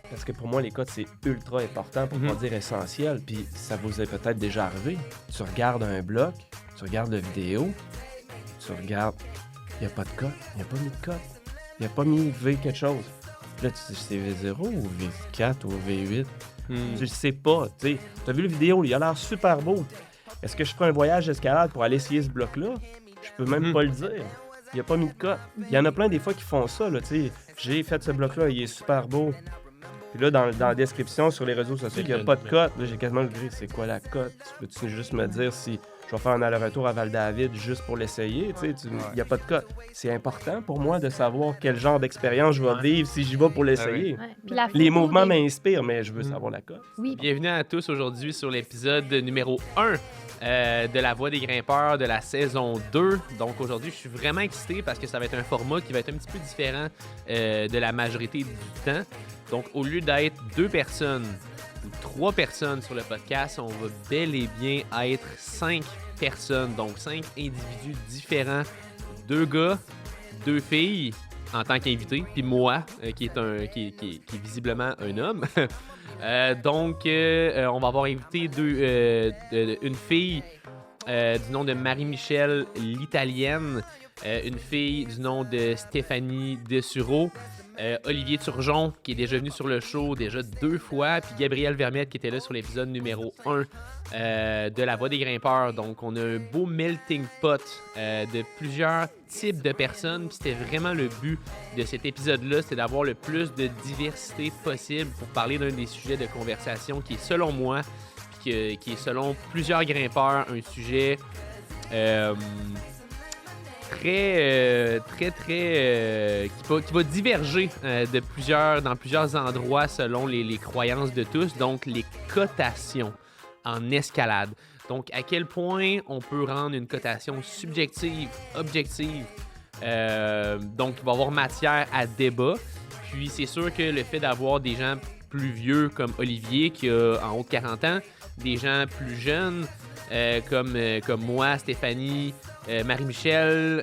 Parce que pour moi, les cotes, c'est ultra important, pour pas dire essentiel. Puis ça vous est peut-être déjà arrivé. Tu regardes un bloc, tu regardes la vidéo, tu regardes, il n'y a pas de cote, il n'y a pas mis de cote, il n'y a pas mis V quelque chose. Puis là, tu dis, c'est V0 ou V4 ou V8? Tu le sais pas, tu sais. Tu as vu la vidéo, il a l'air super beau. Est-ce que je ferai un voyage d'escalade pour aller essayer ce bloc-là? Je peux même pas le dire. Il n'y a pas mis de cote. Il y en a plein des fois qui font ça, là, tu sais. J'ai fait ce bloc-là, il est super beau. Puis là, dans la description sur les réseaux sociaux, il n'y a pas de cote. Là, j'ai quasiment le gris. C'est quoi la cote? Peux-tu juste me dire si je vais faire un aller-retour à Val-David juste pour l'essayer? Il n'y a pas de cote. C'est important pour moi de savoir quel genre d'expérience je vais vivre si j'y vais pour l'essayer. Ouais. Puis la Les photo mouvements des- m'inspirent, mais je veux savoir la cote. Oui, Bienvenue à tous aujourd'hui sur l'épisode numéro 1 de La Voix des grimpeurs de la saison 2. Donc aujourd'hui, je suis vraiment excité parce que ça va être un format qui va être un petit peu différent de la majorité du temps. Donc au lieu d'être 2 personnes ou 3 personnes sur le podcast, on va bel et bien être 5 personnes. Donc 5 individus différents. 2 gars, 2 filles en tant qu'invité, puis moi, qui est visiblement un homme. Donc, on va avoir invité une fille du nom de Marie-Michel l'Italienne, une fille du nom de Stéphanie Dessureau, Olivier Turgeon, qui est déjà venu sur le show déjà 2 fois, puis Gabriel Vermette, qui était là sur l'épisode numéro 1 de La Voix des grimpeurs. Donc, on a un beau melting pot de plusieurs types de personnes, puis c'était vraiment le but de cet épisode-là, c'est d'avoir le plus de diversité possible pour parler d'un des sujets de conversation qui est, selon moi, puis qui est, selon plusieurs grimpeurs, un sujet qui va diverger dans plusieurs endroits selon les croyances de tous, donc les cotations en escalade. Donc, à quel point on peut rendre une cotation subjective, objective. Donc, il va y avoir matière à débat. Puis, c'est sûr que le fait d'avoir des gens plus vieux comme Olivier, qui a en haut de 40 ans, des gens plus jeunes comme moi, Stéphanie, Marie-Michel,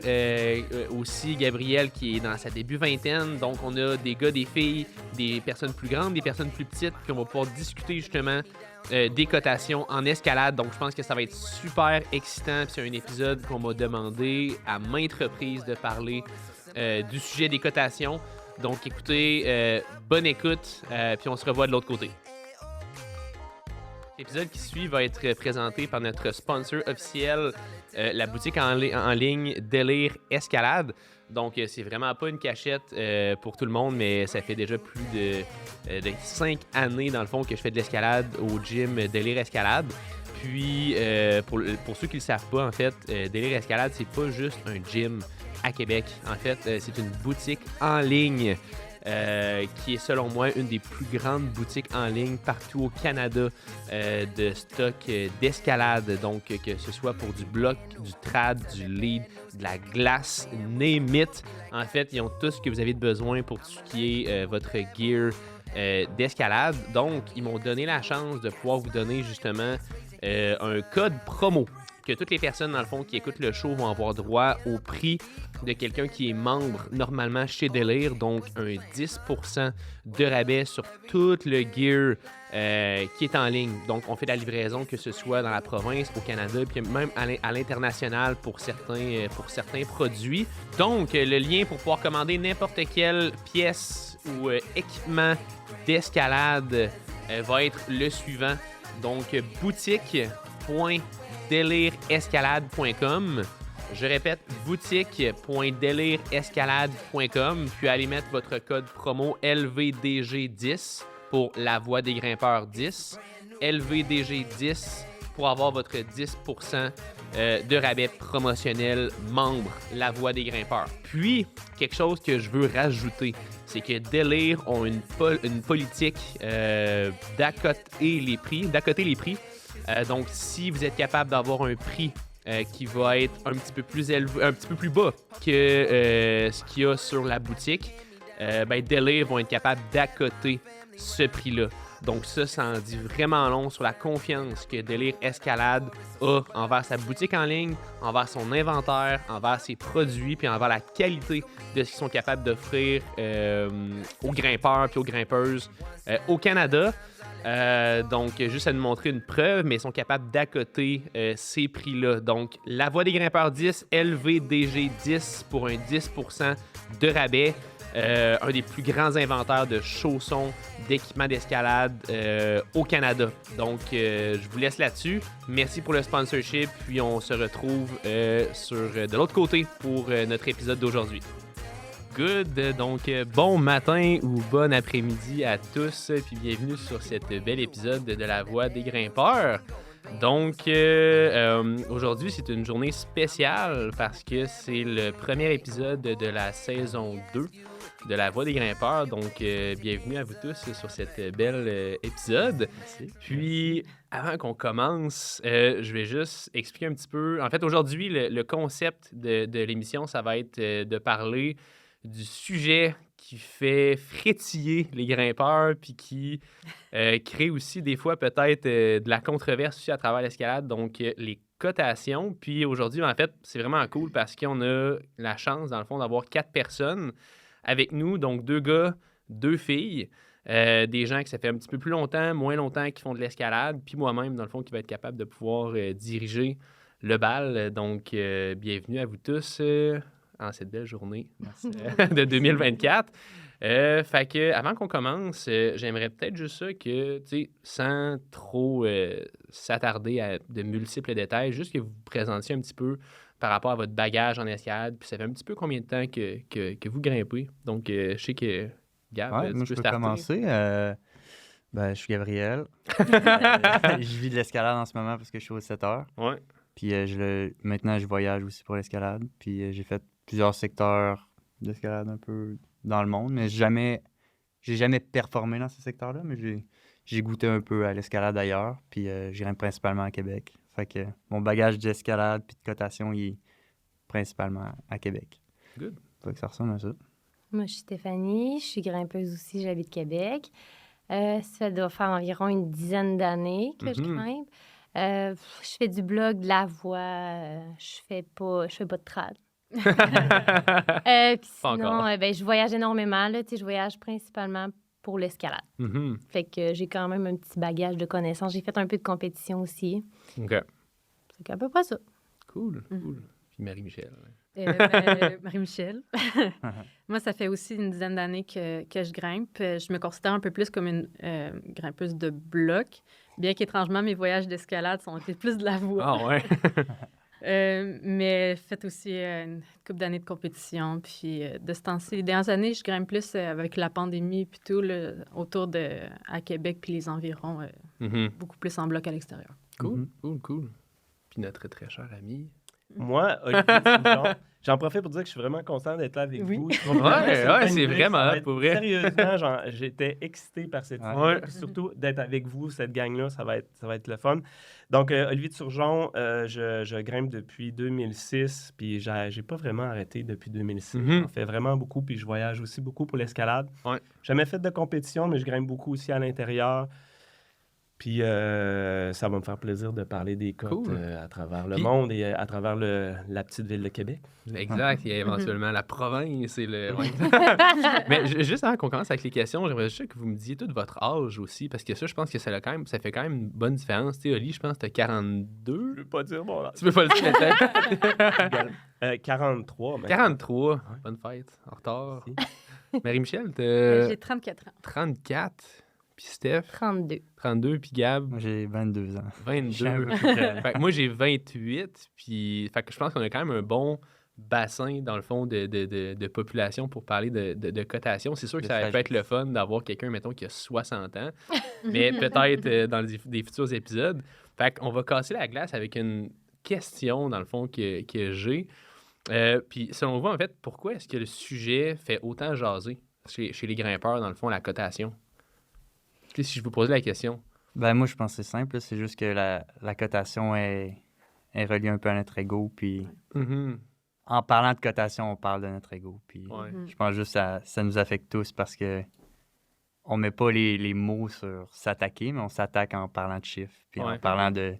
aussi Gabriel qui est dans sa début vingtaine. Donc, on a des gars, des filles, des personnes plus grandes, des personnes plus petites, puis on va pouvoir discuter justement des cotations en escalade. Donc, je pense que ça va être super excitant. Puis c'est un épisode qu'on m'a demandé à maintes reprises de parler du sujet des cotations. Donc, écoutez, bonne écoute, puis on se revoit de l'autre côté. L'épisode qui suit va être présenté par notre sponsor officiel, la boutique en ligne Délire Escalade. Donc, c'est vraiment pas une cachette pour tout le monde, mais ça fait déjà plus de 5 années, dans le fond, que je fais de l'escalade au gym Délire Escalade. Puis, pour ceux qui le savent pas, en fait, Délire Escalade, c'est pas juste un gym à Québec. En fait, c'est une boutique en ligne qui est selon moi une des plus grandes boutiques en ligne partout au Canada de stock d'escalade. Donc, que ce soit pour du bloc, du trad, du lead, de la glace, name it. En fait, ils ont tout ce que vous avez besoin pour tout ce qui est votre gear d'escalade. Donc, ils m'ont donné la chance de pouvoir vous donner justement un code promo que toutes les personnes, dans le fond, qui écoutent le show vont avoir droit au prix de quelqu'un qui est membre normalement chez Délire. Donc, un 10% de rabais sur tout le gear qui est en ligne. Donc, on fait de la livraison, que ce soit dans la province, au Canada, puis même à l'international pour certains produits. Donc, le lien pour pouvoir commander n'importe quelle pièce ou équipement d'escalade va être le suivant. Donc, boutique.delirescalade.com. Je répète, boutique.delirescalade.com. Puis allez mettre votre code promo LVDG10 pour La Voix des grimpeurs 10. LVDG10 pour avoir votre 10% de rabais promotionnel membre La Voix des grimpeurs. Puis, quelque chose que je veux rajouter, c'est que Délire ont une politique d'accoter les prix. Donc, si vous êtes capable d'avoir un prix qui va être un petit peu plus élevé, un petit peu plus bas que ce qu'il y a sur la boutique, Délire vont être capables d'accoter ce prix-là. Donc ça en dit vraiment long sur la confiance que Délire Escalade a envers sa boutique en ligne, envers son inventaire, envers ses produits, puis envers la qualité de ce qu'ils sont capables d'offrir aux grimpeurs puis aux grimpeuses au Canada. Donc, juste à nous montrer une preuve, mais ils sont capables d'accoter ces prix-là. Donc, la Voix des grimpeurs 10, LVDG 10 pour un 10% de rabais. Un des plus grands inventaires de chaussons, d'équipements d'escalade au Canada. Donc, je vous laisse là-dessus. Merci pour le sponsorship, puis on se retrouve de l'autre côté pour notre épisode d'aujourd'hui. Good, donc bon matin ou bon après-midi à tous, puis bienvenue sur cet bel épisode de La Voix des grimpeurs. Donc, aujourd'hui, c'est une journée spéciale parce que c'est le premier épisode de la saison 2 de La Voix des grimpeurs. Donc, bienvenue à vous tous sur cet bel épisode. Merci. Puis, avant qu'on commence, je vais juste expliquer un petit peu. En fait, aujourd'hui, le concept de l'émission, ça va être de parler du sujet qui fait frétiller les grimpeurs puis qui crée aussi des fois peut-être de la controverse aussi à travers l'escalade, donc les cotations. Puis aujourd'hui, en fait, c'est vraiment cool parce qu'on a la chance, dans le fond, d'avoir 4 personnes avec nous, donc 2 gars, 2 filles, des gens que ça fait un petit peu plus longtemps, moins longtemps qui font de l'escalade, puis moi-même, dans le fond, qui va être capable de pouvoir diriger le bal. Donc, bienvenue à vous tous en cette belle journée de 2024. Fait que, avant qu'on commence, j'aimerais peut-être juste ça que, tu sais, sans trop s'attarder à de multiples détails, juste que vous vous présentiez un petit peu par rapport à votre bagage en escalade, puis ça fait un petit peu combien de temps que vous grimpez. Donc, je sais que, Gab, Ouais, tu moi, je peux peux starter. commencer. Je suis Gabriel. Je vis de l'escalade en ce moment parce que je suis au 7 heures. Ouais. Puis maintenant, je voyage aussi pour l'escalade. Puis j'ai fait plusieurs secteurs d'escalade un peu dans le monde, mais j'ai jamais performé dans ce secteur-là, mais j'ai goûté un peu à l'escalade ailleurs. Puis je grimpe principalement à Québec. Fait que mon bagage d'escalade puis de cotation, il est principalement à Québec. Good. Fait que ça ressemble à ça. Moi, je suis Stéphanie, je suis grimpeuse aussi, j'habite Québec. Ça doit faire environ une dizaine d'années que je grimpe. Je fais du blog, de la voix, je fais pas de trad. Puis Pas sinon, encore. je voyage énormément. Là, je voyage principalement pour l'escalade. Mhm. Fait que j'ai quand même un petit bagage de connaissances. J'ai fait un peu de compétition aussi. OK. C'est à peu près ça. Cool. Puis Marie-Michel. Marie-Michel. Moi, ça fait aussi une dizaine d'années que je grimpe. Je me considère un peu plus comme une grimpeuse de bloc, bien qu'étrangement, mes voyages d'escalade sont été plus de la voie. Ah ouais. Mais fait aussi une couple d'années de compétition. Puis de ce temps-ci, les dernières années, je grimpe plus avec la pandémie et tout, là, autour à Québec puis les environs, Mhm. beaucoup plus en bloc à l'extérieur. Cool. Puis notre très cher ami. Moi, Olivier Souchon, j'en profite pour dire que je suis vraiment content d'être là avec Oui. vous. Ouais, c'est une vraiment ça va hot, être- pour vrai. Sérieusement, j'étais excité par cette Ouais. idée. Ouais. Puis surtout, d'être avec vous, cette gang-là, ça va être le fun. Donc, Olivier Turgeon, je grimpe depuis 2006, puis j'ai pas vraiment arrêté depuis 2006. Mhm. J'en fais vraiment beaucoup, puis je voyage aussi beaucoup pour l'escalade. Ouais. Jamais fait de compétition, mais je grimpe beaucoup aussi à l'intérieur. Puis ça va me faire plaisir de parler des cotes Cool. à travers le Puis- monde et à travers la petite ville de Québec. Exact. Il y a éventuellement la province et le. Ouais. Mais juste avant qu'on commence avec les questions, j'aimerais juste que vous me disiez tout votre âge aussi, parce que ça, je pense que ça fait quand même une bonne différence. Tu sais, Oli, je pense que t'as 42. Je veux pas dire mon âge. Tu peux pas le dire, peut-être. 43. mais- 43. Ouais. Bonne fête. En retard. Merci. Marie-Michel, t'as J'ai 34 ans. 34. Puis Steph, 32. 32. Puis Gab, Moi, j'ai 22 ans. 22. un peu plus jeune. Fait que moi, j'ai 28. Puis fait que je pense qu'on a quand même un bon bassin, dans le fond, de population pour parler de cotation. C'est sûr que De ça peut sagesse. être le fun d'avoir quelqu'un, mettons, qui a 60 ans, mais peut-être dans des futurs épisodes. Fait qu'on va casser la glace avec une question, dans le fond, que j'ai. Puis selon vous, en fait, pourquoi est-ce que le sujet fait autant jaser chez les grimpeurs, dans le fond, la cotation? Si je vous posais la question. Ben moi, je pense que c'est simple. Là. C'est juste que la cotation est reliée un peu à notre ego. Puis Mhm. en parlant de cotation, on parle de notre ego. Puis Ouais. je pense juste que ça nous affecte tous parce que on met pas les mots sur s'attaquer, mais on s'attaque en parlant de chiffres, puis en Ouais. parlant de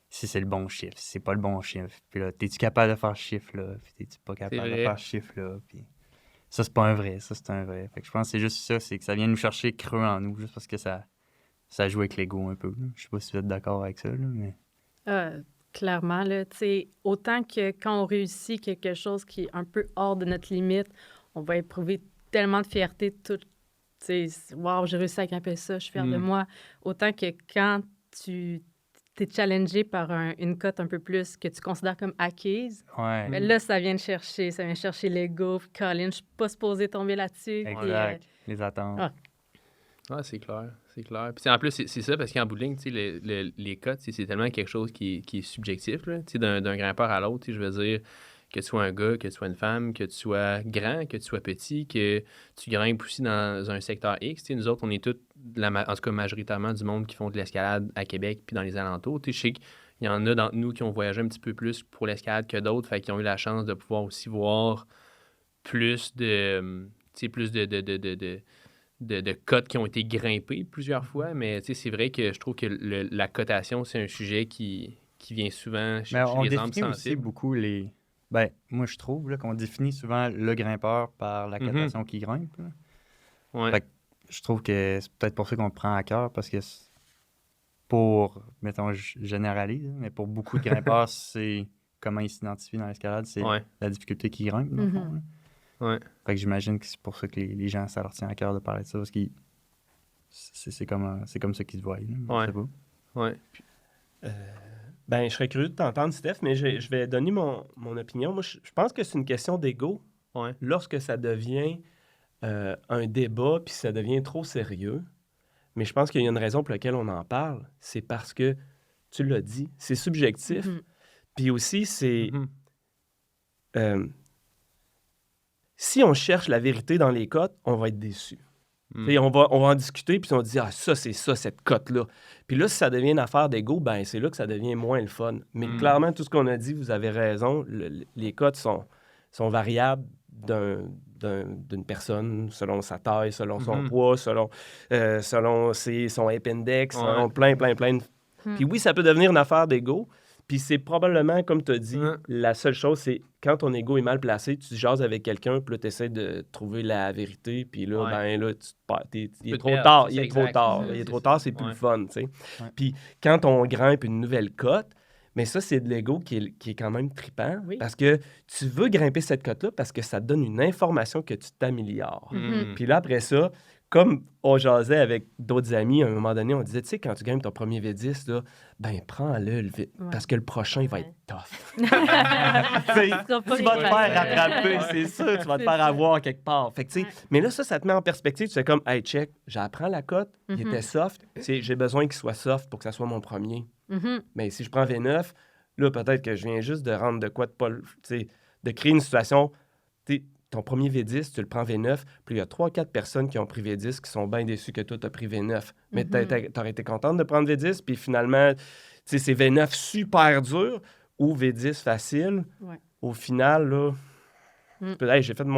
si c'est le bon chiffre, si c'est pas le bon chiffre. Puis là, t'es-tu capable de faire ce chiffre-là? Puis t'es-tu pas capable de vrai. faire ce chiffre-là? Puis ça, c'est pas un vrai. Ça, c'est un vrai. Fait que je pense que c'est juste ça, c'est que ça vient nous chercher creux en nous, juste parce que ça joue avec l'ego un peu. Là. Je sais pas si vous êtes d'accord avec ça, là, mais... Clairement, là, tu sais, autant que quand on réussit quelque chose qui est un peu hors de notre limite, on va éprouver tellement de fierté, tout, tu sais, wow, j'ai réussi à grimper ça, je suis fière de moi. Autant que quand tu t'es challengé par une cote un peu plus que tu considères comme acquise, Ouais, ben là, ça vient chercher l'ego. Puis, Colin, je suis pas supposée tomber là-dessus. Puis, exact. Les attentes. Ah. Ah, c'est clair, c'est clair. Puis en plus, c'est ça, parce qu'en bout de ligne, tu sais, les cotes, c'est tellement quelque chose qui est subjectif, là, tu sais, d'un grimpeur à l'autre. Tu sais, je veux dire, que tu sois un gars, que tu sois une femme, que tu sois grand, que tu sois petit, que tu grimpes aussi dans un secteur X. Tu sais, nous autres, on est tous, en tout cas majoritairement, du monde qui font de l'escalade à Québec puis dans les alentours. Tu sais, je sais qu'il y en a d'entre nous qui ont voyagé un petit peu plus pour l'escalade que d'autres, fait qu'ils ont eu la chance de pouvoir aussi voir plus de... tu sais, plus de cotes qui ont été grimpées plusieurs fois, mais tu sais, c'est vrai que je trouve que la cotation, c'est un sujet qui vient souvent Mais chercher on les âmes définit aussi sensibles. beaucoup les... Ben, moi, je trouve là, qu'on définit souvent le grimpeur par la cotation qui grimpe. Là. Ouais. Fait que je trouve que c'est peut-être pour ça qu'on le prend à cœur, parce que pour, mettons, je généralise, mais pour beaucoup de grimpeurs, c'est comment ils s'identifient dans l'escalade, c'est Ouais. la difficulté qu'ils grimpent, dans le fond, là. Ouais. Fait que j'imagine que c'est pour ça que les gens, ça leur tient à cœur de parler de ça, parce que c'est comme ça qu'ils se voient. Là. Ouais. Je sais pas. Ouais. Ben, je serais curieux de t'entendre, Steph, mais je vais donner mon opinion. Moi, je pense que c'est une question d'ego Ouais. lorsque ça devient un débat puis ça devient trop sérieux. Mais je pense qu'il y a une raison pour laquelle on en parle. C'est parce que, tu l'as dit, c'est subjectif. Puis aussi, c'est... Mhm. Si on cherche la vérité dans les cotes, on va être déçu. Mm. T'sais, on va en discuter, puis on dit « Ah, ça, c'est ça, cette cote-là. » Puis là, si ça devient une affaire d'ego, ben c'est là que ça devient moins le fun. Mais clairement, tout ce qu'on a dit, vous avez raison. Les cotes sont variables d'une personne, selon sa taille, selon son poids, selon son appendix, selon plein de... Puis oui, ça peut devenir une affaire d'ego. Puis c'est probablement, comme tu as dit, la seule chose, c'est quand ton ego est mal placé, tu jases avec quelqu'un, puis là, tu essaies de trouver la vérité, puis là, ben là, tu te perds. Il est trop tard. Il est trop tard. Il est trop tard, c'est plus le fun, tu sais. Puis quand on grimpe une nouvelle cote, mais ça, c'est de l'ego qui est quand même trippant, parce que tu veux grimper cette cote-là parce que ça te donne une information que tu t'améliores. Puis là, après ça, comme on jasait avec d'autres amis, à un moment donné, on disait, tu sais, quand tu gagnes ton premier V10, là, ben prends-le, parce que le prochain, il va être tough. Tu vas te faire rattraper, c'est sûr, tu vas te faire avoir quelque part. Fait que, tu sais, mais là, ça te met en perspective, tu fais comme, hey, check, j'apprends la cote, il était soft, j'ai besoin qu'il soit soft pour que ça soit mon premier. Mais si je prends V9, là, peut-être que je viens juste de rendre de quoi de pas, tu sais, de créer une situation, tu sais, ton premier V10, tu le prends V9, puis il y a 3-4 personnes qui ont pris V10 qui sont bien déçues que toi, tu as pris V9. Mais t'aurais été contente de prendre V10, puis finalement, tu sais, c'est V9 super dur ou V10 facile. Ouais. Au final, là, hey, j'ai fait tu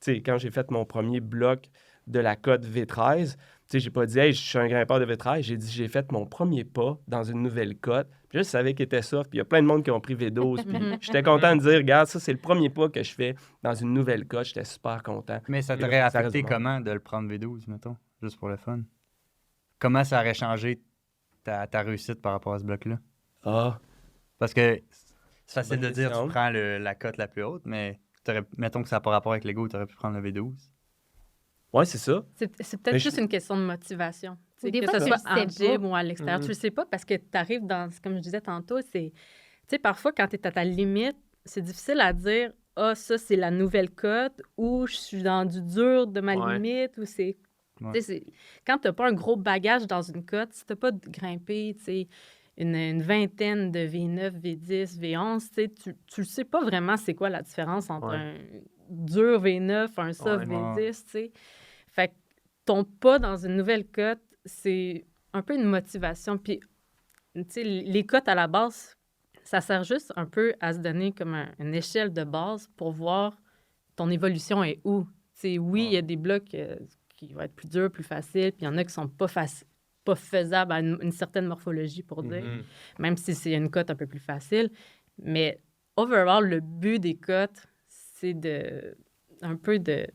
sais, quand j'ai fait mon premier bloc de la cote V13, tu sais, j'ai pas dit, hey, je suis un grimpeur de V13, j'ai dit, j'ai fait mon premier pas dans une nouvelle cote. Puis là, je savais qu'il était soft, puis il y a plein de monde qui ont pris V12. Puis j'étais content de dire, regarde, ça, c'est le premier pas que je fais dans une nouvelle cote. J'étais super content. Mais ça Puis t'aurait là, ça affecté reste du comment de le prendre V12, mettons, juste pour le fun? Comment ça aurait changé ta réussite par rapport à ce bloc-là? Ah, Parce que c'est facile bonne de dire question. tu prends la cote la plus haute, mais mettons que ça n'a pas rapport avec l'ego, tu aurais pu prendre le V12. ouais, c'est ça. C'est peut-être Mais juste une question de motivation. Ou des que fois, ce tu soit le en sais pas. gym ou à l'extérieur. Tu le sais pas parce que tu arrives dans, comme je disais tantôt, c'est... Tu sais, parfois, quand tu es à ta limite, c'est difficile à dire « Ah, ça, c'est la nouvelle cote » ou « Je suis dans du dur de ma limite » ou c'est... Ouais. Tu sais, quand tu n'as pas un gros bagage dans une cote, si tu n'as pas grimpé, tu sais, une vingtaine de V9, V10, V11, tu ne sais pas vraiment c'est quoi la différence entre un dur V9, un soft V10, tu sais. Fait que ton pas dans une nouvelle cote, c'est un peu une motivation. Puis, tu sais, les cotes à la base, ça sert juste un peu à se donner comme une échelle de base pour voir ton évolution est où. Tu sais, oui, il y a des blocs qui va être plus dur, plus facile, puis il y en a qui sont pas faisables à une certaine morphologie, pour dire, même si c'est une cote un peu plus facile. Mais overall, le but des cotes, c'est un peu de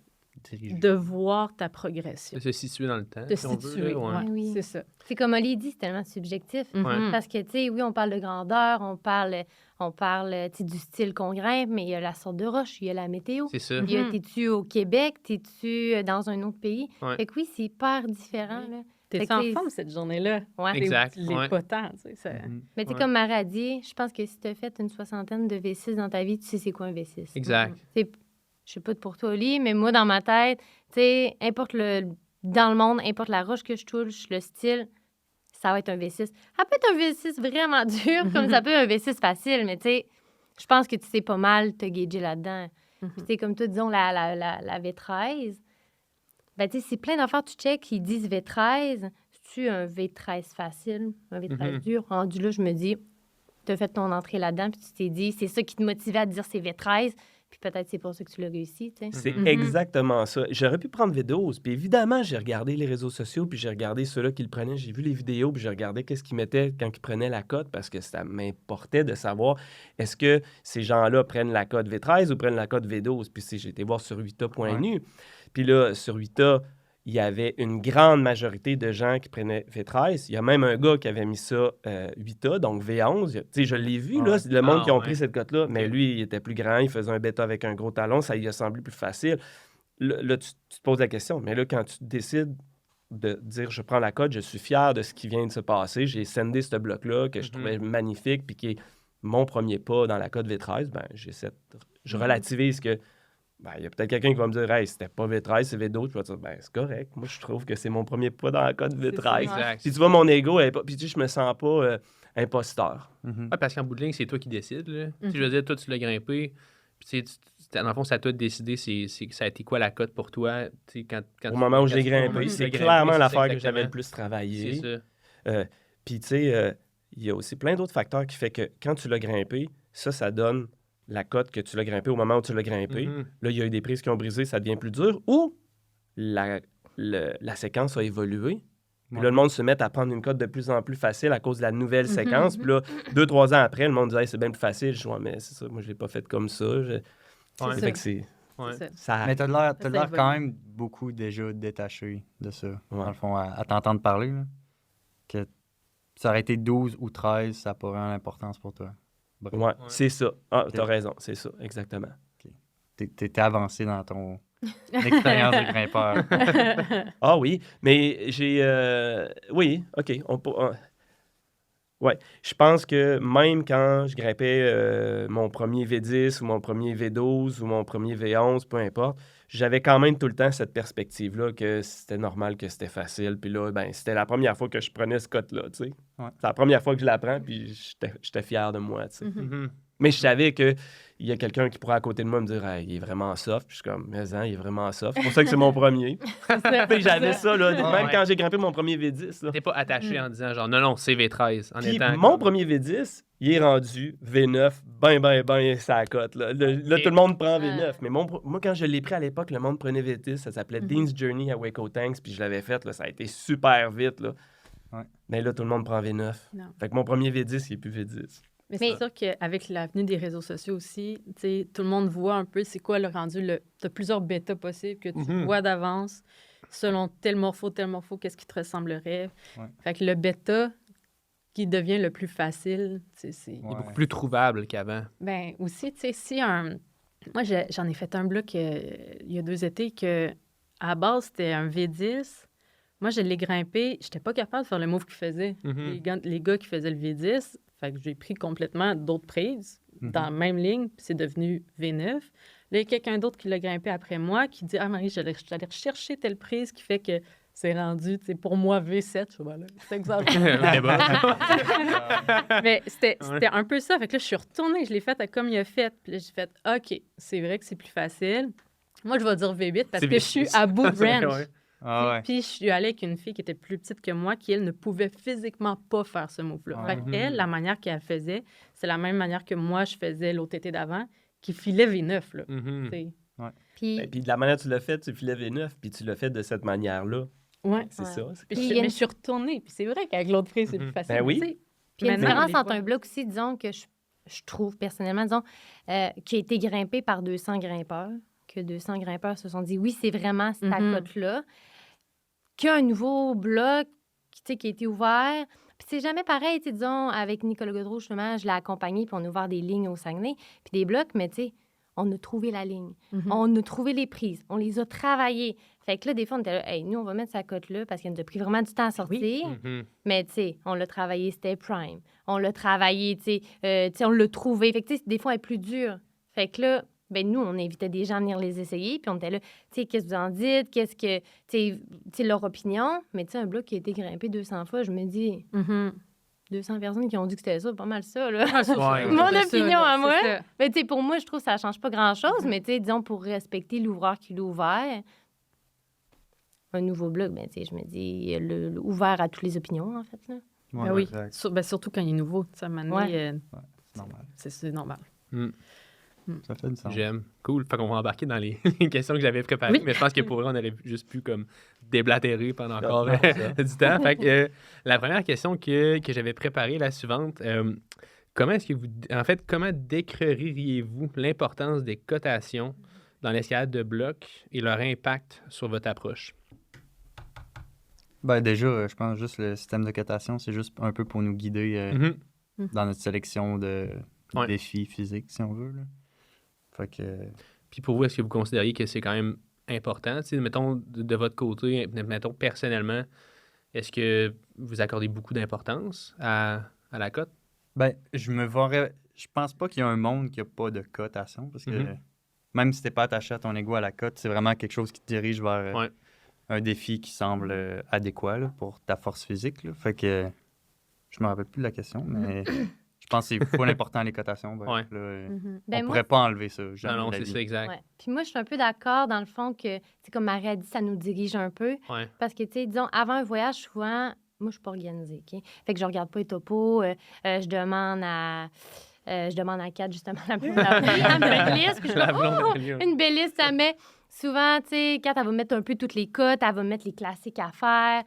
voir ta progression. De se situer dans le temps. De si on veut, situer, là, ouais. ouais, Oui. c'est ça. C'est comme Oli dit, c'est tellement subjectif. Mhm. Parce que, tu sais, oui, on parle de grandeur, on parle tu sais, du style qu'on grimpe, mais il y a la sorte de roche, il y a la météo. C'est ça. Il y a, Mhm. t'es-tu au Québec, t'es-tu dans un autre pays? Ouais. Fait que oui, c'est hyper différent, là. Fait T'es que en t'sais, forme cette journée-là? Ouais. Exact. Les Ouais. potents, tu sais. Ça... Mais tu sais, Ouais. comme Mara a dit, je pense que si tu as fait une 60aine de V6 dans ta vie, tu sais c'est quoi un V6. Exact. Tu sais, je sais pas pour toi, Oli, mais moi, dans ma tête, tu sais, dans le monde, importe la roche que je touche, le style, ça va être un V6. Ça peut être un V6 vraiment dur, comme ça peut être un V6 facile, mais tu sais, je pense que tu sais pas mal te gager là-dedans. Puis tu sais, comme toi, disons, la V13, ben tu sais, c'est plein d'affaires, tu check, qui disent V13. C'est-tu un V13 facile, un V13 dur? Rendu là, je me dis, tu as fait ton entrée là-dedans, puis tu t'es dit, c'est ça qui te motivait à te dire c'est V13, puis peut-être c'est pour ça que tu l'as réussi, tu sais. C'est Mhm. exactement ça. J'aurais pu prendre V12, puis évidemment, j'ai regardé les réseaux sociaux, puis j'ai regardé ceux-là qui le prenaient. J'ai vu les vidéos, puis j'ai regardé qu'est-ce qu'ils mettaient quand ils prenaient la cote, parce que ça m'importait de savoir est-ce que ces gens-là prennent la cote V13 ou prennent la cote V12. Puis j'ai été voir sur Vita.nu. Puis là, sur Vita, il y avait une grande majorité de gens qui prenaient V13. Il y a même un gars qui avait mis ça Vita, donc V11. Tu sais, je l'ai vu, là, Ouais. c'est le monde Ah, qui ont ouais. pris cette cote-là. Mais lui, il était plus grand, il faisait un bêta avec un gros talon, ça lui a semblé plus facile. Là, tu te poses la question, mais là, quand tu décides de dire je prends la cote, je suis fier de ce qui vient de se passer, j'ai sendé ce bloc-là que je trouvais magnifique, puis qui est mon premier pas dans la cote V13, ben, je relativise que ben, il y a peut-être quelqu'un qui va me dire hey, c'était pas V13, c'est V12. Je vais dire ben, c'est correct. Moi, je trouve que c'est mon premier pas dans la cote V13. Exact. Puis tu vois, mon ego, puis tu sais, je me sens pas imposteur. Mhm. Ouais, parce qu'en bout de ligne, c'est toi qui décides. Là. Tu sais, je veux dire, toi, tu l'as grimpé. Puis, tu sais, dans le fond, c'est à toi de décider ça a été quoi la cote pour toi. Tu sais, quand Au moment où je l'ai tu- grimpé, tu c'est l'as grimpé, clairement c'est l'affaire ça, que j'avais le exactement. plus travaillé. C'est ça. Puis, tu sais, il y a aussi plein d'autres facteurs qui fait que quand tu l'as grimpé, ça donne la cote que tu l'as grimpé au moment où tu l'as grimpé. Mhm. Là, il y a eu des prises qui ont brisé, ça devient plus dur. Ou la séquence a évolué. Puis là, le monde se met à prendre une cote de plus en plus facile à cause de la nouvelle séquence. Puis là, 2-3 ans après, le monde dit hey, c'est bien plus facile. Je dis ouais, mais c'est ça, moi, je l'ai pas fait comme ça. Ouais. C'est fait que c'est. Ouais. C'est ça. Ça... Mais t'as l'air Ça quand évolue. même beaucoup déjà détaché de ça, Ouais. dans le fond, à t'entendre parler. Là, que ça aurait été 12 ou 13, ça pourrait avoir l'importance pour toi. Bref, Ouais, c'est ça. Ah, Ok. t'as raison, c'est ça, exactement. t'es avancé dans ton expérience de grimpeur. Ah oui, mais j'ai... Oui, OK. Ouais, je pense que même quand je grimpais mon premier V10 ou mon premier V12 ou mon premier V11, peu importe, j'avais quand même tout le temps cette perspective-là que c'était normal, que c'était facile. Puis là, ben, c'était la première fois que je prenais ce cote-là, tu sais. Ouais. C'est la première fois que je l'apprends, puis j'étais fier de moi, tu sais. Mhm. Mais je savais qu'il y a quelqu'un qui pourrait à côté de moi me dire hey, il est vraiment soft. Puis je suis comme, mais hein, il est vraiment soft. C'est pour ça que c'est mon premier. Puis j'avais ça, là, même Ouais. quand j'ai grimpé mon premier V10. Là. T'es pas attaché en disant genre non, c'est V13. En Puis étant mon comme- premier V10, il est rendu V9, ben, ça cote. Là, Ok. tout le monde prend V9. Mais moi, quand je l'ai pris à l'époque, le monde prenait V10. Ça s'appelait Dean's Journey à Waco Tanks. Puis je l'avais fait. Là, ça a été super vite. Là. Ouais. Mais là, tout le monde prend V9. Non. Fait que mon premier V10, il est plus V10. Mais Mais- c'est sûr qu'avec l'avenue des réseaux sociaux aussi, tu sais, tout le monde voit un peu c'est quoi le rendu. Tu as plusieurs bêtas possibles que tu Mhm. vois d'avance selon tel morpho, qu'est-ce qui te ressemblerait. Ouais. Fait que le bêta qui devient le plus facile, tu sais, c'est... Il est beaucoup plus trouvable qu'avant. Ben aussi, tu sais, si un... Moi, j'en ai fait un bloc il y a 2 étés que, à la base, c'était un V10. Moi, je l'ai grimpé. J'étais pas capable de faire le move qu'il faisait. Mhm. Les gars qui faisaient le V10, fait que j'ai pris complètement d'autres prises Mhm. dans la même ligne, puis c'est devenu V9. Là, il y a quelqu'un d'autre qui l'a grimpé après moi qui dit « Ah, Marie, j'allais rechercher telle prise qui fait que c'est rendu, tu sais, pour moi, V7. » Je suis voilà, c'est exagéré. Mais bon. Mais c'était un peu ça. Fait que là, je suis retournée, je l'ai fait à comme il a fait. Puis là, j'ai fait OK, c'est vrai que c'est plus facile. Moi, je vais dire V8 parce C'est que je suis V8. à bout de range. Ouais. Ah ouais. Puis je suis allée avec une fille qui était plus petite que moi, qui, elle, ne pouvait physiquement pas faire ce move-là. Ouais. Fait qu'elle, la manière qu'elle faisait, c'est la même manière que moi, je faisais l'OTT d'avant, qui filait V9, là. Mhm. Tu sais. Puis, Puis de la manière que tu l'as fait, tu filais V9, puis tu l'as fait de cette manière-là. Ouais. C'est Ouais. ça. Puis il y a mais une- je suis retournée. Puis c'est vrai qu'avec l'autre fille, c'est plus facile. Ben oui. tu sais. puis il y a une Maintenant, différence les entre fois- un bloc aussi, disons, que je trouve personnellement, disons, qui a été grimpé par 200 grimpeurs, que 200 grimpeurs se sont dit, oui, c'est vraiment cette Mhm. cote-là, qu'un nouveau bloc tu sais, qui a été ouvert. Puis c'est jamais pareil, tu sais, disons, avec Nicolas Godreau, justement, je l'ai accompagné, puis on a ouvert des lignes au Saguenay, puis des blocs, mais tu sais, on a trouvé la ligne. Mhm. On a trouvé les prises. On les a travaillées. Fait que là, des fois, on était là, hey, nous, on va mettre sa cote-là parce qu'elle nous a pris vraiment du temps à sortir. Mhm. Mais, tu sais, on l'a travaillé, c'était prime. On l'a travaillé, tu sais, on l'a trouvé. Fait que, tu sais, des fois, elle est plus dure. Fait que là, ben nous, on invitait des gens à venir les essayer. Puis on était là, tu sais, qu'est-ce que vous en dites? Qu'est-ce que, tu sais, leur opinion. Mais, tu sais, un bloc qui a été grimpé 200 fois, je me dis, Mhm. 200 personnes qui ont dit que c'était ça, pas mal ça, là. Ah, ça, Ouais. c'est- Mon c'est ça, opinion là, à c'est moi. ça. Mais, tu sais, pour moi, je trouve que ça change pas grand-chose. Mais, tu sais, disons, pour respecter l'ouvreur qui l'a ouvert, un nouveau blog, ben, tu sais, je me dis, ouvert à toutes les opinions, en fait, là. Ouais, Ben oui, exact. surtout quand il est nouveau. Tu sais, à un moment donné, C'est normal. c'est normal. Ça fait du sens. J'aime. Cool. Fait qu'on va embarquer dans les, les questions que j'avais préparées. Oui. Mais je pense que pour eux, on aurait juste pu comme déblatérer pendant Ah, encore c'est ça. du temps. Fait que la première question que j'avais préparée, la suivante, comment est-ce que vous... En fait, comment décririez-vous l'importance des cotations dans l'escalade de blocs et leur impact sur votre approche? Ben déjà, je pense juste le système de cotation, c'est juste un peu pour nous guider Mhm. dans notre sélection de Ouais. défis physiques, si on veut. Là. Fait que... Puis pour vous, est-ce que vous considériez que c'est quand même important? Tu sais, mettons, de votre côté, mettons personnellement, est-ce que vous accordez beaucoup d'importance à la cote? Ben, je pense pas qu'il y a un monde qui a pas de cotation, parce que Mhm. même si t'es pas attaché à ton ego à la cote, c'est vraiment quelque chose qui te dirige vers Ouais. un défi qui semble adéquat là, pour ta force physique. Là. Fait que je me rappelle plus de la question, mais je pense que c'est full important les cotations. Ben, Ouais. là, Mhm. Ben, on moi, pourrait pas enlever ça. Jamais Non, de la c'est vie. ça, exact. ouais. Puis moi, je suis un peu d'accord dans le fond que, c'est comme Marie a dit, ça nous dirige un peu. Ouais. Parce que, tu sais, disons, avant un voyage, souvent, moi, je suis pas organisée, OK? Fait que je regarde pas les topos. Je demande à Kat, justement, la blonde, elle me met une liste. Puis je suis La comme, blonde oh, de Lyon. une belle liste, ça met... Souvent, tu sais, Kat, elle va mettre un peu toutes les cotes, elle va mettre les classiques à faire.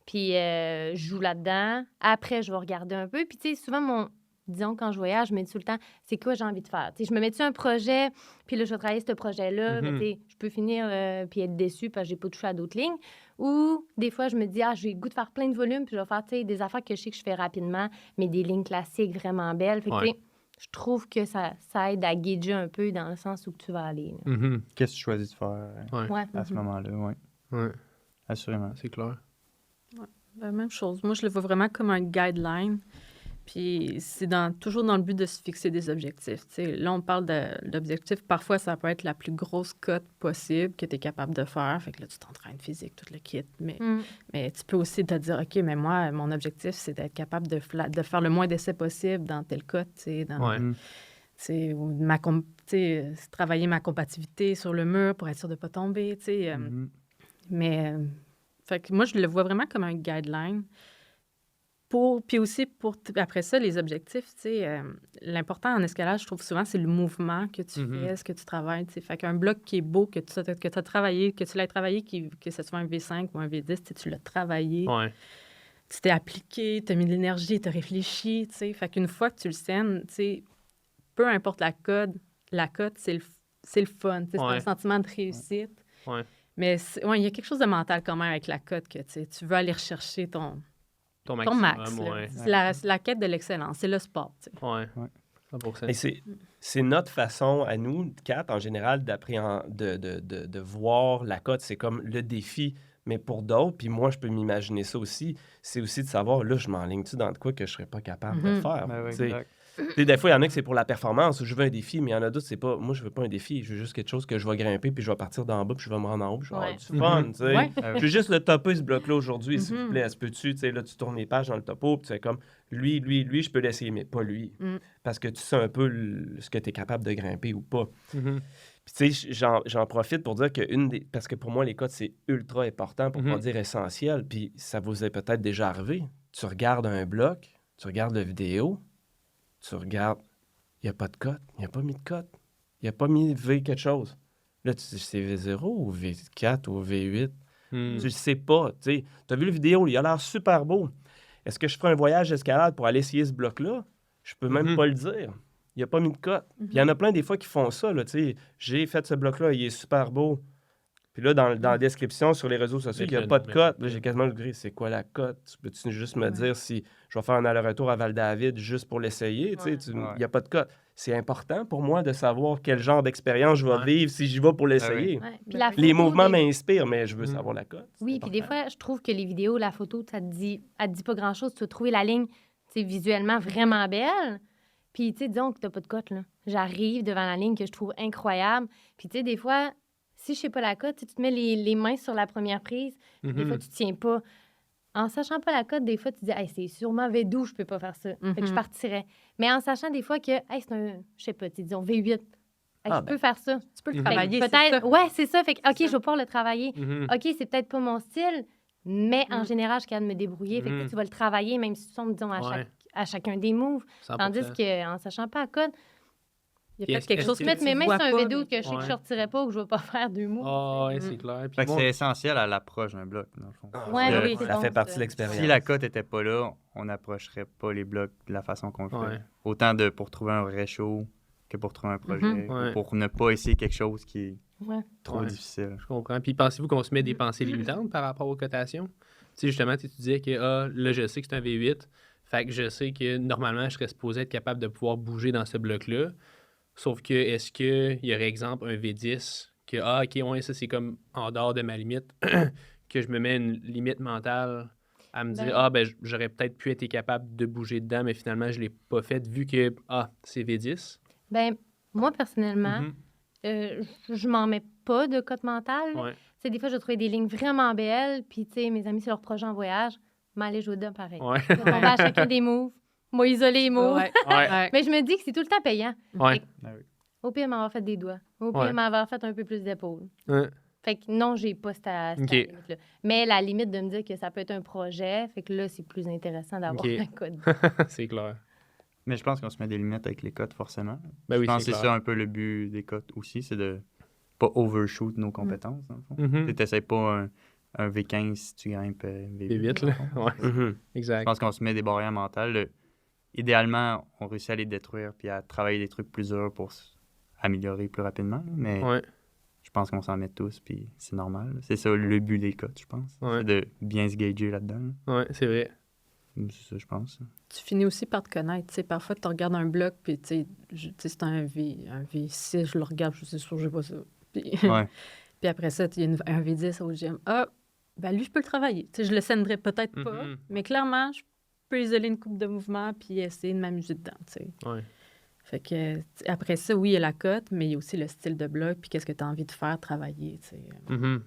Puis je joue là-dedans. Après, je vais regarder un peu. Puis, tu sais, souvent, disons, quand je voyage, je me dis tout le temps, c'est quoi j'ai envie de faire? Tu sais, je me mets-tu un projet, puis là, je vais travailler ce projet-là, mais Mhm. tu sais, je peux finir puis être déçue parce que j'ai pas touché à d'autres lignes. Ou des fois, je me dis, j'ai le goût de faire plein de volumes, puis je vais faire, tu sais, des affaires que je sais que je fais rapidement, mais des lignes classiques vraiment belles. Fait que, Ouais. tu sais, je trouve que ça aide à guider un peu dans le sens où tu vas aller. là. Mhm. Qu'est-ce que tu choisis de faire Ouais. à ce moment-là? Oui, Ouais, assurément. c'est clair. La même chose. Moi, je le vois vraiment comme un guideline. Puis c'est toujours dans le but de se fixer des objectifs. Tu sais, là, on parle d'objectifs. Parfois, ça peut être la plus grosse cote possible que tu es capable de faire. Fait que là, tu t'entraînes physique, tout le kit. Mais tu peux aussi te dire, OK, mais moi, mon objectif, c'est d'être capable de faire le moins d'essais possible dans telle cote. Tu sais, Ouais. Mhm. tu sais, ou travailler ma compatibilité sur le mur pour être sûr de ne pas tomber. Tu sais, Mhm. mais fait que moi, je le vois vraiment comme un guideline. Puis aussi, après ça, les objectifs, tu sais, l'important en escalade, je trouve souvent, c'est le mouvement que tu Mhm. fais, ce que tu travailles. Tu sais. Fait qu'un bloc qui est beau, que tu as travaillé, que tu l'as travaillé, que ce soit un V5 ou un V10, tu sais, tu l'as travaillé, Ouais. tu t'es appliqué, tu as mis de l'énergie, tu as réfléchi. Tu sais. Fait qu'une fois que tu le scènes, tu sais, peu importe la cote, c'est le fun. Tu sais, Ouais. c'est un sentiment de réussite. Ouais. Mais il y a quelque chose de mental quand même avec la cote que tu veux aller rechercher ton max. Là. ouais. C'est la quête de l'excellence. C'est le sport. Tu sais. Ouais. Ouais. 100%. Et c'est notre façon à nous, Kat, en général, de voir la cote. C'est comme le défi. Mais pour d'autres, puis moi, je peux m'imaginer ça aussi, c'est aussi de savoir, là, je m'enligne-tu dans de quoi que je serais pas capable de Mhm. faire? Ben oui, Tu sais. exact. Tu sais, des fois, il y en a que c'est pour la performance, je veux un défi, mais il y en a d'autres, c'est pas, moi, je veux pas un défi, je veux juste quelque chose que je vais grimper, puis je vais partir d'en bas, puis je vais me rendre en haut, puis je vais avoir Ouais. du fun, tu sais. Ouais. Je veux juste le topper, ce bloc-là, aujourd'hui, s'il vous Mhm. plaît, est-ce peux-tu, tu sais, là, tu tournes les pages dans le topo, puis tu fais comme, lui, je peux l'essayer, mais pas lui. Mm. Parce que tu sais un peu ce que tu es capable de grimper ou pas. Mhm. Puis, tu sais, j'en profite pour dire que parce que pour moi, les cotes, c'est ultra important, pour pas Mhm. dire essentiel. Puis, ça vous est peut-être déjà arrivé. Tu regardes un bloc, tu regardes la vidéo, tu regardes, il n'y a pas de cote, il n'y a pas mis de cote, il n'y a pas mis V quelque chose. Là, tu dis, c'est V0 ou V4 ou V8? Hmm. Tu le sais pas, tu sais. Tu as vu la vidéo, il a l'air super beau. Est-ce que je ferai un voyage d'escalade pour aller essayer ce bloc-là? Je peux même Mhm. pas le dire. Il a pas mis de cote. Puis il y en a plein des fois qui font ça, là, tu sais. J'ai fait ce bloc-là, il est super beau. Puis là, dans la description sur les réseaux sociaux, il n'y a le pas de nom, cote. mais- Là, j'ai quasiment le gris. C'est quoi la cote? Peux-tu juste me Ouais. dire si je vais faire un aller-retour à Val-David juste pour l'essayer? Tu sais, il Ouais. n'y a pas de cote. C'est important pour moi de savoir quel genre d'expérience je vais Ouais. vivre si j'y vais pour l'essayer. Ouais. Puis la Les photo, mouvements des- m'inspirent, mais je veux Mm. savoir la cote. C'est Oui, puis des important. fois, je trouve que les vidéos, la photo, elle te dit pas grand-chose. Tu vas trouver la ligne, tu sais, visuellement vraiment belle. Puis, tu sais, disons que t'as pas de cote, là. J'arrive devant la ligne que je trouve incroyable. Puis, tu sais, des fois, si je sais pas la cote, tu te mets les mains sur la première prise. Des fois, Mhm. tu tiens pas. En sachant pas la cote, des fois, tu dis, hey, c'est sûrement V12, je peux pas faire ça. Fait que je Mhm. partirais. Mais en sachant des fois que, hey, c'est un, je sais pas, tu sais, disons V8. Hey, Ah, je ben, peux faire ça. Tu peux le Mhm. Fait que travailler, c'est peut-être, ça. ouais, c'est ça. Fait que, OK, C'est je vais pouvoir le travailler. Mhm. OK, c'est peut-être pas mon style, mais en Mm. général, je suis capable de me débrouiller. Fait que Mhm. tu vas le travailler, même si tu tombes, disons, Ouais. à chacun des moves. 100%. Tandis qu'en sachant pas la code, Il y a Puis peut-être quelque est-ce chose que- que mettre tu mes mains vois sur un pas, vidéo mais- que je sais que je Ouais. sortirais pas ou que je vais pas faire deux moves. Ah, ouais, tu sais. c'est clair. Puis Fait que moi- c'est essentiel à l'approche d'un bloc, dans le fond. Ouais, Parce que oui, c'est ça bon, fait partie ça. de l'expérience. Si la cote était pas là, on n'approcherait pas les blocs de la façon qu'on le fait. Ouais. Autant pour trouver un vrai show que pour trouver un projet, Mhm. ou Ouais. pour ne pas essayer quelque chose qui est Ouais. trop Ouais. difficile. Je comprends. Puis pensez-vous qu'on se met des pensées limitantes par rapport aux cotations? Tu sais, justement, tu disais que là, je sais que c'est un V8. Fait que je sais que normalement, je serais supposé être capable de pouvoir bouger dans ce bloc-là. Sauf que, est-ce qu'il y aurait, exemple, un V10 que, OK, ouais, ça, c'est comme en dehors de ma limite, que je me mets une limite mentale à me dire, Ben- j'aurais peut-être pu être capable de bouger dedans, mais finalement, je l'ai pas fait vu que, c'est V10. Ben, moi, personnellement, Mhm. je m'en mets pas de cote mentale. Ouais. Tu sais, des fois, je vais trouver des lignes vraiment belles. Puis, tu sais, mes amis, c'est leur projet en voyage. M'aller jouer dedans pareil. Ouais. Je vais tomber à chacun des moves. Moi, isoler les moves. Ouais. Ouais. Ouais. Mais je me dis que c'est tout le temps payant. Ouais. Au pire, m'avoir fait des doigts. Au pire, Ouais. m'avoir fait un peu plus d'épaules. Ouais. Fait que non, j'ai pas cette Ok. limite-là. Mais la limite de me dire que ça peut être un projet, fait que là, c'est plus intéressant d'avoir Ok. un code. C'est clair. Mais je pense qu'on se met des limites avec les cotes, forcément. Ben oui, je pense c'est que c'est clair. ça un peu le but des cotes aussi, c'est de pas overshoot nos compétences, dans le fond. Mhm. Tu n'essaies pas un V15 si tu grimpes V8. V8, là. Ouais. Mhm. Je Exact. pense qu'on se met des barrières mentales. Idéalement, on réussit à les détruire puis à travailler des trucs plus durs pour améliorer plus rapidement. Là. Mais Ouais. je pense qu'on s'en met tous puis c'est normal. là. C'est ça le but des cotes, je pense. Ouais. C'est de bien se gager là-dedans. là. Ouais, c'est vrai. C'est ça, je pense. Tu finis aussi par te connaître. Tu sais, parfois, tu regardes un bloc, puis tu sais, c'est un V6, je le regarde, je suis sûr que j'ai pas ça. Puis, Ouais. puis après ça, il y a un V10 au gym. Ah, ben lui, je peux le travailler. Tu sais, je le scenderais peut-être pas, Mhm. mais clairement, je peux isoler une coupe de mouvements puis essayer de m'amuser dedans, tu sais. Ouais. Fait que, après ça, oui, il y a la cote, mais il y a aussi le style de bloc, puis qu'est-ce que tu as envie de faire, travailler, tu sais. Mhm.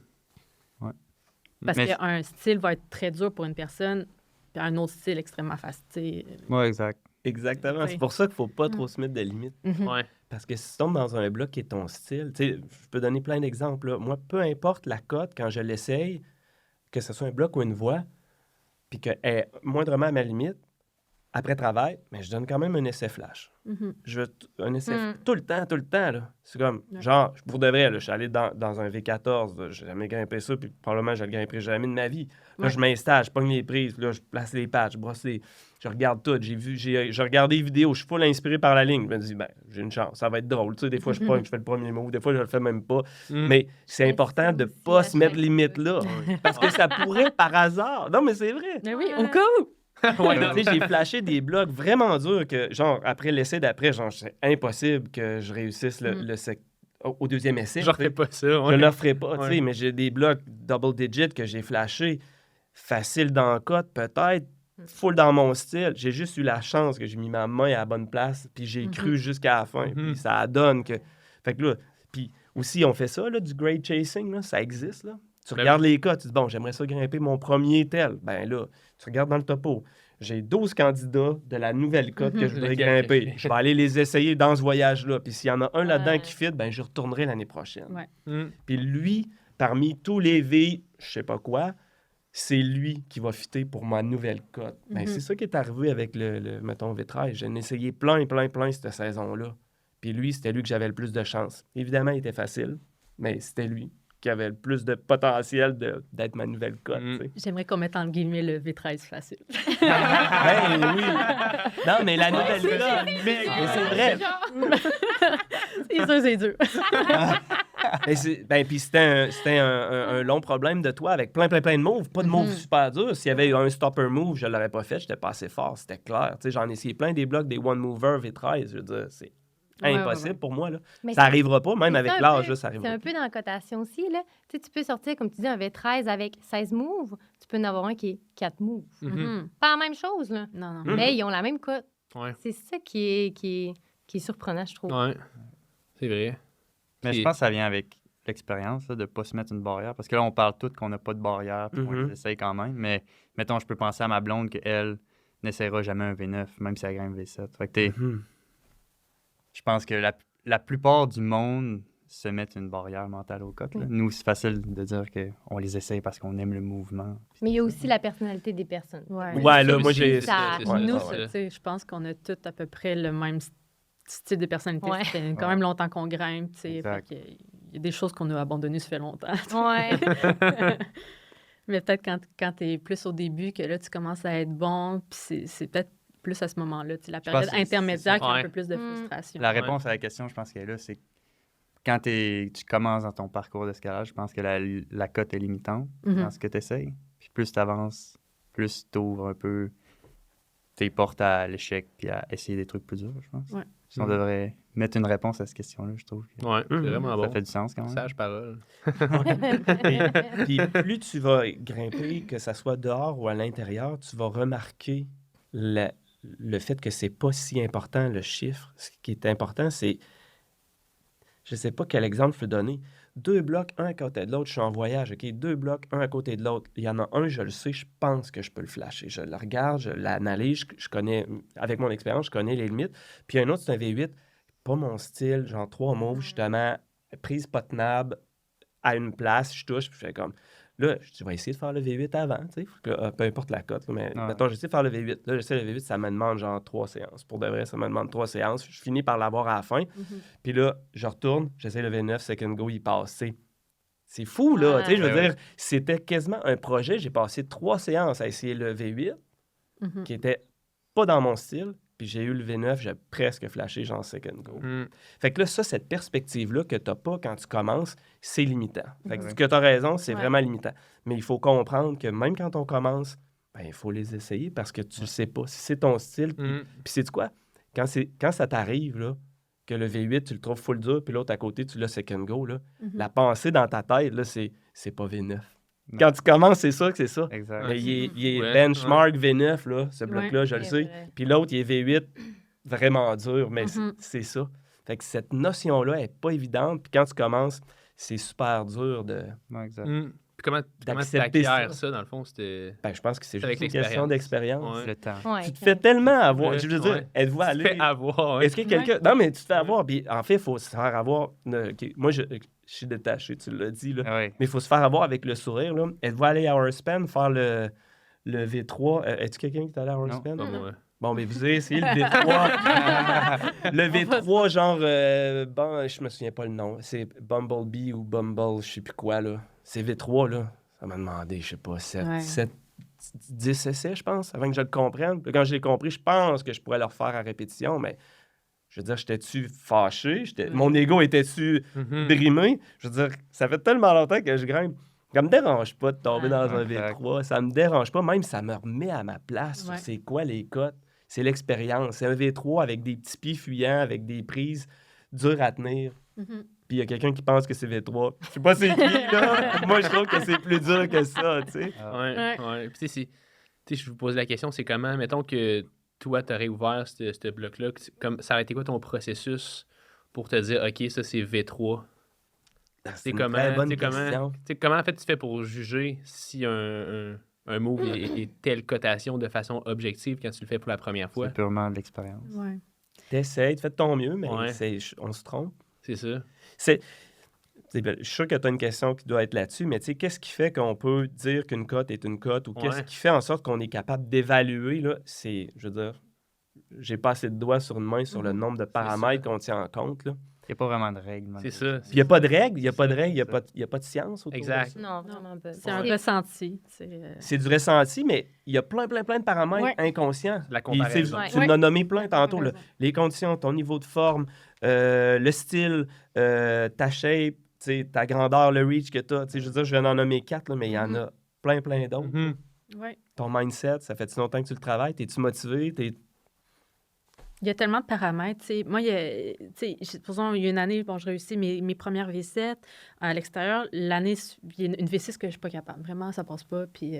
Parce Mais- qu'un style va être très dur pour une personne, puis un autre style extrêmement facile, tu sais. Ouais, exact. Exactement. Oui. C'est pour ça qu'il faut pas trop se mettre de limites. Mhm. Ouais. Parce que si tu tombes dans un bloc qui est ton style, tu sais, je peux donner plein d'exemples. Là. Moi, peu importe la cote, quand je l'essaye, que ce soit un bloc ou une voix, puis qu'elle est moindrement à ma limite, après travail, mais je donne quand même un essai flash. Mhm. Je veux un essai Mm. tout le temps, là. C'est comme, Ouais. genre, pour de vrai, là, je suis allé dans un V14, là, j'ai jamais grimpé ça, puis probablement je le grimperai jamais de ma vie. Là, Ouais. je m'installe, je pogne les prises, puis là, je place les patchs, je brosse les... Je regarde tout, j'ai regardé les vidéos, je suis full inspiré par la ligne. Je me dis, ben, j'ai une chance, ça va être drôle. Tu sais, des fois, je pogne, je fais le premier mot, des fois, je le fais même pas. Mhm. Mais c'est Mais important ça de aussi, pas à se mettre chaque limite là, parce que ça pourrait par hasard. Non, mais c'est vrai. Mais oui, Ouais. au cas où! Ouais, non. Tu sais, j'ai flashé des blocs vraiment durs que, genre, après l'essai d'après, genre, c'est impossible que je réussisse au deuxième essai. Je tu sais. refais pas ça. Je Ouais. ne le ferai pas, tu sais, Ouais. mais j'ai des blocs double digit que j'ai flashés. Facile dans le code, peut-être. Full dans mon style. J'ai juste eu la chance que j'ai mis ma main à la bonne place, puis j'ai cru jusqu'à la fin. Mhm. Puis ça donne que... Fait que là, puis aussi, on fait ça, là, du grade chasing, là, ça existe, là. Tu Ben regardes les cas, tu dis, bon, j'aimerais ça grimper mon premier tel. Ben là, tu regardes dans le topo. J'ai 12 candidats de la nouvelle cote que je voudrais Lequel que grimper. je- Je vais aller les essayer dans ce voyage-là. Puis s'il y en a un là-dedans Ouais. qui fit, ben je retournerai l'année prochaine. Ouais. Mhm. Puis lui, parmi tous les V, je sais pas quoi, c'est lui qui va fitter pour ma nouvelle cote. Ben, Mhm. c'est ça qui est arrivé avec mettons, V13. J'en ai essayé plein cette saison-là. Puis lui, c'était lui que j'avais le plus de chance. Évidemment, il était facile. mais c'était lui qui avait le plus de potentiel d'être ma nouvelle cote. tu sais. J'aimerais qu'on mette en guillemets le V13 facile. Ben oui! Non, mais la nouvelle cote, mais c'est vrai. C'est sûr, c'est dur. Puis c'était un long problème de toi avec plein de moves. Pas de moves super durs. S'il y avait eu un stopper move, je l'aurais pas fait. J'étais pas assez fort. C'était clair. Tu sais, j'en ai essayé plein des blocs, des one-mover V13. Je veux dire, c'est impossible pour moi. Là. Mais Ça arrivera pas, même c'est avec un l'âge, peu- là, ça C'est arrivera un pas. peu dans la cotation aussi. Là. Tu sais, tu peux sortir, comme tu dis, un V13 avec 16 moves. Tu peux en avoir un qui est 4 moves. Mhm. Pas la même chose, là. Non. Mais ils ont la même cote. Ouais. C'est ça qui est surprenant, je trouve. Ouais. C'est vrai. Mais Puis- je pense que ça vient avec l'expérience là, de ne pas se mettre une barrière. Parce que là, on parle tous qu'on n'a pas de barrière, puis on Mhm. les essaye quand même. Mais mettons, je peux penser à ma blonde qu'elle n'essaiera jamais un V9, même si elle grimpe V7. Fait que Mhm. je pense que la plupart du monde se mettent une barrière mentale au coq. là. Nous, c'est facile de dire qu'on les essaye parce qu'on aime le mouvement. Mais il y a aussi la personnalité des personnes. Ouais. Ouais, là, Ça moi, aussi, j'ai... c'est ça- c'est Ouais, Nous, ouais, ça, ouais. tu sais, je pense qu'on a tous à peu près le même style de personnalité. Ouais. Ça fait quand même longtemps qu'on grimpe. Tu sais, Exact. fait que il y a des choses qu'on a abandonnées, ça fait longtemps. Ouais. Mais peut-être quand tu es plus au début, que là, tu commences à être bon, puis c'est peut-être plus à ce moment-là. Tu sais, la pense période que c'est intermédiaire qui a un Ouais. peu plus de Mm. frustration. La réponse à la question, je pense qu'elle est là, c'est quand tu commences dans ton parcours d'escalade, je pense que la cote est limitante Mhm. dans ce que tu essayes. Puis plus tu avances, plus tu ouvres un peu tes portes à l'échec puis à essayer des trucs plus durs, je pense. Ouais. Si on devrait mettre une réponse à cette question-là, je trouve que Ouais, c'est Mhm. vraiment ça bon. fait du sens quand même. Sage parole. Puis plus tu vas grimper, que ça soit dehors ou à l'intérieur, tu vas remarquer le fait que c'est pas si important le chiffre. Ce qui est important, c'est... Je sais pas quel exemple je peux donner. 2 blocs, un à côté de l'autre, je suis en voyage, OK? 2 blocs, un à côté de l'autre. Il y en a un, je le sais, je pense que je peux le flasher. Je le regarde, je l'analyse, je connais, avec mon expérience, je connais les limites. Puis un autre, c'est un V8, pas mon style, genre 3 moves, justement, prise pas tenable, à une place, je touche, puis je fais comme... Là, je vais essayer de faire le V8 avant, tu sais, peu importe la cote, là, mais Ouais. mettons, j'essaie de faire le V8. Là, j'essaie le V8, ça me demande genre 3 séances. Pour de vrai, ça me demande 3 séances. Je finis par l'avoir à la fin. Puis là, je retourne, j'essaie le V9, second go, il passe. C'est fou, là. Ouais. Tu sais, je veux Ouais, dire, c'était quasiment un projet. J'ai passé 3 séances à essayer le V8, Mhm. qui était pas dans mon style. Puis j'ai eu le V9, j'ai presque flashé genre second go. Mm. Fait que là, ça, cette perspective-là que t'as pas quand tu commences, c'est limitant. Fait que Ouais. ce que t'as raison, c'est Ouais. vraiment limitant. Mais il faut comprendre que même quand on commence, ben, il faut les essayer parce que tu le sais pas. Si c'est ton style, puis Mm. sais-tu quoi? Quand ça t'arrive, là, que le V8, tu le trouves full dur, puis l'autre à côté, tu l'as second go, là, la pensée dans ta tête, là, c'est pas V9. Non. Quand tu commences, c'est sûr que c'est ça. Exact. Mais il est Ouais, benchmark V9, là, ce bloc-là, Ouais, je le c'est sais. vrai. Puis l'autre, il est V8, vraiment dur, mais Mhm. c'est ça. Fait que cette notion-là est pas évidente. Puis quand tu commences, c'est super dur de... Ouais, exact. Mm. Puis comment D'accepter t'acquiers ça. ça, dans le fond? C'était... Ben, je pense que c'est C'est avec juste une question l'expérience. d'expérience. Ouais. Le temps. Ouais, Tu te fais tellement avoir. Ouais, Je veux dire, ouais. êtes-vous Tu te allé... fais avoir, ouais. Est-ce que quelqu'un... Non, mais tu te fais avoir. Puis en fait, il faut se faire avoir... OK, moi, je suis détaché, tu l'as dit, là. Ah ouais. Mais il faut se faire avoir avec le sourire, là. Êtes-vous allé à Ourspan faire le V3? Est-ce quelqu'un qui est allé à Ourspan? Pas moi. Bon, mais vous avez essayé le V3. Le V3, genre, bon, je me souviens pas le nom. C'est Bumblebee ou Bumble, je sais plus quoi, là. C'est V3, là. Ça m'a demandé, je sais pas, 7, 10 essais, je pense, avant que je le comprenne. Puis quand je l'ai compris, je pense que je pourrais le refaire à répétition, mais je veux dire, j'étais-tu fâché? Mon ego était-tu Mhm. brimé? Je veux dire, ça fait tellement longtemps que je grimpe. Ça me dérange pas de tomber Ouais. dans un Exact. V3. Ça me dérange pas. Même, ça me remet à ma place Ouais. sur c'est quoi les cotes. C'est l'expérience. C'est un V3 avec des petits pieds fuyants, avec des prises dures à tenir. Mhm. Puis il y a quelqu'un qui pense que c'est V3. Je sais pas c'est qui, là. Moi, je trouve que c'est plus dur que ça, tu sais. Ouais, Ouais. ouais. Puis tu sais, je vous pose la question, c'est comment, mettons que toi, tu aurais ouvert ce bloc-là, ça aurait été quoi ton processus pour te dire, OK, ça, c'est V3? C'est une comment, très bonne t'sais, question. comment en fait tu fais pour juger si un move est telle cotation de façon objective quand tu le fais pour la première fois? C'est purement de l'expérience. Ouais. T'essayes, tu fais de ton mieux, mais Ouais. on se trompe. C'est ça. Je suis sûr que tu as une question qui doit être là-dessus, mais tu sais, qu'est-ce qui fait qu'on peut dire qu'une cote est une cote ou qu'est-ce Ouais. qui fait en sorte qu'on est capable d'évaluer, là, c'est, je veux dire, j'ai pas assez de doigts sur une main sur le nombre de paramètres qu'on tient en compte, là. Il n'y a pas vraiment de règles. C'est ça. Puis il n'y a pas de règles, il n'y a pas de règles, il y a pas de science autour Exact. de ça. Non, vraiment pas. C'est un ressenti. C'est du ressenti, mais il y a plein de paramètres Ouais. inconscients. La Puis, tu sais, comparaison. tu Ouais. l'as nommé plein tantôt, Ouais. là. Les conditions, ton niveau de forme, le style, ta shape, tu sais, ta grandeur, le reach que tu as. Je veux dire, je viens d'en nommer 4, là, mais il y en a plein d'autres. Mhm. Ouais. Ton mindset, ça fait-tu longtemps que tu le travailles? T'es-tu motivé? Il y a tellement de paramètres. T'sais. Moi, supposons, il y a une année, bon, je réussis mes premières V7 à l'extérieur. L'année, il y a une V6 que je ne suis pas capable. Vraiment, ça passe pas. Puis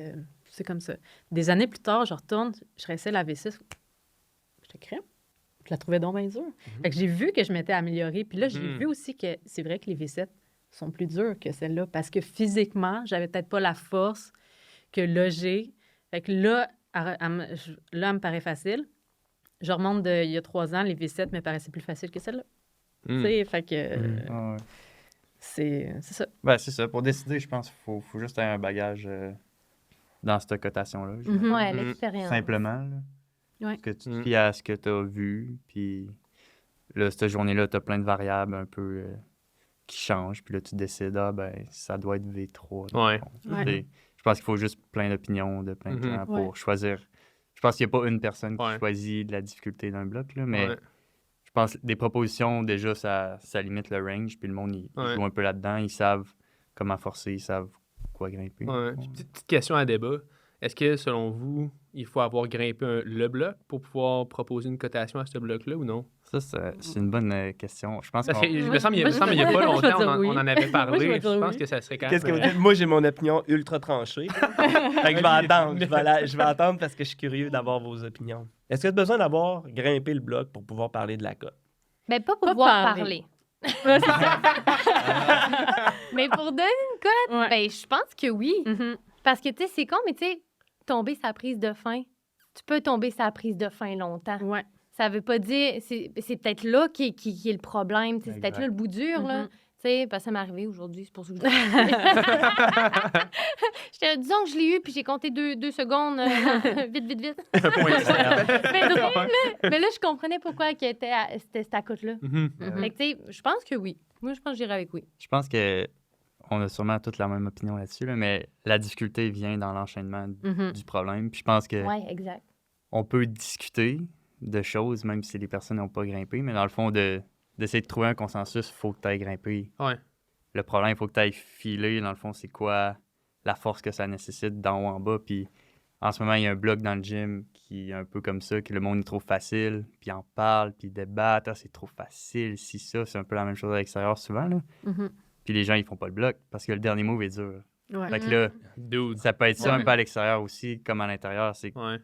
c'est comme ça. Des années plus tard, je retourne, je réessaye la V6. Je te crème. Je la trouvais donc bien dure. Fait que j'ai vu que je m'étais améliorée. Puis là, j'ai vu aussi que c'est vrai que les V7 sont plus dures que celles-là parce que physiquement, j'avais peut-être pas la force que là, j'ai. Fait que là, elle me paraît facile. Je remonte il y a 3 ans, les V7 me paraissaient plus faciles que celles-là. Tu sais, fait que Ouais. c'est ça. Ben, c'est ça. Pour décider, je pense qu'il faut juste avoir un bagage dans cette cotation-là. je dirais. Ouais, l'expérience. Simplement. Là. Ouais. Parce que tu te fies à ce que tu as vu. Puis là, cette journée-là, tu as plein de variables un peu qui changent. Puis là, tu décides, ça doit être V3. dans Ouais. le fond. Ouais. Et je pense qu'il faut juste plein d'opinions de plein de clients pour Ouais. choisir. Je pense qu'il n'y a pas une personne qui Ouais. choisit de la difficulté d'un bloc, là, mais Ouais. je pense que des propositions, déjà, ça limite le range. Puis le monde, il joue un peu là-dedans. Ils savent comment forcer, ils savent quoi grimper. Ouais. Puis petite question à débat. Est-ce que, selon vous, il faut avoir grimpé le bloc pour pouvoir proposer une cotation à ce bloc-là ou non? Ça, c'est une bonne question. Je pense Parce qu'on... que, il me semble qu'il n'y a pas Je vais longtemps, dire oui. on en avait Moi, je parlé. vais Je dire pense oui. que ça serait quand Qu'est-ce que vous même... dites? Moi, j'ai mon opinion ultra tranchée. Fait que je vais attendre. Je vais attendre parce que je suis curieux d'avoir vos opinions. Est-ce que tu as besoin d'avoir grimpé le bloc pour pouvoir parler de la cote? Mais pas Pas pouvoir parler. parler. Mais pour donner une cote, Ouais. ben, je pense que oui. Mhm. Parce que, tu sais, c'est con, mais tu sais, tomber sa prise de faim, tu peux tomber sa prise de faim longtemps. Ouais. Ça veut pas dire... C'est peut-être là qui est le problème. Tu sais, c'est peut-être Exact. là le bout dur, là. Mhm. Tu sais, parce que ça m'est arrivé aujourd'hui, c'est pour ça que je disons que je l'ai eu, puis j'ai compté 2 secondes. Vite. Mais drôle, là. Mais là, je comprenais pourquoi c'était cette cote-là. Mhm. Fait que, tu sais, je pense que oui. Moi, je pense que j'irais avec oui. Je pense que on a sûrement toute la même opinion là-dessus, là, mais la difficulté vient dans l'enchaînement Mhm. du problème. Puis je pense que Oui, exact. on peut discuter de choses, même si les personnes n'ont pas grimpé, mais dans le fond, d'essayer de trouver un consensus, il faut que tu ailles grimper. Ouais. Le problème, il faut que tu ailles filer, dans le fond, c'est quoi la force que ça nécessite d'en haut en bas. Puis en ce moment, il y a un bloc dans le gym qui est un peu comme ça, que le monde il trouve facile, puis en parle, puis débat, ah, c'est trop facile, si ça, c'est un peu la même chose à l'extérieur souvent, là. Mhm. Puis les gens, ils font pas le bloc parce que le dernier move est dur. Ouais. Fait que là, Dude. ça peut être ça Ouais. un peu à l'extérieur aussi, comme à l'intérieur. C'est que Ouais.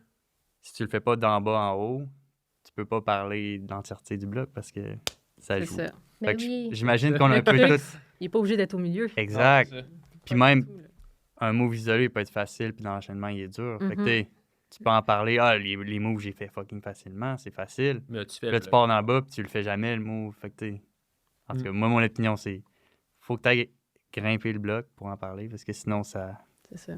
si tu le fais pas d'en bas en haut, tu peux pas parler d'entièreté du bloc parce que ça C'est joue. ça. Fait Mais que oui. j'imagine qu'on a un peu Le tout... truc, il n'est pas obligé d'être au milieu. Exact. Ouais, c'est ça. Puis même, un move isolé peut être facile, puis dans l'enchaînement, il est dur. Fait que Mhm. tu peux en parler. Ah, les moves, j'ai fait fucking facilement, c'est facile. Mais tu Puis fais là, tu pars d'en bas, puis tu le fais jamais, le move. Fait que en tout cas, moi, mon opinion, c'est faut que tu ailles grimper le bloc pour en parler, parce que sinon, C'est ça.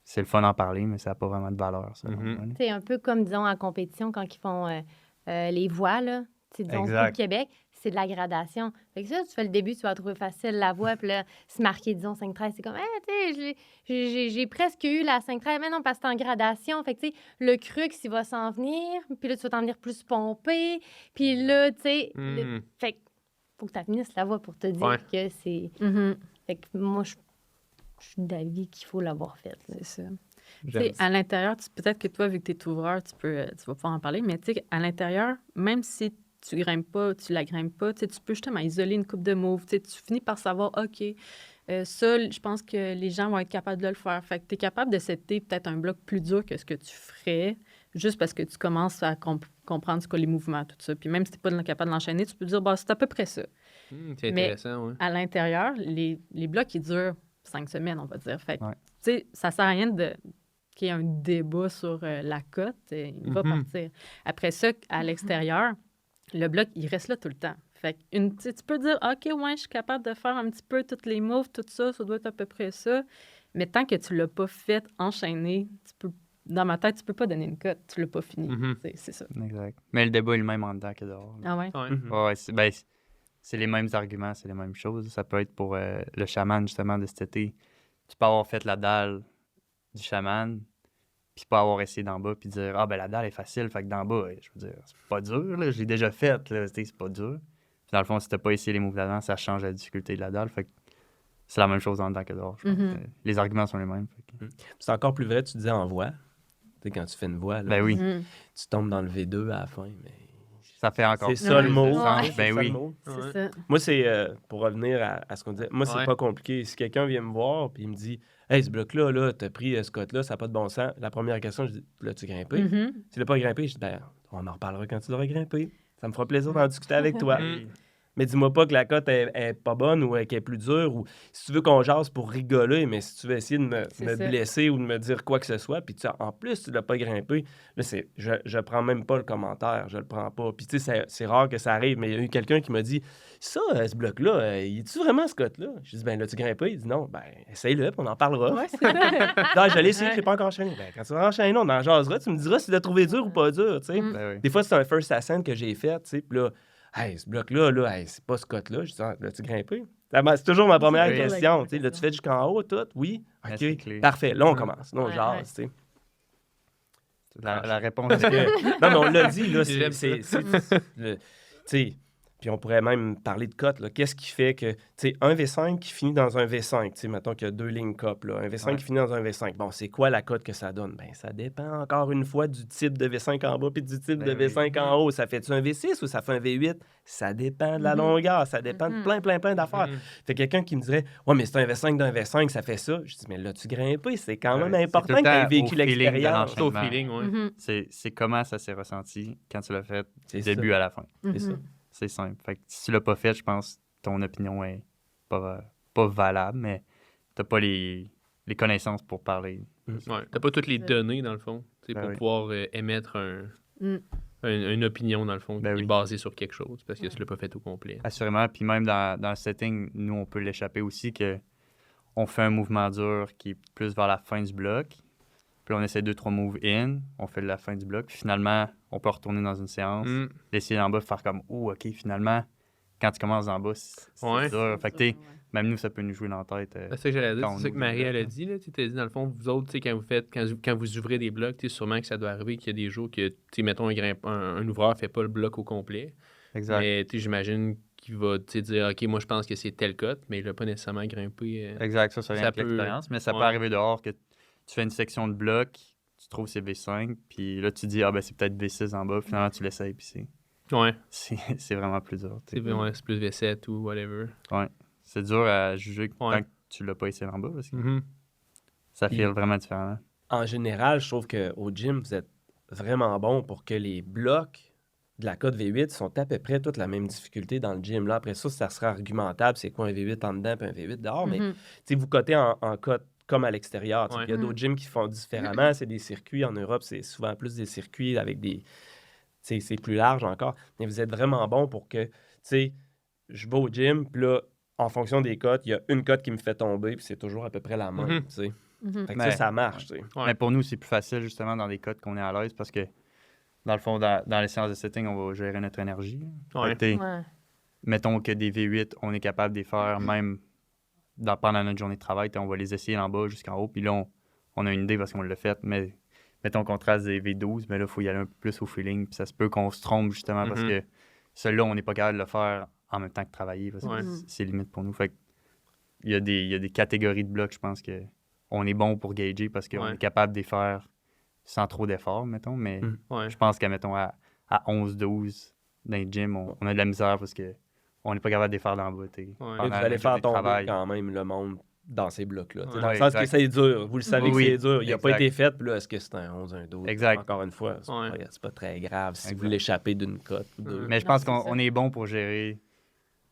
c'est le fun d'en parler, mais ça n'a pas vraiment de valeur, ça. Mhm. C'est un peu comme, disons, en compétition, quand ils font les voix, là. Tu sais, disons, Exact. au Québec, c'est de la gradation. Fait que ça, tu fais le début, tu vas trouver facile la voix, puis là, se marquer, disons, 5-13, c'est comme, tu sais, j'ai presque eu la 5-13, mais non, parce que c'est en gradation. Fait que, tu sais, le crux, il va s'en venir, puis là, tu vas t'en venir plus pompé, puis là, tu sais, Mhm. fait que faut que tu finisses la voix pour te dire Ouais. que c'est... Mhm. Fait que moi, je suis d'avis qu'il faut l'avoir fait. là. C'est ça. Tu J'aime sais, à l'intérieur, peut-être que toi, vu que tu es ouvreur, tu vas pouvoir en parler, mais tu sais, à l'intérieur, même si tu grimpes pas, tu la grimpes pas, tu sais, tu peux justement isoler une coupe de moves. Tu sais, tu finis par savoir, OK, ça, je pense que les gens vont être capables de le faire. Fait que tu es capable de setter peut-être un bloc plus dur que ce que tu ferais, juste parce que tu commences à comprendre ce qu'est les mouvements, tout ça. Puis même si tu n'es pas capable de l'enchaîner, tu peux dire, bah, c'est à peu près ça. C'est Mais- intéressant, ouais. À l'intérieur, les blocs, ils durent 5 semaines, on va dire. Fait que, Ouais. tu sais, ça sert à rien qu'il y ait un débat sur la cote. Il va Mhm. partir. Après ça, à l'extérieur, le bloc, il reste là tout le temps. Fait que tu sais, tu peux dire, OK, ouais, je suis capable de faire un petit peu tous les moves, tout ça, ça doit être à peu près ça. Mais tant que tu l'as pas fait enchaîner, dans ma tête, tu peux pas donner une cote. Tu l'as pas fini. Mhm. C'est ça. Exact. Mais le débat est le même en dedans que dehors. là. Ah ouais? Ouais. Mhm. Ouais, c'est les mêmes arguments, c'est les mêmes choses. Ça peut être pour le chaman, justement, de cet été. Tu peux avoir fait la dalle du chaman, puis pas avoir essayé d'en bas, puis dire « Ah, ben la dalle est facile, fait que d'en bas, je veux dire, c'est pas dur, là, je l'ai déjà faite, là, c'est pas dur. » Puis dans le fond, si t'as pas essayé les moves d'avant, ça change la difficulté de la dalle, fait que c'est la même chose en dedans que dehors, je pense. Les arguments sont les mêmes. Fait que... C'est encore plus vrai, tu disais en voix. Tu sais, quand tu fais une voix, là, Ben oui, tu tombes dans le V2 à la fin, mais... ça fait encore. C'est ça le mot. Ouais. C'est Ben ça, oui. le mot. C'est ça. Moi, c'est, pour revenir à ce qu'on disait, moi, c'est Ouais. pas compliqué. Si quelqu'un vient me voir et il me dit « Hey, ce bloc-là, là, t'as pris ce cote-là, ça n'a pas de bon sens. » La première question, je dis « L'as-tu grimpé? Mhm. Tu l'as pas grimpé? » Je dis « Ben, on en reparlera quand tu l'auras grimpé. Ça me fera plaisir d'en discuter avec toi. Mm. Mais dis-moi pas que la cote est pas bonne ou qu'elle est plus dure ou si tu veux qu'on jase pour rigoler, mais si tu veux essayer de me C'est ça. blesser ou de me dire quoi que ce soit, puis en plus, tu l'as pas grimpé, là, je prends même pas le commentaire, je le prends pas. Puis tu sais, c'est rare que ça arrive, mais il y a eu quelqu'un qui m'a dit « Ça, ce bloc-là, il est-tu vraiment ce cote-là? » Je dis « Ben, l'as-tu grimpé? » Il dit « Non. » Ben, essaye-le, puis on en parlera. Ouais, c'est ça. Non, je l'ai essayé, je l'ai pas encore enchaîné. Ben, quand tu vas enchaîner, on en jasera, tu me diras si tu l'as trouvé dur ou pas dur, tu sais. Ben oui. Des fois, c'est un first ascent que j'ai fait, tu sais, puis là, hey, ce bloc-là, là, hey, c'est pas ce cote-là. Je dis, ah, l'as-tu grimpé? C'est toujours ma première Oui. question. Tu sais, l'as-tu fait jusqu'en haut, tout? Oui? Ouais, c'est OK, clé. parfait. Là, on commence. Là, on Ouais, jase, tu sais. La réponse, Parce que- non, mais on l'a dit, là, J'aime tu sais, puis on pourrait même parler de cote, là. Qu'est-ce qui fait que, tu sais, un V5 qui finit dans un V5, tu sais, mettons qu'il y a deux lignes cop, là, un V5 Ouais. qui finit dans un V5. Bon, c'est quoi la cote que ça donne? Ben, ça dépend encore une fois du type de V5 en bas puis du type Ben de V5 en haut. Ça fait-tu un V6 ou ça fait un V8? Ça dépend de la longueur, ça dépend de plein d'affaires. Fait quelqu'un qui me dirait, ouais, mais c'est un V5 d'un V5, ça fait ça. Je dis, mais là, tu grimpé, c'est quand même Ouais, c'est important tout le que tu aies temps vécu au feeling de l'expérience. C'est au Enchaînement. feeling, ouais. Mhm. c'est comment ça s'est ressenti quand tu l'as fait C'est du début à la fin. C'est ça. C'est simple. Fait que si tu l'as pas fait, je pense que ton opinion est pas valable, mais t'as pas les connaissances pour parler. Ouais. T'as pas toutes les données, dans le fond, tu sais, Ben pour oui. pouvoir émettre une opinion, dans le fond, Ben qui est oui. basée sur quelque chose, parce que tu l'as pas fait au complet. Assurément. Puis même dans le setting, nous, on peut l'échapper aussi que on fait un mouvement dur qui est plus vers la fin du bloc. Puis on essaie 2-3 moves in, on fait la fin du bloc. Puis finalement, on peut retourner dans une séance, Mm. l'essayer en bas, faire comme « Oh, OK, finalement, quand tu commences en bas, c'est Ouais. dur. » Fait que t'sais, même nous, ça peut nous jouer dans la tête. C'est ça que j'allais dire, quand c'est on ça que ouvre Marie, le elle a bloc, dit, là, tu t'as dit, dans le fond, vous autres, tu sais, quand vous ouvrez des blocs, tu sais, sûrement que ça doit arriver qu'il y a des jours que, tu sais, mettons, un ouvreur fait pas le bloc au complet, Exact. mais, tu sais, j'imagine qu'il va, tu sais, dire, OK, moi, je pense que c'est telle cote, mais il va pas nécessairement grimper. Exact, ça Ça vient avec peut- l'expérience, mais ça peut ouais. arriver dehors que tu fais une section de bloc, tu trouves c'est V5, puis là, tu dis « Ah, ben c'est peut-être V6 en bas », finalement, tu l'essayes, puis Ouais, c'est vraiment plus dur. t'sais. c'est plus V7 ou whatever. C'est dur à juger tant Ouais. que tu l'as pas essayé en bas, parce que Mhm. ça Puis- file vraiment différemment. En général, je trouve qu'au gym, vous êtes vraiment bon pour que les blocs de la cote V8 sont à peu près toutes la même difficulté dans le gym. Là, après ça sera argumentable, c'est quoi un V8 en dedans et un V8 dehors, mais tu sais, vous cotez en cote comme à l'extérieur. Tu sais. Ouais. Il y a d'autres gyms qui font différemment. C'est des circuits. En Europe, c'est souvent plus des circuits avec des... tu sais, c'est plus large encore. Mais vous êtes vraiment bon pour que, tu sais, je vais au gym, puis là, en fonction des cotes, il y a une cote qui me fait tomber, puis c'est toujours à peu près la même, Mhm. tu sais. Mhm. Fait que Mais- ça marche, tu sais. Ouais. Mais pour nous, c'est plus facile, justement, dans des codes qu'on est à l'aise, parce que, dans le fond, dans les séances de setting, on va gérer notre énergie. Ouais. Fait que t'sais, Ouais. mettons que des V8, on est capable de les faire même pendant notre journée de travail. On va les essayer en bas jusqu'en haut. Puis là, on a une idée parce qu'on l'a fait. Mais mettons qu'on trace des V12, mais là, il faut y aller un peu plus au feeling. Puis ça se peut qu'on se trompe justement parce que celui-là, on n'est pas capable de le faire en même temps que travailler parce que Ouais. c'est limite pour nous. Fait que il y a des catégories de blocs, je pense que on est bon pour gager parce qu'on Ouais. est capable de les faire sans trop d'efforts, mettons. Mais Ouais. je pense qu'à mettons à 11-12 dans les gyms, on a de la misère parce que on n'est pas capable de les faire dans le bas. Ouais. Et vous allez faire tomber quand même le monde dans ces blocs-là. Tu sais, Ouais, dans le sens exact. que c'est dur. Vous le savez Oui, que c'est dur. Il n'a pas exact. été fait, puis là, est-ce que c'est un 11, un 12? Exact. Encore une fois, c'est Ouais. pas très grave si vous Exact. l'échappez d'une cote ou deux. Mais je Non, pense c'est qu'on ça. on est bon pour gérer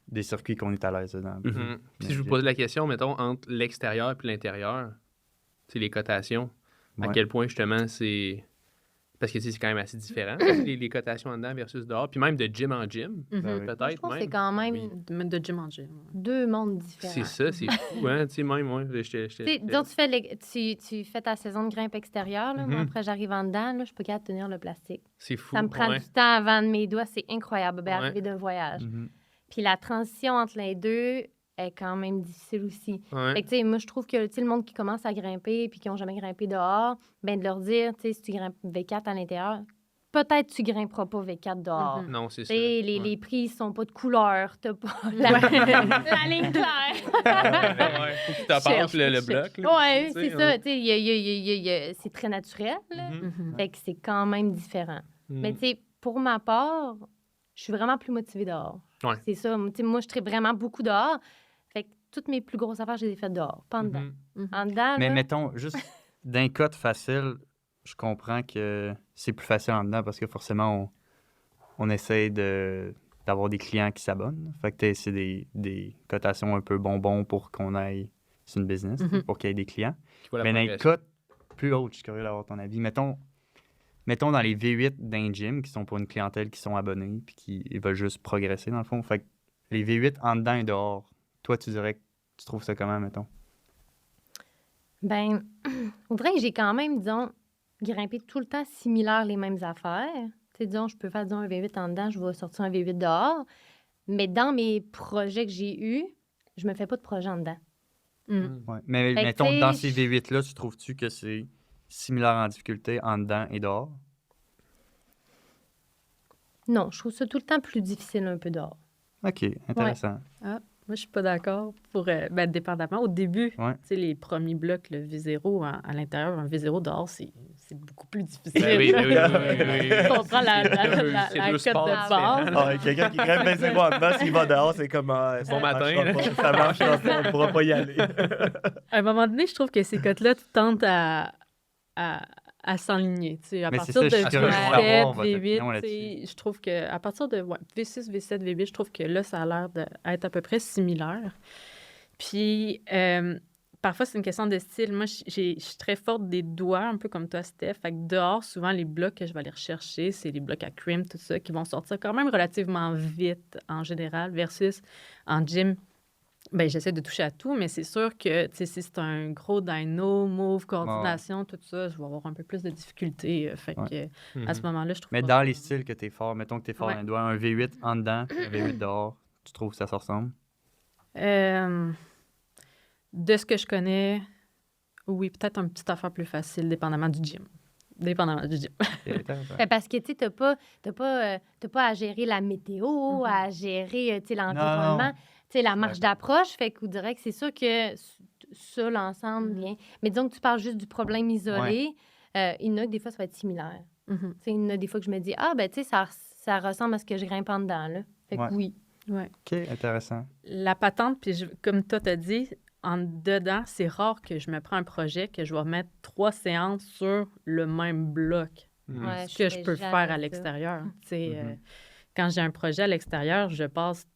des circuits qu'on est à l'aise dedans. Mhm. Mhm. Puis si je vous pose la question, mettons, entre l'extérieur et l'intérieur, c'est les cotations, à Ouais. quel point justement c'est. Parce que tu sais, c'est quand même assez différent, les cotations en dedans versus dehors. Puis même de gym en gym, Mhm. Ben oui. peut-être. Je trouve que même. c'est quand même Oui. De gym en gym. deux mondes différents. C'est ça, c'est fou, hein, tu sais, même, moi. Tu sais, disons, tu fais ta saison de grimpe extérieure. Là. Moi, Mhm. après, j'arrive en dedans, là, je suis pas capable de tenir le plastique. C'est fou. Ça me prend ouais. du temps avant de mes doigts. C'est incroyable. Ben, Ouais. arrivé d'un voyage. Mhm. Puis la transition entre les deux est quand même difficile aussi. Ouais. Fait que, tu sais, moi, je trouve que, tu sais, le monde qui commence à grimper puis qui n'ont jamais grimpé dehors, ben de leur dire, tu sais, si tu grimpes V4 à l'intérieur, peut-être tu grimperas pas V4 dehors. Mhm. Non, c'est Tu ça. sais, les, Ouais. les prix sont pas de couleur, t'as pas la ligne claire. Ouais. Faut que tu t'apportes le bloc. là. Ouais, Tu sais, c'est ouais. ça. Tu sais, c'est très naturel, là. Mhm. Mhm. Fait que c'est quand même différent. Mais tu sais, pour ma part, je suis vraiment plus motivée dehors. Ouais. C'est ça. Tu sais, moi, je traite vraiment beaucoup dehors. Fait que toutes mes plus grosses affaires, je les ai faites dehors, pas en dedans. Mhm. Mhm. En dedans, Mais là, mettons, juste d'un code facile, je comprends que c'est plus facile en dedans parce que forcément, on essaie d'avoir des clients qui s'abonnent. Fait que c'est des cotations un peu bonbons pour qu'on aille sur une business, Mhm. pour qu'il y ait des clients. Qui voit la Mais dans les progression. cotes plus hautes, je suis curieux d'avoir ton avis. Mettons dans les V8 d'un gym qui sont pour une clientèle qui sont abonnés puis qui ils veulent juste progresser dans le fond. Fait que les V8 en dedans et dehors, toi, tu dirais que tu trouves ça comment, mettons? ben, on dirait que j'ai quand même, disons, grimpé tout le temps similaire les mêmes affaires. Tu sais, disons, je peux faire, disons, un V8 en dedans, je vais sortir un V8 dehors. Mais dans mes projets que j'ai eus, je me fais pas de projet en dedans. Mhm. Ouais. Mais Fait que, mettons, tu sais, dans ces V8-là, tu trouves-tu que c'est similaire en difficulté en dedans et dehors? Non, je trouve ça tout le temps plus difficile un peu dehors. OK, intéressant. Moi, je suis pas d'accord pour, dépendamment. Au début, Ouais. tu sais, les premiers blocs, le V0 à l'intérieur, un V0 dehors, c'est beaucoup plus difficile. Ben oui, ben oui, oui, oui, oui. Tu comprends la C'est deux cote sports de base. différents. Ah, quelqu'un qui grimpe 25 en dedans, s'il va dehors, c'est comme... Bon matin, là. Ça marche, on ne pourra pas y aller. À un moment donné, je trouve que ces cotes-là tentent à s'enligner. Tu sais, à Mais partir c'est de ça, je suis curieux de V7, savoir votre opinion V8, là-dessus. tu sais, je trouve qu'à partir de V6, V7, V8, je trouve que là, ça a l'air d'être à peu près similaire. Puis, parfois, c'est une question de style. Moi, je suis très forte des doigts, un peu comme toi, Steph. Fait que dehors, souvent, les blocs que je vais aller rechercher, c'est les blocs à crimp, tout ça, qui vont sortir quand même relativement vite en général, versus en gym. Ben, j'essaie de toucher à tout, mais c'est sûr que si c'est un gros dyno, move, coordination, tout ça, je vais avoir un peu plus de difficultés. Fait que à ce moment-là, je trouve Mais pas dans ça- les styles que tu es fort, mettons que tu es fort Ouais. dans les doigts, un V8 en dedans, un V8 dehors, tu trouves que ça se ressemble? De ce que je connais, oui, peut-être une petite affaire plus facile, dépendamment du gym. Dépendamment du gym. C'est intéressant. Ben, parce que, tu sais, t'as pas à gérer la météo, Mhm. à gérer, tu sais, l'environnement, tu sais, la marche d'approche. Fait qu'on dirait que c'est sûr que ça, l'ensemble, vient. Mais disons que tu parles juste du problème isolé, il y en a que des fois, ça va être similaire. Mhm. Tu sais, il y en a des fois que je me dis, ah, ben, tu sais, ça ressemble à ce que je grimpe en dedans, là. Fait que Ouais. oui. Ouais. OK, intéressant. La patente, puis comme toi t'as dit, en dedans, c'est rare que je me prends un projet que je vais mettre 3 séances sur le même bloc. Ouais, Ce que je fais peux jamais faire à ça. l'extérieur. Tu sais, Mhm. quand j'ai un projet à l'extérieur, je passe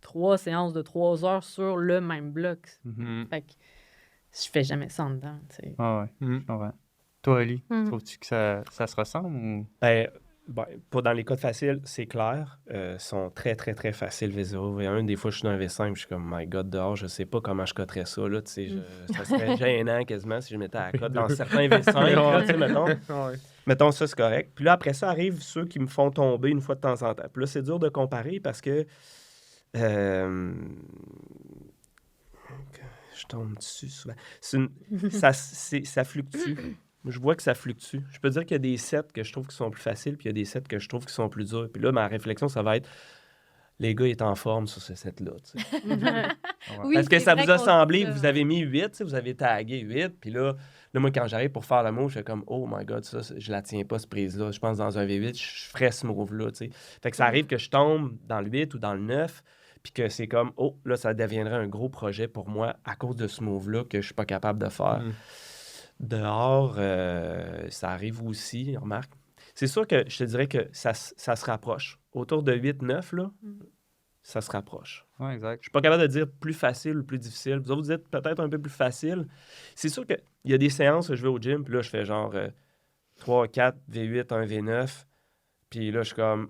3 séances de 3 heures sur le même bloc. Mhm. Fait que je fais jamais ça en dedans. Tu sais. Ah ouais, Mhm. je comprends. Toi, Ali, Mhm. trouves-tu que ça se ressemble ou... Ben, pour dans les codes faciles, c'est clair. Sont très, très, très faciles V0, V1. Des fois, je suis dans un V5, je suis comme, my God, dehors, je sais pas comment je coterais ça. Là, tu sais, ça serait gênant quasiment si je mettais à la cote dans certains V5. Là, tu sais, mettons, ça, c'est correct. Puis là, après ça, arrivent ceux qui me font tomber une fois de temps en temps. Puis là, c'est dur de comparer parce que je tombe dessus souvent. Ça fluctue. Je vois que ça fluctue. Je peux dire qu'il y a des sets que je trouve qui sont plus faciles, puis il y a des sets que je trouve qui sont plus durs. Puis là, ma réflexion, ça va être, les gars, ils sont en forme sur ce set-là. Tu sais. Oui, Parce que c'est ça vrai vous a qu'on semblé, dit ça. vous avez mis 8, tu sais, vous avez tagué 8, puis là, moi, quand j'arrive pour faire le move, je fais comme, oh my God, ça, je la tiens pas, cette prise-là. Je pense dans un V8, je ferais ce move-là, tu sais. Fait que ça arrive que je tombe dans le 8 ou dans le 9, puis que c'est comme, oh, là, ça deviendrait un gros projet pour moi à cause de ce move-là que je suis pas capable de faire. Dehors, ça arrive aussi, remarque. C'est sûr que je te dirais que ça se rapproche. Autour de 8-9, là, ça se rapproche. Ouais, exact. Je suis pas capable de dire plus facile ou plus difficile. Vous autres, vous dites peut-être un peu plus facile. C'est sûr qu'il y a des séances où je vais au gym, puis là, je fais genre 3, 4, V8, 1, V9. Puis là, je suis comme,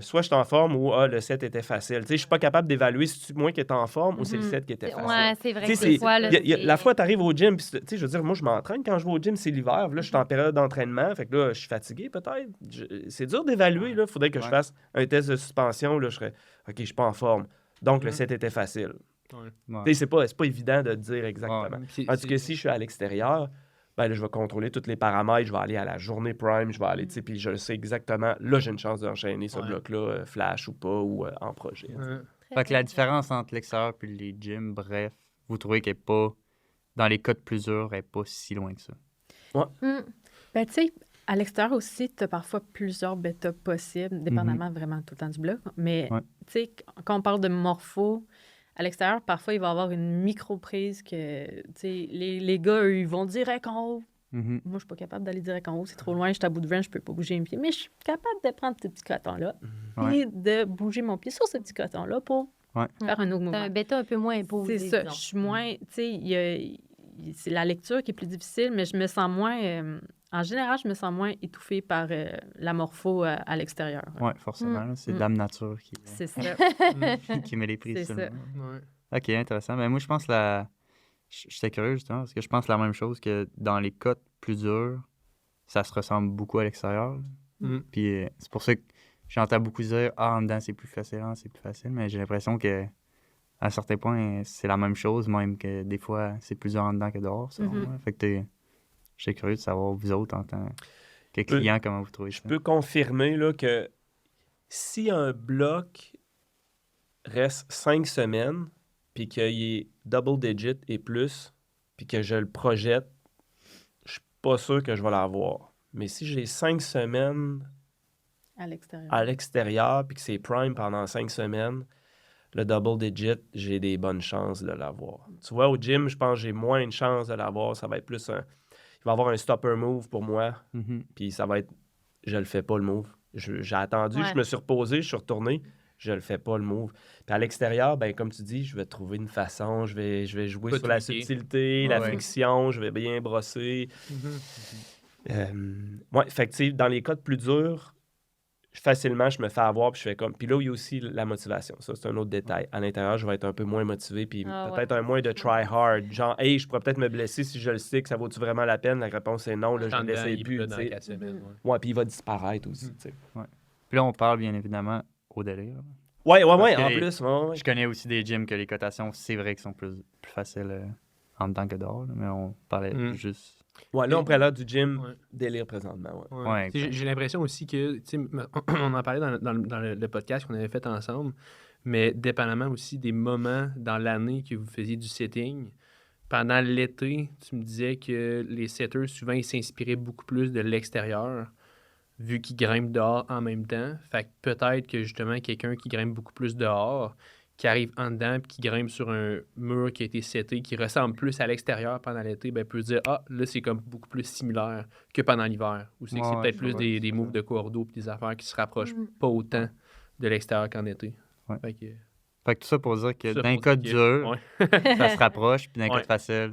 soit je suis en forme ou le set était facile. Tu sais, je suis pas capable d'évaluer si c'est moi qui étais en forme ou c'est le set qui était facile. Ouais, c'est vrai Tu que sais, des fois, là, la fois, tu arrives au gym, puis tu sais, je veux dire, moi, je m'entraîne quand je vais au gym, c'est l'hiver. Là, je suis en période d'entraînement, fait que là, je suis fatigué peut-être. C'est dur d'évaluer, là. Faudrait que je fasse un test de suspension, là, je serais, OK, je suis pas en forme. Donc, le Mhm. site était facile. Ouais. Ouais. Tu sais, c'est pas évident de dire exactement. Ouais. C'est- Tandis que si je suis à l'extérieur, ben là, je vais contrôler tous les paramètres, je vais aller à la journée prime, je vais aller, tu sais, puis je sais exactement, là, j'ai une chance d'enchaîner ce Ouais. bloc-là, flash ou pas, ou en projet. Ouais. Fait que la différence entre l'extérieur et les gyms, bref, vous trouvez qu'elle est pas, dans les cas de plus durs, elle n'est pas si loin que ça. Ben, tu sais, à l'extérieur aussi, tu as parfois plusieurs bêtas possibles, dépendamment vraiment tout le temps du bloc. Mais, Ouais. tu sais, quand on parle de morpho, à l'extérieur, parfois, il va y avoir une micro-prise que, tu sais, les gars, eux, ils vont direct en haut. Mhm. Moi, je suis pas capable d'aller direct en haut. C'est trop loin, je suis à bout de vent, je peux pas bouger un pied. Mais je suis capable de prendre ce petit coton-là Ouais. et de bouger mon pied sur ce petit coton-là pour Ouais. faire un autre C'est mouvement. un bêta un peu moins imposé. C'est ça. disons. Je suis moins. Tu sais, c'est la lecture qui est plus difficile, mais je me sens moins. En général, je me sens moins étouffée par la morpho à l'extérieur. Ouais, forcément. là, c'est Mm. Dame Nature C'est ça. qui met les prix C'est sur ça. le mur. Ouais. OK, intéressant. Ben, moi, je pense j'étais curieux, justement, parce que je pense la même chose que dans les cas plus durs, ça se ressemble beaucoup à l'extérieur. là. Mm. Puis c'est pour ça que j'entends beaucoup dire « Ah, en dedans, c'est plus facile, c'est plus facile. » Mais j'ai l'impression que à un certain point, c'est la même chose, même que des fois, c'est plus dur en dedans que dehors, selon Mhm. moi. Fait que j'étais curieux de savoir, vous autres, en tant que peux- client, comment vous trouvez Je ça. peux confirmer là, que si un bloc reste 5 semaines, puis qu'il est double digit et plus, puis que je le projette, je suis pas sûr que je vais l'avoir. Mais si j'ai 5 semaines À l'extérieur. à l'extérieur, puis que c'est prime pendant 5 semaines, le double digit, j'ai des bonnes chances de l'avoir. Tu vois, au gym, je pense que j'ai moins de chances de l'avoir. Ça va être plus un... Il va y avoir un stopper move pour moi, Mhm. puis ça va être... Je le fais pas, le move. J'ai attendu, Ouais. je me suis reposé, je suis retourné, je le fais pas, le move. Puis à l'extérieur, ben comme tu dis, je vais trouver une façon, je vais jouer Pas sur la tweaker. subtilité, Ouais, la ouais. friction, je vais bien brosser. Mhm. Ouais, fait que, tu sais, dans les cas de plus durs, facilement, je me fais avoir, puis je fais comme... Puis là, il y a aussi la motivation. Ça, c'est un autre détail. À l'intérieur, je vais être un peu moins motivé, puis Ah, peut-être ouais. un moins de try hard. Genre, hey, je pourrais peut-être me blesser si je le sais, que ça vaut-tu vraiment la peine? La réponse est non, là, je En ne dedans, l'essaye il plus. pleut tu dans sais. 4 semaines. Ouais. Ouais, puis il va disparaître aussi, tu sais. Puis là, on parle bien évidemment au délire. Ouais, Parce ouais, que en les- plus. Ouais. Je connais aussi des gyms que les cotations, c'est vrai qu'ils sont plus faciles en dedans que dehors, là, mais on parlait Mm. juste... Ouais, là, on pourrait l'air du gym Ouais. délire présentement, ouais. Ouais. Ouais, Tu sais, exact. j'ai l'impression aussi que, tu sais, on en parlait dans le podcast qu'on avait fait ensemble, mais dépendamment aussi des moments dans l'année que vous faisiez du setting, pendant l'été, tu me disais que les setters, souvent, ils s'inspiraient beaucoup plus de l'extérieur, vu qu'ils grimpent dehors en même temps. Fait que peut-être que, justement, quelqu'un qui grimpe beaucoup plus dehors, qui arrive en dedans puis qui grimpe sur un mur qui a été seté, qui ressemble plus à l'extérieur pendant l'été, ben peut se dire « Ah, là, c'est comme beaucoup plus similaire que pendant l'hiver. » Ou c'est que c'est Ouais, peut-être je plus vois, des c'est moves ça. de cordeau puis des affaires qui se rapprochent Mm. pas autant de l'extérieur qu'en été. Ouais. Fait que, Fait que tout ça pour dire que ça d'un pour cas dire que- dur, ouais. ça se rapproche, puis d'un Ouais. cas facile,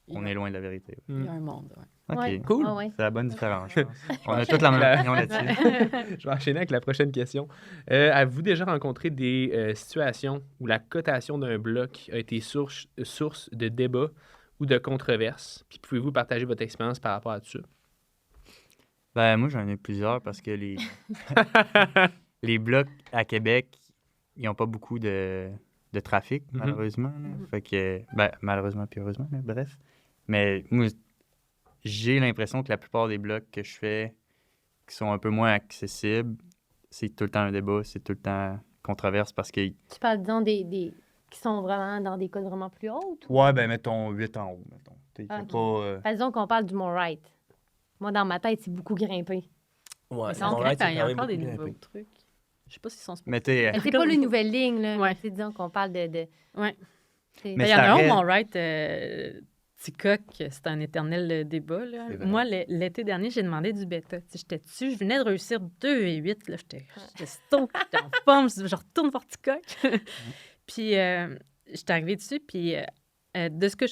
Il y on a- est loin de la vérité. Il y a un monde, ouais. OK. Ouais. Cool. Ah ouais. C'est la bonne différence, je pense. On a toute la même opinion là-dessus. Je vais enchaîner avec la prochaine question. Avez-vous déjà rencontré des situations où la cotation d'un bloc a été source de débat ou de controverse? Puis pouvez-vous partager votre expérience par rapport à tout ça? Ben, moi, j'en ai plusieurs parce que les blocs à Québec, ils n'ont pas beaucoup de trafic, Mhm. malheureusement. là. Fait que, ben, malheureusement puis heureusement, mais bref. Mais moi, j'ai l'impression que la plupart des blocs que je fais qui sont un peu moins accessibles, c'est tout le temps un débat, c'est tout le temps controverse parce que... Tu parles, disons, des qui sont vraiment dans des codes vraiment plus hauts? Ouais, ben, mettons 8 en haut, mettons. T'sais, y a Ok. pas... Disons qu'on parle du Mont-Wright. Moi, dans ma tête, c'est beaucoup grimpé. Ouais, Mais ça, on Montréal, dirait c'est qu'il y a quand même encore des beaucoup nouveaux grimpé. trucs. Je sais pas s'ils sont Mais t'es... Mais c'est pas les nouvelles lignes, là. Ouais. Tu sais, disons qu'on parle de... Ouais. c'est- Mais Il y en ça a un reste- au Mont-Wright, Ticoc, c'est un éternel débat. Là. C'est vrai. Moi, l'été dernier, j'ai demandé du bêta. Tu sais, j'étais dessus, je venais de réussir 2 et 8. Là, j'étais stoked, j'étais en forme, je retourne voir Ticoc. Puis, j'étais arrivée dessus, puis de ce que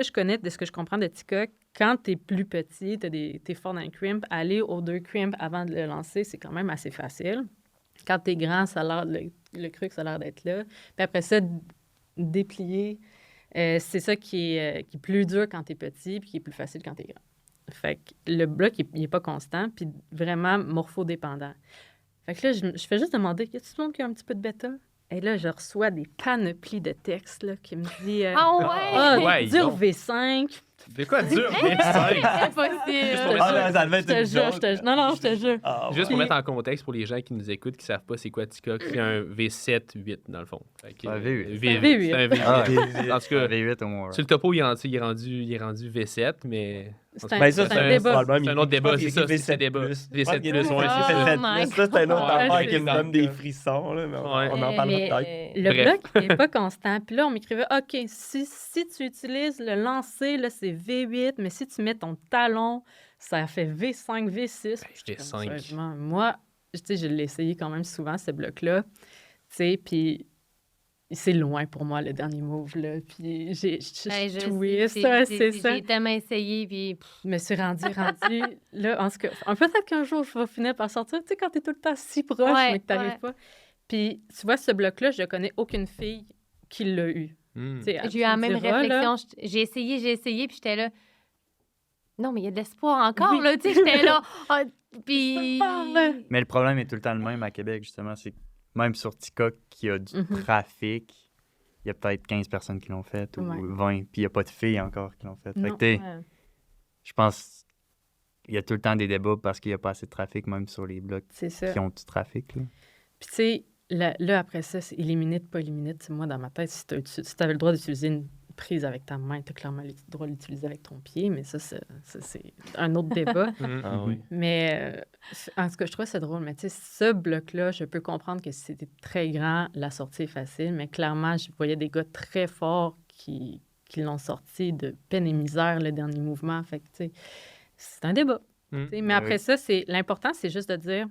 je connais, de ce que je comprends de Ticoc, quand t'es plus petit, t'es fort dans le crimp, aller aux 2 crimps avant de le lancer, c'est quand même assez facile. Quand t'es grand, ça a l'air, le cruc, ça a l'air d'être là. Puis après ça, déplier, c'est ça qui est plus dur quand t'es petit puis qui est plus facile quand t'es grand. Fait que le bloc, il est pas constant puis vraiment morphodépendant. Fait que là, je fais juste demander, y a-t-il tout le monde qui a un petit peu de bêta? Et là, je reçois des panoplies de textes là, qui me disent Ah ouais! Ouais, dur donc. V5. C'est quoi dur? C'est possible. Ah, ça devait Je te jure, non, je te jure. Juste pour mettre en contexte pour les gens qui nous écoutent, qui savent pas c'est quoi Ticoc, c'est un V7 8 dans le fond. Fait que, Un V8. V8. C'est un V8. Ah, En tout cas, V8 au moins. sur le topo, il est rendu V7, mais C'est un, Ben, ça, c'est un débat. c'est un autre débat, c'est ça, c'est un débat. V7 plus, ouais, c'est ça. Ça, c'est un autre Ouais, affaire c'est qui me ça. donne des frissons. Là, mais on en parlera peut-être. Le Bref. bloc n'est pas constant. Puis là, on m'écrivait, OK, si tu utilises le lancer, là, c'est V8, mais si tu mets ton talon, ça fait V5, V6. J'étais Comme 5. sérieusement, moi, tu sais, je l'ai essayé quand même souvent, ce bloc-là. Tu sais, puis c'est loin pour moi, le dernier move, là. Puis Hey, je twist, sais, ouais, c'est ça. J'ai tellement essayé, puis Je me suis rendue là, en tout cas, peut-être qu'un jour, je vais finir par sortir, tu sais, quand t'es tout le temps si proche, Ouais, mais que t'arrives ouais. pas. Puis, tu vois, ce bloc-là, je connais aucune fille qui l'a eu. Tu sais, j'ai eu la tu me même diras, là, réflexion. J'ai essayé, puis j'étais là. Non, mais il y a de l'espoir encore, Oui. là. Tu sais, j'étais là. Ah, puis. là. Mais le problème est tout le temps le même à Québec, justement. C'est que même sur TikTok, qui a du Mhm. trafic, il y a peut-être 15 personnes qui l'ont fait ou Ouais. 20. Puis il n'y a pas de filles encore qui l'ont fait. Fait que Non. t'sais, Ouais. je pense qu'il y a tout le temps des débats parce qu'il n'y a pas assez de trafic, même sur les blocs C'est ça. qui ont du trafic. Là. Puis, tu sais, là, après ça, c'est illimité, pas illimité. Tu sais, moi, dans ma tête, si tu avais le droit d'utiliser une prise avec ta main, tu as clairement le droit de l'utiliser avec ton pied, mais ça, c'est un autre débat. Ah oui. Mais en tout cas, je trouve ça drôle. Mais tu sais, ce bloc-là, je peux comprendre que c'était très grand, la sortie est facile, mais clairement, je voyais des gars très forts qui l'ont sorti de peine et misère, le dernier mouvement. Fait que, tu sais, c'est un débat. Tu sais, mais après ça, l'important, c'est juste de dire,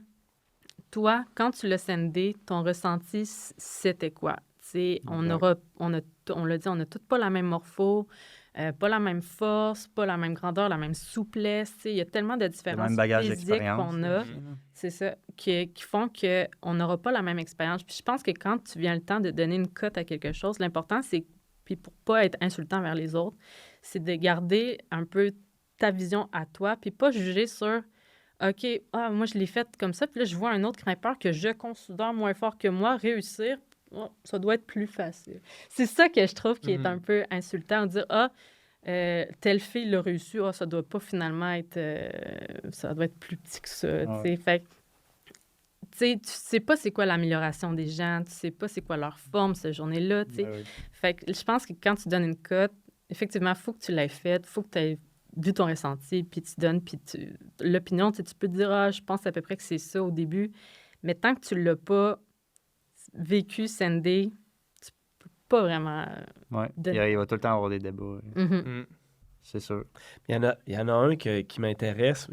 toi, quand tu l'as sendé, ton ressenti, c'était quoi? Tu sais, on l'a dit, on n'a toutes pas la même morpho, pas la même force, pas la même grandeur, la même souplesse. Tu sais, il y a tellement de Le différences même bagage physiques d'expérience. qu'on a. C'est ça, qui font qu'on n'aura pas la même expérience. Puis je pense que quand tu viens le temps de donner une cote à quelque chose, l'important, c'est, puis pour pas être insultant vers les autres, c'est de garder un peu ta vision à toi, puis pas juger sur, OK, moi, je l'ai fait comme ça, puis là, je vois un autre grimpeur que je considère moins fort que moi réussir, ça doit être plus facile. C'est ça que je trouve qui est un peu insultant, de dire, telle fille l'a réussi, ça doit pas finalement être, ça doit être plus petit que ça, tu sais. Fait que, tu sais, tu sais pas c'est quoi l'amélioration des gens, tu sais pas c'est quoi leur forme cette journée-là, tu sais. Fait que je pense que quand tu donnes une cote, effectivement, il faut que tu l'aies faite, il faut que tu aies vu ton ressenti, puis tu donnes, puis l'opinion, tu peux te dire, je pense à peu près que c'est ça au début, mais tant que tu l'as pas vécu, sendé, tu peux pas vraiment... Il va tout le temps avoir des débats. C'est sûr. Il y en a un qui m'intéresse,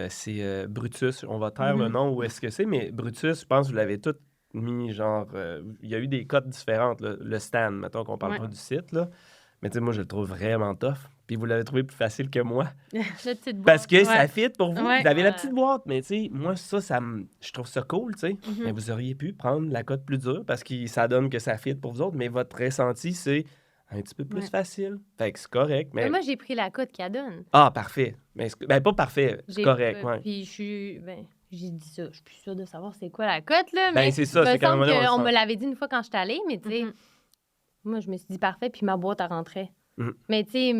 c'est Brutus. On va taire le nom où est-ce que c'est, mais Brutus, je pense que vous l'avez tout mis, genre... il y a eu des cotes différentes. Là. Le stand, mettons qu'on parle pas du site, là. Mais tu sais, moi, je le trouve vraiment tough. Puis vous l'avez trouvé plus facile que moi. Parce que ça fit pour vous. Vous avez la petite boîte. Mais tu sais, moi, je trouve ça cool, tu sais. Mais vous auriez pu prendre la cote plus dure parce que ça donne que ça fit pour vous autres. Mais votre ressenti, c'est un petit peu plus facile. Fait que c'est correct. Mais moi, j'ai pris la cote qu'elle donne. Ah, parfait. Mais pas parfait. C'est correct, ouais. Puis j'ai dit ça. Je suis plus sûre de savoir c'est quoi la cote, là. Ben, Mais c'est ça. il me C'est quand semble même qu'on me l'avait dit une fois quand je suis allée, mais tu sais, moi, je me suis dit parfait, puis ma boîte, elle rentrait. Mais tu sais,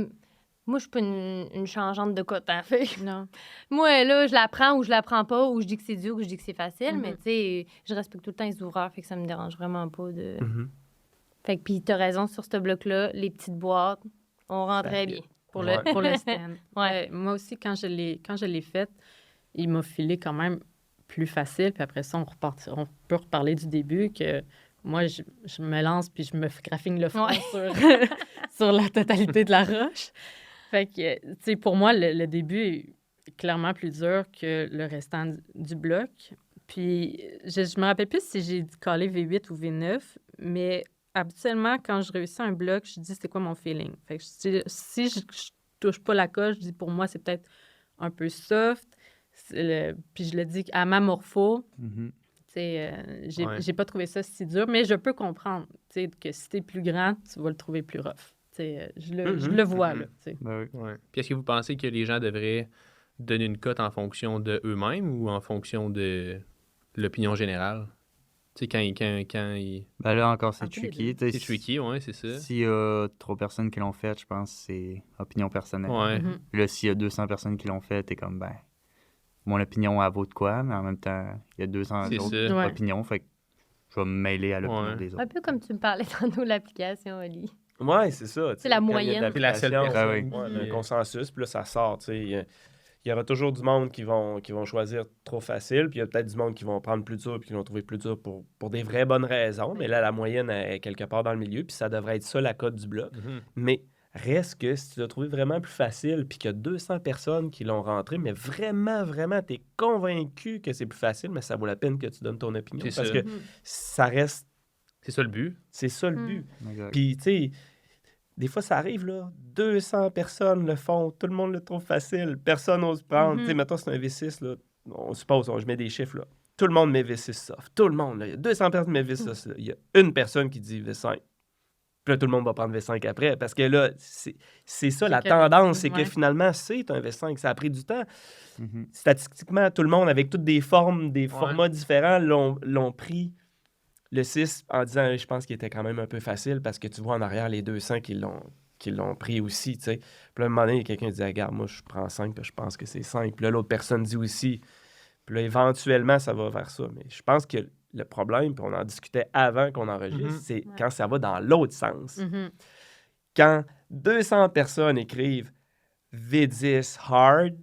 moi, je suis pas une changeante de cote, hein, fait. Non. Moi, là, je la prends ou je la prends pas, ou je dis que c'est dur ou je dis que c'est facile, mais tu sais, je respecte tout le temps les ouvreurs, fait que ça me dérange vraiment pas de... Fait que, puis t'as raison, sur ce bloc-là, les petites boîtes, on rentrait bien. Pour le stand. Moi aussi, quand je l'ai fait, il m'a filé quand même plus facile. Puis après ça, on peut reparler du début que moi, je me lance puis je me graphine le front sur la totalité de la roche. Fait que, tu sais, pour moi, le début est clairement plus dur que le restant du bloc. Puis, je me rappelle plus si j'ai collé V8 ou V9, mais habituellement, quand je réussis un bloc, je dis c'est quoi mon feeling. Fait que si je touche pas la coche, je dis pour moi, c'est peut-être un peu soft. Puis je le dis à ma morpho. J'ai pas trouvé ça si dur, mais je peux comprendre que si t'es plus grand, tu vas le trouver plus rough. Je le vois, là. Puis est-ce que vous pensez que les gens devraient donner une cote en fonction d'eux-mêmes ou en fonction de l'opinion générale? Tu sais, quand il... Ben là, encore, c'est Un peu les tricky. deux. Tu sais, C'est tricky, ouais, c'est ça. S'il y a 3 personnes qui l'ont fait, je pense que c'est opinion personnelle. Ouais. Mhm. Là, s'il y a 200 personnes qui l'ont fait, t'es comme, ben, mon opinion, elle vaut de quoi, mais en même temps, il y a 200 C'est autres ça. Ouais. opinions, fait que je vais me mêler à l'opinion Ouais. des Un autres. peu comme tu me parlais tantôt de l'application, Oli. Ouais, c'est ça. tu sais, la quand il y a de moyenne. C'est la seule l'application, personne. ouais, qui- le consensus, puis là, ça sort. Tu sais. Il y aura toujours du monde qui vont choisir trop facile, puis il y a peut-être du monde qui vont prendre plus dur, puis qui vont trouver plus dur pour des vraies bonnes raisons. Mais là, la moyenne est quelque part dans le milieu, puis ça devrait être ça la cote du bloc. Mhm. Mais reste que si tu l'as trouvé vraiment plus facile, puis qu'il y a 200 personnes qui l'ont rentré, mais vraiment, vraiment, tu es convaincu que c'est plus facile, mais ça vaut la peine que tu donnes ton opinion. C'est Parce ça. que Mhm. ça reste, C'est ça le but. c'est ça le Mm. but. Exact. Puis, tu sais, des fois, ça arrive, là. 200 personnes le font. Tout le monde le trouve facile. Personne n'ose prendre. Mhm. Tu sais, mettons, c'est un V6, là. On suppose, je mets des chiffres, là. Tout le monde met V6 soft. Tout le monde, là. Il y a 200 personnes qui mettent V6 soft. Il y a une personne qui dit V5. Puis là, tout le monde va prendre V5 après. Parce que là, c'est ça, la que tendance. C'est ouais. que finalement, c'est un V5. Ça a pris du temps. Mhm. Statistiquement, tout le monde, avec toutes des formes, des formats différents, l'ont pris le 6 en disant, je pense qu'il était quand même un peu facile parce que tu vois en arrière les 200 qui l'ont pris aussi, tu sais. Puis là, à un moment donné, il y a quelqu'un qui dit, regarde, moi, je prends 5, puis je pense que c'est 5. Puis là, l'autre personne dit aussi. Puis là, éventuellement, ça va vers ça. Mais je pense que le problème, puis on en discutait avant qu'on enregistre, Mhm. c'est Ouais. quand ça va dans l'autre sens. Mhm. Quand 200 personnes écrivent V10 hard,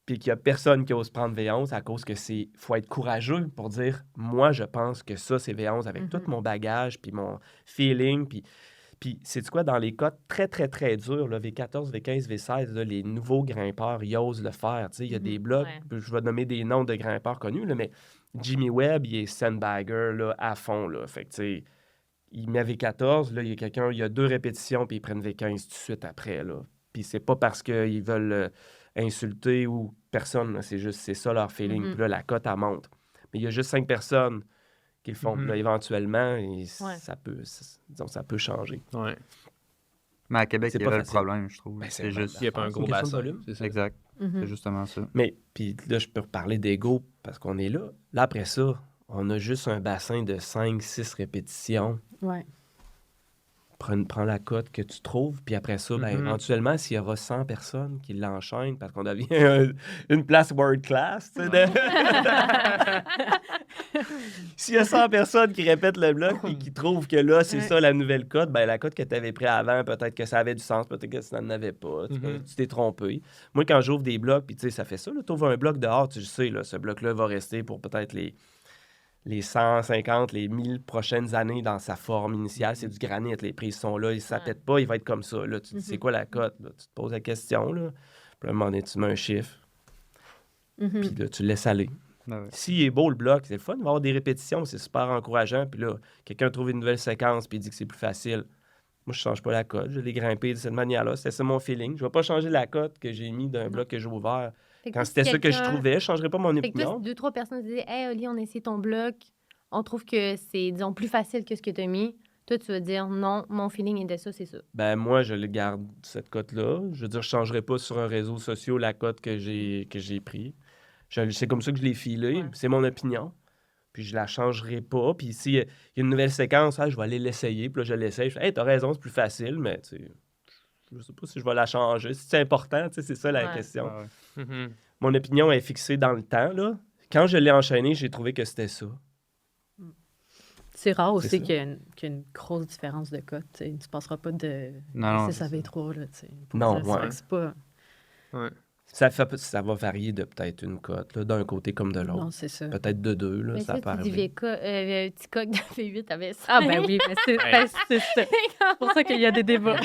puis qu'il n'y a personne qui ose prendre V11 à cause que faut être courageux pour dire, moi, je pense que ça, c'est V11 avec tout mon bagage, puis mon feeling, puis c'est quoi, dans les cotes très, très, très durs, là, V14, V15, V16, là, les nouveaux grimpeurs, ils osent le faire. Tu sais, il y a des blocs, je vais nommer des noms de grimpeurs connus, là, mais Jimmy Webb, il est sandbagger là, à fond. Là, fait que, tu sais, il met V14, là, il y a quelqu'un, il y a 2 répétitions, puis ils prennent V15 tout de suite après. Là. Puis c'est pas parce qu'ils veulent insulter ou personne, là, c'est juste, c'est ça leur feeling. Mhm. Puis là, la cote, elle monte. Mais il y a juste 5 personnes qui le font. Puis là, éventuellement, ça peut changer. Ouais. Mais à Québec, C'est il y pas a le facile. problème, je trouve. Ben, c'est juste... Il n'y a pas un C'est gros une question de bassin. volume. C'est ça. Exact. Mhm. C'est justement ça. Mais puis là, je peux reparler d'ego parce qu'on est là. Là, après ça, on a juste un bassin de 5-6 répétitions. Ouais. Prends la cote que tu trouves, puis après ça, ben, Mhm. éventuellement, s'il y aura 100 personnes qui l'enchaînent parce qu'on devient une place world class, tu sais, s'il y a 100 personnes qui répètent le bloc et qui trouvent que là, c'est Ouais. ça la nouvelle cote, ben la cote que tu avais pris avant, peut-être que ça avait du sens, peut-être que ça n'en avait pas. Tu t'es trompé. Moi, quand j'ouvre des blocs, puis tu sais, ça fait ça, tu ouvres un bloc dehors, tu sais, là, ce bloc-là va rester pour peut-être les 150, les 1000 prochaines années dans sa forme initiale. C'est du granit, les prises sont là, ça Ouais. pète pas, il va être comme ça. Là, tu te dis, c'est quoi la cote? Là? Tu te poses la question, là. Puis à un moment donné, tu mets un chiffre, Mhm. puis là, tu le laisses aller. Ben ouais. S'il est beau, le bloc, c'est le fun, il va y avoir des répétitions, c'est super encourageant. Puis là, quelqu'un trouve une nouvelle séquence, puis il dit que c'est plus facile. Moi, je change pas la cote, je l'ai grimpé de cette manière-là. C'était ça mon feeling. Je vais pas changer la cote que j'ai mis d'un bloc que j'ai ouvert. Fait que Quand si c'était ça que je quelqu'un- trouvais, je changerais pas mon Fait que toi, opinion. si 2-3 personnes disaient, hey, Oli, on a essayé ton bloc, on trouve que c'est, disons, plus facile que ce que tu as mis. Toi, tu vas dire, non, mon feeling était ça, c'est ça. Ben moi, je le garde, cette cote-là. Je veux dire, je ne changerai pas sur un réseau social la cote que j'ai pris. C'est comme ça que je l'ai filé. Ouais. C'est mon opinion. Puis je la changerai pas. Puis s'il y a une nouvelle séquence, je vais aller l'essayer. Puis là, je l'essaye. Je fais, hey, t'as raison, c'est plus facile, mais tu sais, je sais pas si je vais la changer. Si c'est important, tu sais, c'est ça la Ouais. question. Ouais, ouais. Mhm. Mon opinion est fixée dans le temps, là. Quand je l'ai enchaîné, j'ai trouvé que c'était ça. C'est rare C'est aussi ça. qu'il y ait une grosse différence de cote. Tu ne passeras pas de Non, 6 c'est à ça. V3. Là, pour Non, ça, c'est vrai ouais. que c'est pas... Ça va varier de peut-être une cote, là, d'un côté comme de l'autre. Non, c'est ça. Peut-être de deux, là, Mais ça ça, peut tu dis arriver. petit coq de V8 avait ça. Ah, ben oui, mais c'est ça. C'est pour ça qu'il y a des débats.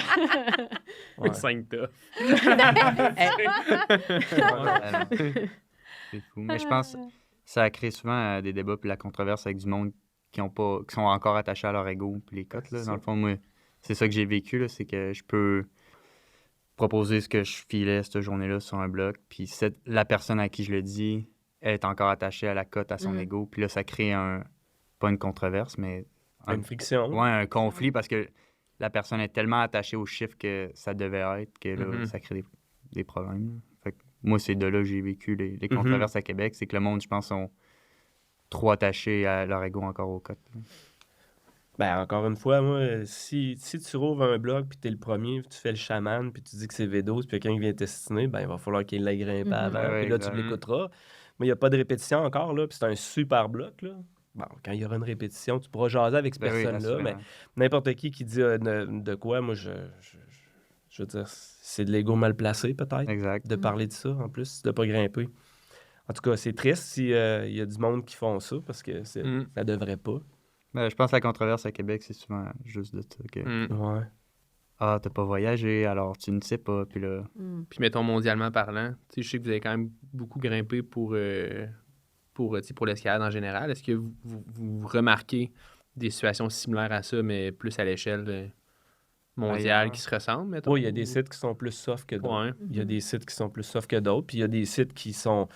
Ouais. 5 tas. C'est fou. Mais je pense que ça crée souvent des débats puis la controverse avec du monde qui sont encore attachés à leur ego puis les cotes. Là. Dans le fond, moi, c'est ça que j'ai vécu, là, c'est que je peux proposer ce que je filais cette journée-là sur un bloc, puis la personne à qui je le dis, elle est encore attachée à la cote, à son Mhm. ego, puis là, ça crée pas une controverse, mais Une friction. ouais, un conflit parce que la personne est tellement attachée au chiffre que ça devait être que là, Mhm. ça crée des problèmes. Là. Fait que moi, c'est de là que j'ai vécu les controverses à Québec. C'est que le monde, je pense, trop attachés à leur ego encore au cotes. Ben, encore une fois, moi, si tu rouvres un blog puis t'es le premier, puis tu fais le chaman, puis tu dis que c'est V12, puis quelqu'un qui vient tester, ben, il va falloir qu'il l'ait grimpé avant, Ouais, puis là, tu exact. l'écouteras. Mais il n'y a pas de répétition encore, là, puis c'est un super bloc, là. Bon, quand il y aura une répétition, tu pourras jaser avec cette Ben oui, personne-là, mais assurément. n'importe qui dit de quoi, moi, je veux dire, c'est de l'ego mal placé, peut-être, Exact. de parler de ça, en plus, de pas grimper. En tout cas, c'est triste s'il y a du monde qui font ça, parce que ça devrait pas. Ben, je pense que la controverse à Québec, c'est souvent juste de ça. Que, Ouais. ah, t'as pas voyagé, alors tu ne sais pas. Puis là, Puis mettons mondialement parlant, tu sais, je sais que vous avez quand même beaucoup grimpé pour l'escalade en général. Est-ce que vous remarquez des situations similaires à ça, mais plus à l'échelle mondiale Ailleurs. qui se ressemblent, mettons? Oui, il y a des sites qui sont plus soft que d'autres. Ouais. Il y a des sites qui sont plus soft que d'autres, puis il y a des sites qui sont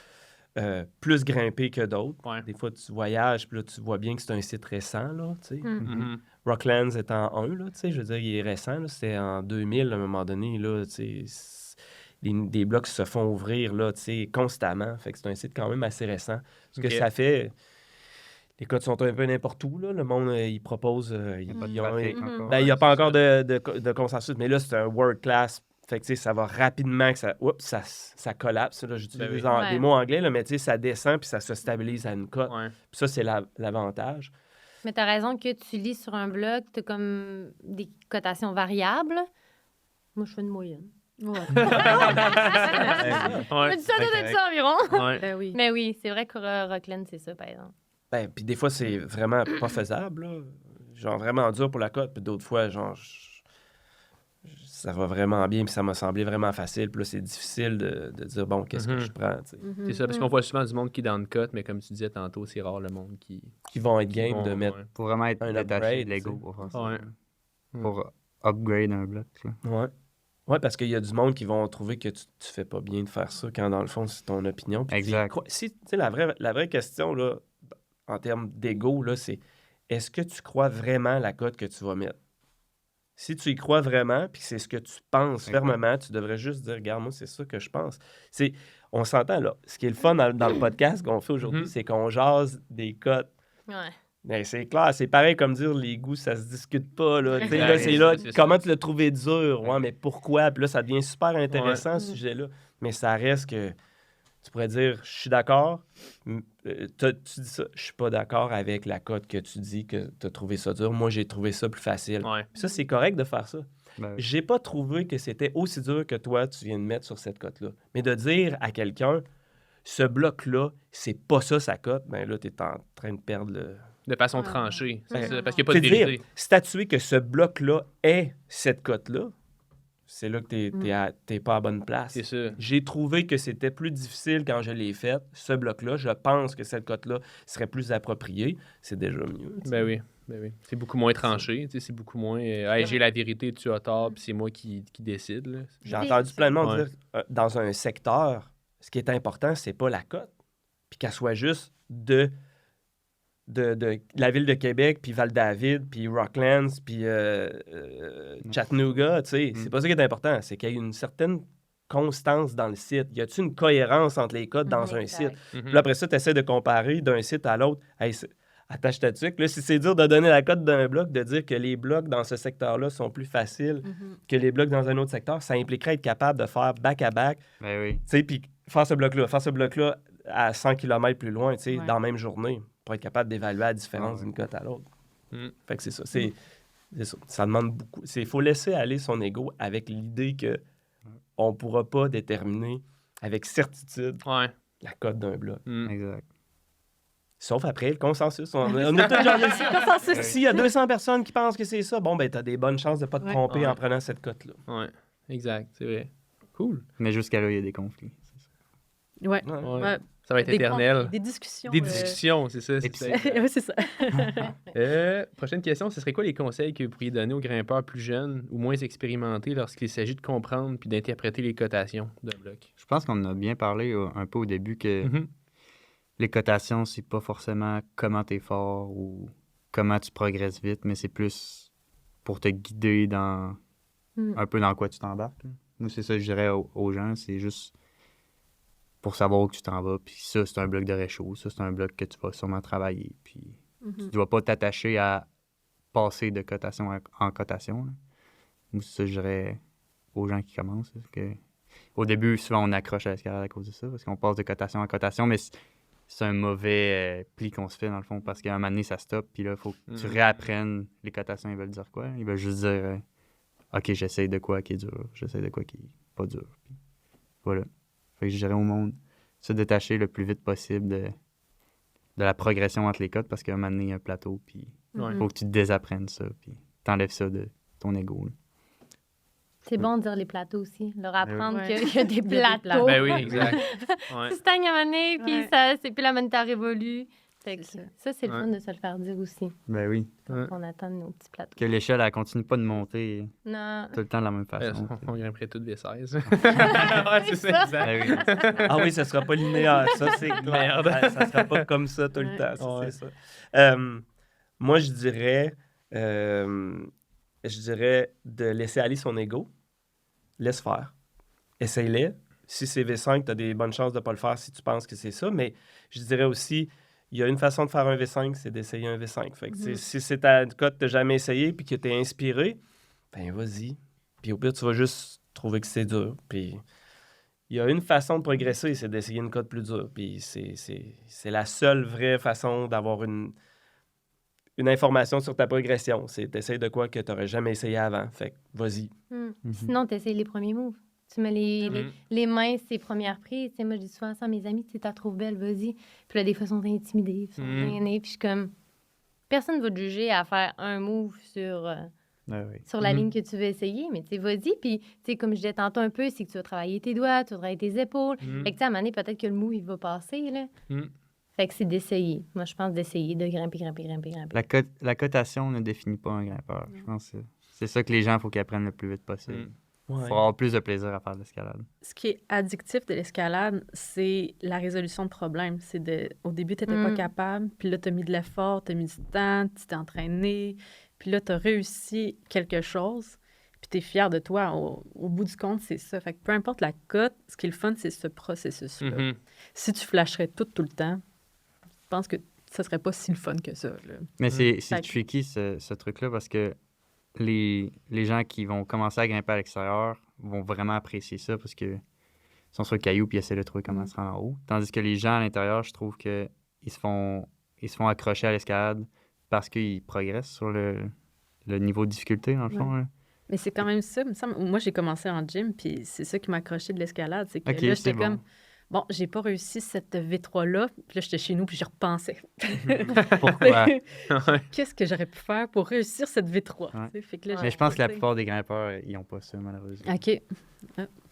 plus grimpés que d'autres. Ouais. Des fois, tu voyages, puis là, tu vois bien que c'est un site récent, là, tu sais. Mhm. Rocklands est en 1, là, tu sais, je veux dire, il est récent, là, c'était en 2000, à un moment donné, là, tu sais, des blocs se font ouvrir, là, tu sais, constamment. Fait que c'est un site quand même assez récent. Ce que Ok. ça fait, les codes sont un peu n'importe où, là. Le monde, il propose... il n'y a pas de ils ont- trafic Mhm. encore. ben, il n'y a Ouais, pas c'est encore de consensus, mais là, c'est un world class. Fait que, tu sais, ça va rapidement, que ça collapse. Là, j'utilise Ben oui. Ouais. des mots anglais, là, mais tu sais, ça descend puis ça se stabilise à une cote. Ouais. Puis ça, c'est l'avantage. Mais t'as raison que tu lis sur un blog, t'as comme des cotations variables. Moi, je fais une moyenne. Ouais. Ouais. Je me dis ça doit être ça environ. Ouais. Ben oui. Mais oui, c'est vrai que Rockland, c'est ça, par exemple. Ben, puis des fois, c'est vraiment pas faisable, là. Genre vraiment dur pour la cote. Puis d'autres fois, genre, ça va vraiment bien, puis ça m'a semblé vraiment facile. Puis là, c'est difficile de dire, bon, qu'est-ce que Mhm. je prends, tu sais. C'est ça, parce qu'on voit souvent du monde qui est dans le cut, mais comme tu disais tantôt, c'est rare le monde qui... Qui vont être qui game vont- de mettre... ouais. Faut vraiment être Un détaché upgrade, de l'ego tu sais. pour faire ça. Ouais. Pour upgrade un bloc. Là. Ouais. Ouais, parce qu'il y a du monde qui vont trouver que tu fais pas bien de faire ça, quand dans le fond, c'est ton opinion. Puis Exact. si, tu sais, la vraie question, là, en termes d'ego, là, c'est est-ce que tu crois vraiment la cote que tu vas mettre? Si tu y crois vraiment, puis c'est ce que tu penses Exact. fermement, tu devrais juste dire, regarde, moi, c'est ça que je pense. On s'entend, là. Ce qui est le fun dans le podcast qu'on fait aujourd'hui, Mhm. c'est qu'on jase des cotes. Ouais. Ben, c'est clair, c'est pareil comme dire les goûts, ça se discute pas. Là. Tu sais, Exact, là, c'est là, c'est ça. comment tu l'as trouvé dur? Ouais, mais pourquoi? Puis là, ça devient super intéressant, Ouais. ce sujet-là. Mais ça reste que tu pourrais dire, je suis d'accord. Tu dis ça, je suis pas d'accord avec la cote que tu dis que tu as trouvé ça dur. Moi, j'ai trouvé ça plus facile. Ouais. Puis ça, c'est correct de faire ça. Ben, J'ai pas trouvé que c'était aussi dur que toi, tu viens de mettre sur cette cote-là. Mais de dire à quelqu'un, ce bloc-là, c'est pas ça sa cote, ben là, tu es en train de perdre le. De façon Ouais. tranchée, c'est Ouais. ça, parce qu'il n'y a pas de C'est dire, vérité. statuer que ce bloc-là est cette cote-là, c'est là que t'es pas à bonne place. C'est ça. J'ai trouvé que c'était plus difficile quand je l'ai fait. Ce bloc-là, je pense que cette cote-là serait plus appropriée. C'est déjà mieux. tu sais. Ben oui. Ben oui. C'est beaucoup moins tranché, tu sais, c'est beaucoup moins hey, j'ai la vérité, tu as tort, puis c'est moi qui décide. Là. J'ai entendu plein de monde Ouais. dire dans un secteur, ce qui est important, c'est pas la cote, puis qu'elle soit juste de la ville de Québec, puis Val-David, puis Rocklands, puis Chattanooga, tu sais. C'est pas ça qui est important. C'est qu'il y ait une certaine constance dans le site. Y a-t-il une cohérence entre les codes dans un Exact. site? Mhm. Puis là, après ça, tu essaies de comparer d'un site à l'autre. Hey, attache ta tuque. Là, si c'est dur de donner la cote d'un bloc, de dire que les blocs dans ce secteur-là sont plus faciles que les blocs dans un autre secteur, ça impliquerait être capable de faire back-à-back, ben oui. tu sais, puis faire ce bloc-là à 100 km plus loin, tu sais, Ouais. dans la même journée, pour être capable d'évaluer la différence Ah ouais. d'une cote à l'autre. Mm. Fait que c'est ça. C'est ça. Ça demande beaucoup. Il faut laisser aller son ego avec l'idée que on pourra pas déterminer avec certitude Ouais. la cote d'un bloc. Mm. Exact. Sauf après le consensus. On a tout genre consensus. S'il y a 200 personnes qui pensent que c'est ça, bon, ben, t'as des bonnes chances de pas te Ouais. tromper Ouais. en prenant cette cote-là. Ouais. Exact, c'est vrai. Cool. Mais jusqu'à là, il y a des conflits. c'est ça. Ouais. Ouais. Ouais. Ouais. Ça va être Des éternel. conflits, des discussions. Des discussions, c'est ça. Et c'est puis- ça. Oui, c'est ça. Prochaine question, ce serait quoi les conseils que vous pourriez donner aux grimpeurs plus jeunes ou moins expérimentés lorsqu'il s'agit de comprendre puis d'interpréter les cotations d'un bloc? Je pense qu'on en a bien parlé un peu au début que Mhm. les cotations, c'est pas forcément comment t'es fort ou comment tu progresses vite, mais c'est plus pour te guider dans Mm. un peu dans quoi tu t'embarques. là. Moi, c'est ça que je dirais aux gens, c'est juste pour savoir où tu t'en vas. Puis ça, c'est un bloc de réchaud. Ça, c'est un bloc que tu vas sûrement travailler. Puis tu ne dois pas t'attacher à passer de cotation en cotation. Là. Moi, ça, je dirais aux gens qui commencent. Que... Au début, souvent, on accroche à l'escalade à cause de ça, parce qu'on passe de cotation en cotation, mais c'est un mauvais pli qu'on se fait, dans le fond, parce qu'à un moment donné, ça stoppe, puis là, il faut que tu réapprennes les cotations. Ils veulent dire quoi? Ils veulent juste dire OK, j'essaye de quoi qui est dur, j'essaye de quoi qui est pas dur. Puis voilà. Fait que je dirais au monde, se détacher le plus vite possible de la progression entre les cotes, parce qu'à un moment donné, il y a un plateau, puis il faut que tu désapprennes ça, puis t'enlèves ça de ton ego. Là. C'est bon de dire les plateaux aussi. Leur apprendre Ouais. qu'il y a des plateaux. Ben oui, exact. Ouais. Tu stagnes à un moment donné, puis Ouais. c'est plus la monétaire évolue. Fait que C'est ça, c'est le Ouais. fun de se le faire dire aussi. Ben oui. Ouais. On attend nos petits plateaux. Que l'échelle, elle continue pas de monter Non. tout le temps de la même façon. On grimperait toutes les 16. Ouais, c'est ça, exact. Ben oui. Ah oui, ça sera pas linéaire, ça c'est clair. Merde. Ça sera pas comme ça tout le Ouais. temps, ça, Ouais. c'est ça. Moi, je dirais de laisser aller son ego. Laisse faire. Essaye-les. Si c'est V5, tu as des bonnes chances de ne pas le faire si tu penses que c'est ça. Mais je dirais aussi, il y a une façon de faire un V5, c'est d'essayer un V5. Fait que, si c'est ta cote que tu n'as jamais essayé puis que tu es inspiré, ben vas-y. Puis au pire, tu vas juste trouver que c'est dur. Puis il y a une façon de progresser, c'est d'essayer une cote plus dure. Puis c'est la seule vraie façon d'avoir une information sur ta progression. C'est d'essayer de quoi que tu n'aurais jamais essayé avant. Fait que vas-y. Sinon, tu essayes les premiers moves. Tu mets les mains, ses premières prises. Tu sais, moi, je dis souvent ça à mes amis, tu la trouves belle, vas-y. Puis là, des fois, ils sont intimidés, ils sont gênés. Puis je suis comme, personne ne va te juger à faire un move sur la ligne que tu veux essayer, mais tu sais, vas-y. Puis, tu sais, comme je disais tantôt un peu, c'est que tu vas travailler tes doigts, tu vas travailler tes épaules. Fait que, tu sais, à un moment donné, peut-être que le move, il va passer, là. Fait que c'est d'essayer. Moi, je pense d'essayer de grimper. La cotation ne définit pas un grimpeur. Je pense que c'est ça que les gens, il faut qu'ils apprennent le plus vite possible. Il faut avoir plus de plaisir à faire de l'escalade. Ce qui est addictif de l'escalade, c'est la résolution de problèmes. Au début, tu n'étais pas capable, puis là, tu as mis de l'effort, tu as mis du temps, tu t'es entraîné, puis là, tu as réussi quelque chose, puis tu es fier de toi. Au bout du compte, c'est ça. Fait que peu importe la cote, ce qui est le fun, c'est ce processus-là. Si tu flasherais tout le temps, je pense que ça serait pas si le fun que ça. Là. Mais c'est Fait que- tricky, ce truc-là, parce que les gens qui vont commencer à grimper à l'extérieur vont vraiment apprécier ça, parce qu'ils sont sur le caillou puis ils essaient de trouver comment se rendre en haut. Tandis que les gens à l'intérieur, je trouve qu'ils se font accrocher à l'escalade parce qu'ils progressent sur le niveau de difficulté, dans le fond. Là. Mais c'est quand même ça, il me semble. Moi, j'ai commencé en gym, puis c'est ça qui m'a accroché de l'escalade. C'est que Ok, là, c'est j'étais bon. bon, j'ai pas réussi cette V3-là. Puis là, j'étais chez nous, puis j'y repensais. Pourquoi? Qu'est-ce que j'aurais pu faire pour réussir cette V3? Ouais. Tu sais, fait que là, Mais j'ai je pense que la repensé. plupart des grimpeurs, ils n'ont pas ça, malheureusement. OK.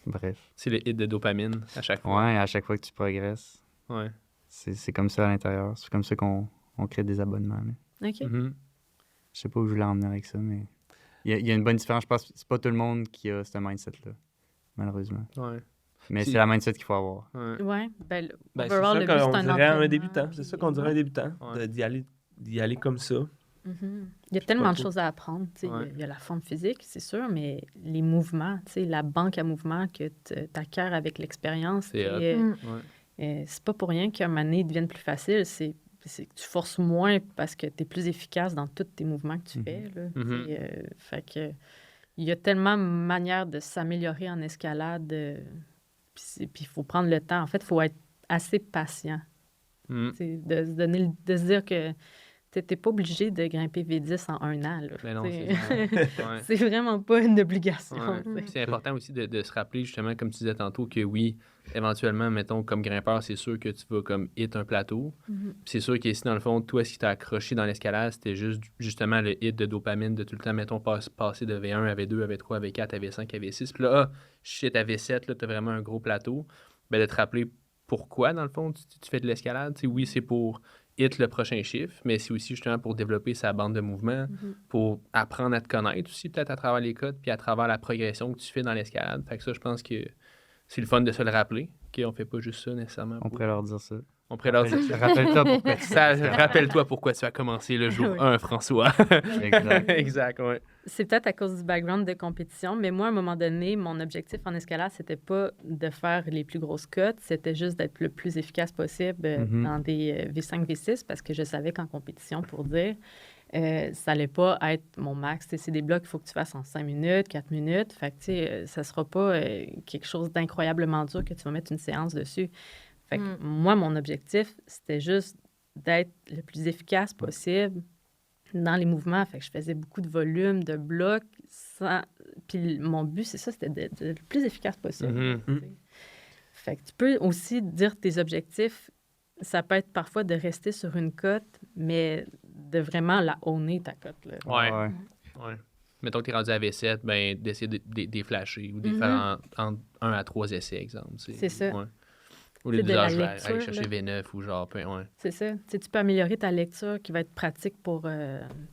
Bref. C'est le hit de dopamine à chaque fois. Ouais, à chaque fois que tu progresses, Ouais. c'est comme ça à l'intérieur. C'est comme ça qu'on crée des abonnements. Là. OK. Mhm. Je sais pas où je voulais en venir avec ça, mais il y a une bonne différence. Je pense que c'est pas tout le monde qui a ce mindset-là, malheureusement. Ouais. Mais Si- c'est la mindset qu'il faut avoir. Ouais. Ouais. Ben, Ben, c'est overall, ça le but, c'est qu'on un dirait à un entraînement, débutant. C'est ça qu'on dirait à un débutant, Ouais. d'y aller comme ça. Mhm. Il y a tellement de trop. choses à apprendre. Tu sais. Ouais. Il y a la forme physique, c'est sûr, mais les mouvements, tu sais, la banque à mouvements que tu acquiers avec l'expérience, C'est hot. et, Ouais. c'est pas pour rien qu'à un moment donné, ils deviennent plus faciles. C'est que tu forces moins parce que tu es plus efficace dans tous tes mouvements que tu fais. Là. Mhm. Tu sais, fait que il y a tellement de manières de s'améliorer en escalade. Puis il faut prendre le temps. En fait, il faut être assez patient. Mhm. Tu sais, de se dire que tu n'es pas obligé de grimper V10 en un an. Là. Mais non, Tu sais. c'est ouais. C'est vraiment pas une obligation. Ouais. tu sais. C'est important aussi de se rappeler, justement, comme tu disais tantôt, que oui, éventuellement, mettons, comme grimpeur, c'est sûr que tu vas comme hit un plateau. Mhm. Puis c'est sûr que si, dans le fond, toi, ce qui t'a accroché dans l'escalade, c'était juste, justement, le hit de dopamine de tout le temps, mettons, passer de V1 à V2, à V3, à V4, à V5, à V6. Puis là, shit, à V7, là, t'as vraiment un gros plateau. Ben, de te rappeler pourquoi, dans le fond, tu fais de l'escalade. Tu sais, oui, c'est pour hit le prochain chiffre, mais c'est aussi justement pour développer sa bande de mouvement, pour apprendre à te connaître aussi, peut-être à travers les codes, puis à travers la progression que tu fais dans l'escalade. Fait que ça, je pense que c'est le fun de se le rappeler, qu'on fait pas juste ça nécessairement. On pourrait leur dire ça. On pourrait leur dire... Rappelle-toi pourquoi tu Rappelle-toi pourquoi tu as commencé le jour Oui. 1, François. Exact. Exact, ouais. C'est peut-être à cause du background de compétition, mais moi, à un moment donné, mon objectif en escalade, c'était pas de faire les plus grosses cotes, c'était juste d'être le plus efficace possible dans des V5, V6, parce que je savais qu'en compétition, pour dire, ça allait pas être mon max. T'sais, c'est des blocs qu'il faut que tu fasses en 5 minutes, 4 minutes. Fait que, ça sera pas quelque chose d'incroyablement dur que tu vas mettre une séance dessus. Fait que moi, mon objectif, c'était juste d'être le plus efficace possible dans les mouvements. Fait que je faisais beaucoup de volume, de blocs. Puis mon but, c'est ça, c'était d'être le plus efficace possible. T'sais. Fait que tu peux aussi dire tes objectifs. Ça peut être parfois de rester sur une cote, mais de vraiment la owner, ta cote. Là. Ouais. Mettons que tu es rendu à V7, ben, d'essayer de les flasher ou de les faire en 1 à 3 essais, exemple. C'est ça. Ouais. Au lieu C'est de de dire, la je vais lecture, aller chercher là. V9 ou genre... Ouais. C'est ça. Tu peux améliorer ta lecture qui va être pratique pour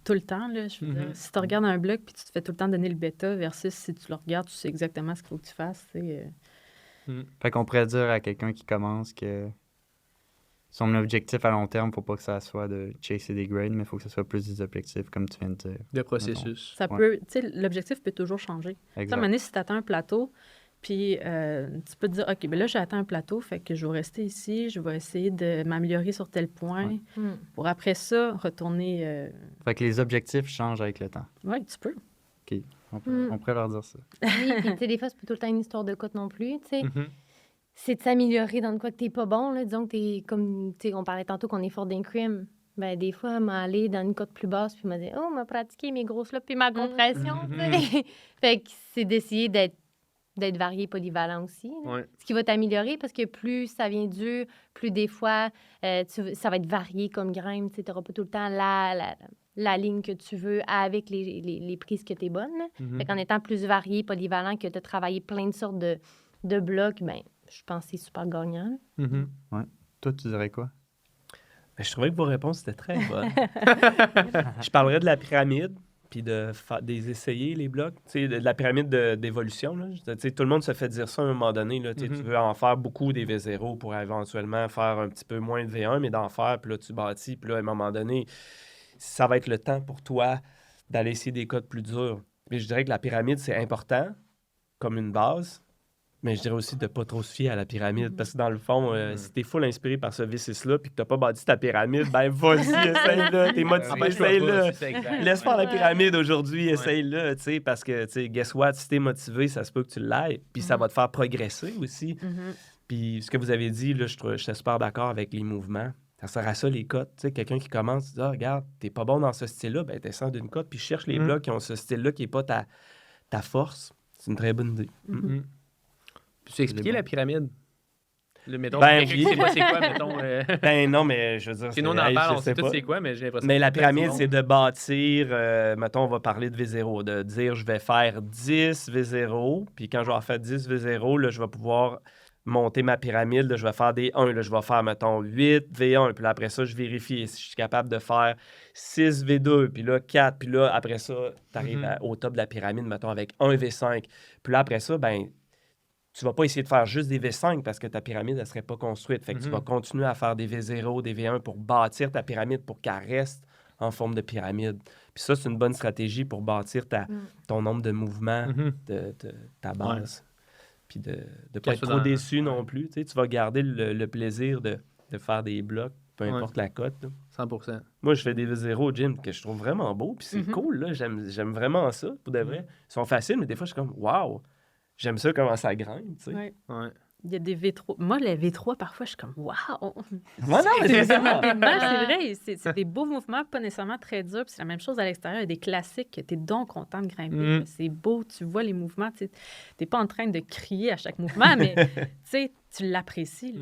tout le temps. Là. Je veux dire, si tu regardes un bloc puis tu te fais tout le temps donner le bêta versus si tu le regardes, tu sais exactement ce qu'il faut que tu fasses. Fait qu'on pourrait dire à quelqu'un qui commence que son objectif à long terme, faut pas que ça soit de chasser des grades, mais il faut que ce soit plus des objectifs, comme tu viens de dire. De processus. Ça peut, tu sais, l'objectif peut toujours changer. Tu sais, à un Exact. moment donné, si tu atteins un plateau, puis tu peux te dire, OK, ben là, j'ai atteint un plateau, fait que je vais rester ici, je vais essayer de m'améliorer sur tel point pour après ça retourner. Fait que les objectifs changent avec le temps. Oui, tu peux. OK. On pourrait leur dire ça. Oui, puis tu sais, des fois, c'est pas tout le temps une histoire de cote non plus, tu sais. C'est de s'améliorer dans quoi que t'es pas bon, là. Disons que t'es comme, tu sais, on parlait tantôt qu'on est fort d'un crime. Ben, des fois, m'aller dans une cote plus basse, puis m'a dit, oh, m'a pratiqué mes grosses là, puis ma compression, tu sais. Fait que c'est d'essayer d'être varié, polyvalent aussi. Là. Ouais. Ce qui va t'améliorer parce que plus ça vient dur, plus des fois, ça va être varié comme grimpe. Tu n'auras pas tout le temps la ligne que tu veux avec les prises que tu es bonne. Là. Fait qu'en étant plus varié, polyvalent, que tu as travaillé plein de sortes de blocs, ben, je pense que c'est super gagnant. Toi, tu dirais quoi? Ben, je trouvais que vos réponses étaient très bonnes. Je parlerais de la pyramide, puis des essayer, les blocs. Tu sais, de la pyramide d'évolution. Là. Tu sais, tout le monde se fait dire ça à un moment donné. Là. Tu sais, tu veux en faire beaucoup des V0 pour éventuellement faire un petit peu moins de V1, mais d'en faire, puis là, tu bâtis, puis là, à un moment donné, ça va être le temps pour toi d'aller essayer des codes plus durs. Mais je dirais que la pyramide, c'est important comme une base. Mais je dirais aussi de ne pas trop se fier à la pyramide. Parce que dans le fond, si t'es full inspiré par ce V6-là puis que t'as pas bâti ta pyramide, ben vas-y, essaye-le. T'es motivé, essaye-le. Laisse faire la pyramide aujourd'hui, essaye-le. Parce que, tu sais, guess what? Si t'es motivé, ça se peut que tu l'ailles. Puis ça va te faire progresser aussi. Puis ce que vous avez dit, là, je suis super d'accord avec les mouvements. Ça sert à ça, les cotes. Tu sais, quelqu'un qui commence, tu dis, regarde, t'es pas bon dans ce style-là, ben descends d'une cote puis cherche les blocs qui ont ce style-là qui n'est pas ta force. C'est une très bonne idée. Peux-tu expliquer la pyramide? Mettons, Ben quelqu'un qui sait pas c'est quoi, mettons... Ben non, mais je veux dire... Si nous, on en parle, on sait tout c'est quoi, mais j'ai l'impression... Mais la pyramide, c'est de bâtir... mettons, on va parler de V0. De dire, je vais faire 10 V0, puis quand je vais en faire 10 V0, là, je vais pouvoir monter ma pyramide. Là, je vais faire des 1. Là, je vais faire, mettons, 8 V1. Puis là, après ça, je vérifie si je suis capable de faire 6 V2, puis là, 4. Puis là, après ça, tu arrives au top de la pyramide, mettons, avec 1 V5. Puis là, après ça, ben tu vas pas essayer de faire juste des V5 parce que ta pyramide, elle serait pas construite. Fait que tu vas continuer à faire des V0, des V1 pour bâtir ta pyramide pour qu'elle reste en forme de pyramide. Puis ça, c'est une bonne stratégie pour bâtir ton nombre de mouvements de ta base. Puis de ne pas être trop déçu non plus. Tu sais, tu vas garder le plaisir de faire des blocs, peu importe la cote. Là. 100%. Moi, je fais des V0 au gym que je trouve vraiment beaux. Puis c'est cool. Là. J'aime vraiment ça, pour de vrai. Ils sont faciles, mais des fois, je suis comme « Wow! » J'aime ça comment ça grimpe, tu sais. Ouais. Ouais. Il y a des V3. Moi, les V3, parfois, je suis comme, waouh! Non, c'est ça. C'est vrai, c'est des beaux mouvements, pas nécessairement très durs. Puis c'est la même chose à l'extérieur. Il y a des classiques que tu es donc content de grimper. C'est beau, tu vois les mouvements. Tu n'es pas en train de crier à chaque mouvement, mais tu l'apprécies.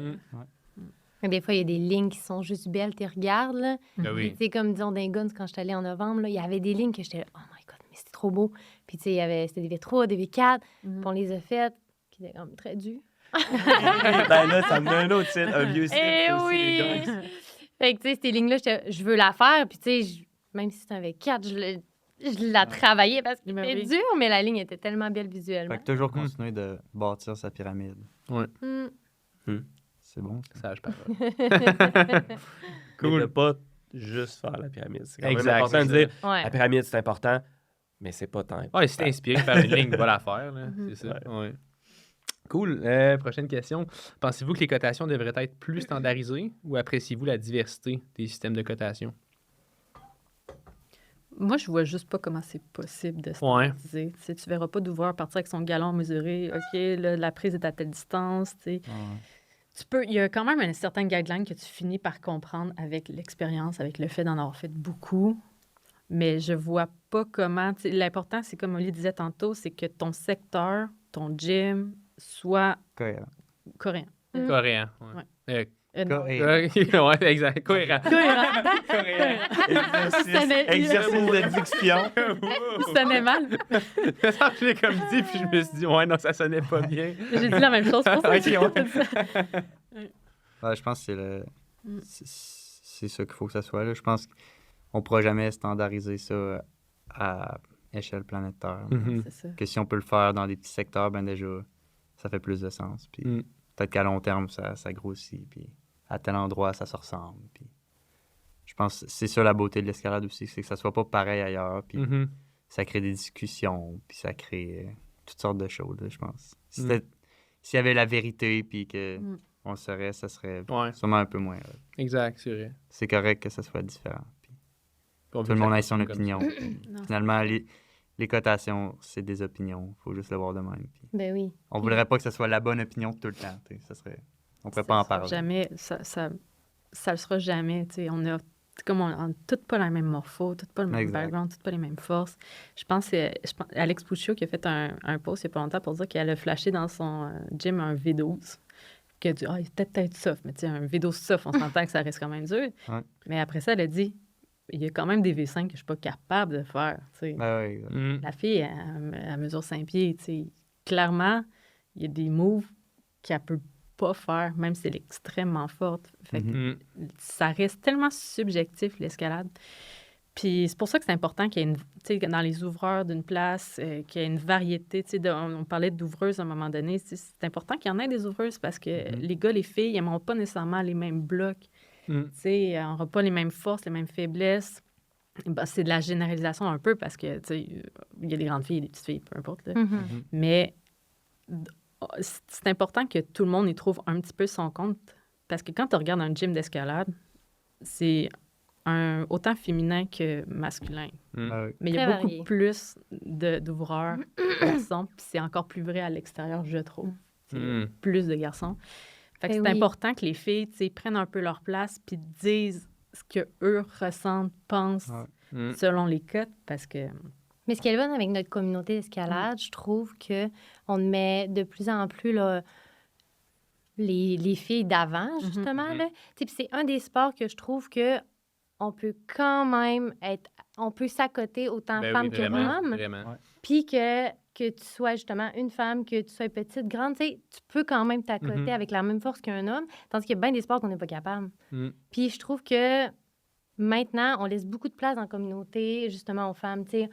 Des fois, il y a des lignes qui sont juste belles, tu regardes. Là. Ben oui. Tu sais, comme disons, dans Guns, quand je suis allée en novembre, là, il y avait des lignes que j'étais là, oh my God, mais c'était trop beau. Puis tu sais, c'était des V3, des V4, puis on les a faites, qui étaient comme très durs. Ben là, ça me donne un autre titre, un vieux site. Oui! Les Guns. Fait que, tu sais, ces lignes-là, je veux la faire, puis tu sais, même si c'est un V4, je la travaillais parce que Ben c'était oui. dur, mais la ligne était tellement belle visuellement. Fait que toujours continuer de bâtir sa pyramide. Hmm. C'est bon. Ça. Sage parole. Mais Cool. de pas juste faire la pyramide. C'est quand même Exact, important de c'est dire, Ouais. la pyramide, c'est important, mais c'est pas tant important. Ouais, si t'es inspiré par une ligne, va la faire. Là. Mhm. C'est ça. Ouais. Ouais. Cool. Prochaine question. Pensez-vous que les cotations devraient être plus standardisées ou appréciez-vous la diversité des systèmes de cotation? Moi, je vois juste pas comment c'est possible de standardiser. Tu sais, tu verras pas d'ouvreur partir avec son galon mesuré. OK, là, la prise est à telle distance. Tu sais. Tu peux, il y a quand même un certain guideline que tu finis par comprendre avec l'expérience, avec le fait d'en avoir fait beaucoup. Mais je vois pas comment. Tu sais, l'important, c'est comme Oli disait tantôt, c'est que ton secteur, ton gym, soit Cohérent. cohérent. Coréen. Ouais. Euh, Non. Cohérent. ouais, exact. Cohérent. Cohérent. Ça met- Exercice de diction. Ça sonnait mal. Ça, je l'ai comme dit, puis je me suis dit, ouais, non, ça sonnait pas bien. J'ai dit la même chose. C'est pour ça que j'ai Ok, fait ça. Ouais, je pense que c'est Mm. c'est ça qu'il faut que ça soit. Là. Je pense qu'on ne pourra jamais standardiser ça à échelle planétaire. Mhm. C'est ça. Que si on peut le faire dans des petits secteurs, ben déjà, ça fait plus de sens. Puis Mm. peut-être qu'à long terme, ça grossit. Puis à tel endroit, ça se ressemble. Puis je pense que c'est ça la beauté de l'escalade aussi, c'est que ça soit pas pareil ailleurs. Puis Mhm. ça crée des discussions, puis ça crée toutes sortes de choses, là, je pense. Mm. S'il y avait la vérité, puis que Mm. on le saurait, ça serait Ouais, sûrement un peu moins. exact, c'est vrai. C'est correct que ça soit différent. Puis On tout veut le que monde ça ait son continue comme ça. opinion. Puis Non. finalement, les cotations, c'est des opinions. Il faut juste le voir de même. Puis Ben oui. on voudrait pas que ce soit la bonne opinion tout le temps. Ça serait... On pourrait pas en parler. Jamais, ça le sera jamais. Tu sais, on a comme on n'a toutes pas la même morpho, toutes pas le même Exact. background, toutes pas les mêmes forces. Je pense que Alex Puccio qui a fait un post il y a pas longtemps pour dire qu'elle a flashé dans son gym un V12. Qui a dit, il est peut-être soft, mais tu sais, un V12 soft, on s'entend que ça reste quand même dur. Ouais. Mais après ça, elle a dit, il y a quand même des V5 que je suis pas capable de faire. Tu sais. Ben ouais, exact. Mm. La fille, elle mesure 5 pieds. Tu sais. Clairement, il y a des moves qu'elle peut pas faire, même si elle est extrêmement forte. Fait que Mm. ça reste tellement subjectif, l'escalade. Puis c'est pour ça que c'est important qu'il y ait une, tu sais, dans les ouvreurs d'une place, qu'il y ait une variété. Tu sais, on parlait d'ouvreuses à un moment donné. C'est important qu'il y en ait des ouvreuses parce que les gars, les filles, ils n'aimeront pas nécessairement les mêmes blocs. Mm. Tu sais, on n'aura pas les mêmes forces, les mêmes faiblesses. Ben, c'est de la généralisation un peu parce que, tu sais, il y a des grandes filles et des petites filles, peu importe. Là. Mhm. Mais c'est important que tout le monde y trouve un petit peu son compte parce que quand tu regardes un gym d'escalade, c'est autant féminin que masculin. Mm. Ben ouais. Mais il y a Très beaucoup varié. plus d'ouvreurs garçons, puis c'est encore plus vrai à l'extérieur, je trouve. C'est Mm. plus de garçons. Fait que Eh c'est oui. important que les filles, tu sais, prennent un peu leur place puis disent ce que eux ressentent, pensent Ouais. Mm. selon les cotes, parce que Mais ce qui est le fun avec notre communauté d'escalade, je trouve que on met de plus en plus là, les filles d'avant, justement. Mhm. Là. Tu sais, puis c'est un des sports que je trouve que on peut quand même être... On peut s'accoter autant Ben femme oui, que vraiment, homme. vraiment. Ouais. Puis que tu sois justement une femme, que tu sois petite, grande, tu sais, tu peux quand même t'accoter Mhm. avec la même force qu'un homme. Tandis qu'il y a bien des sports qu'on n'est pas capable. Mm. Puis je trouve que maintenant, on laisse beaucoup de place dans la communauté, justement, aux femmes. Tu sais,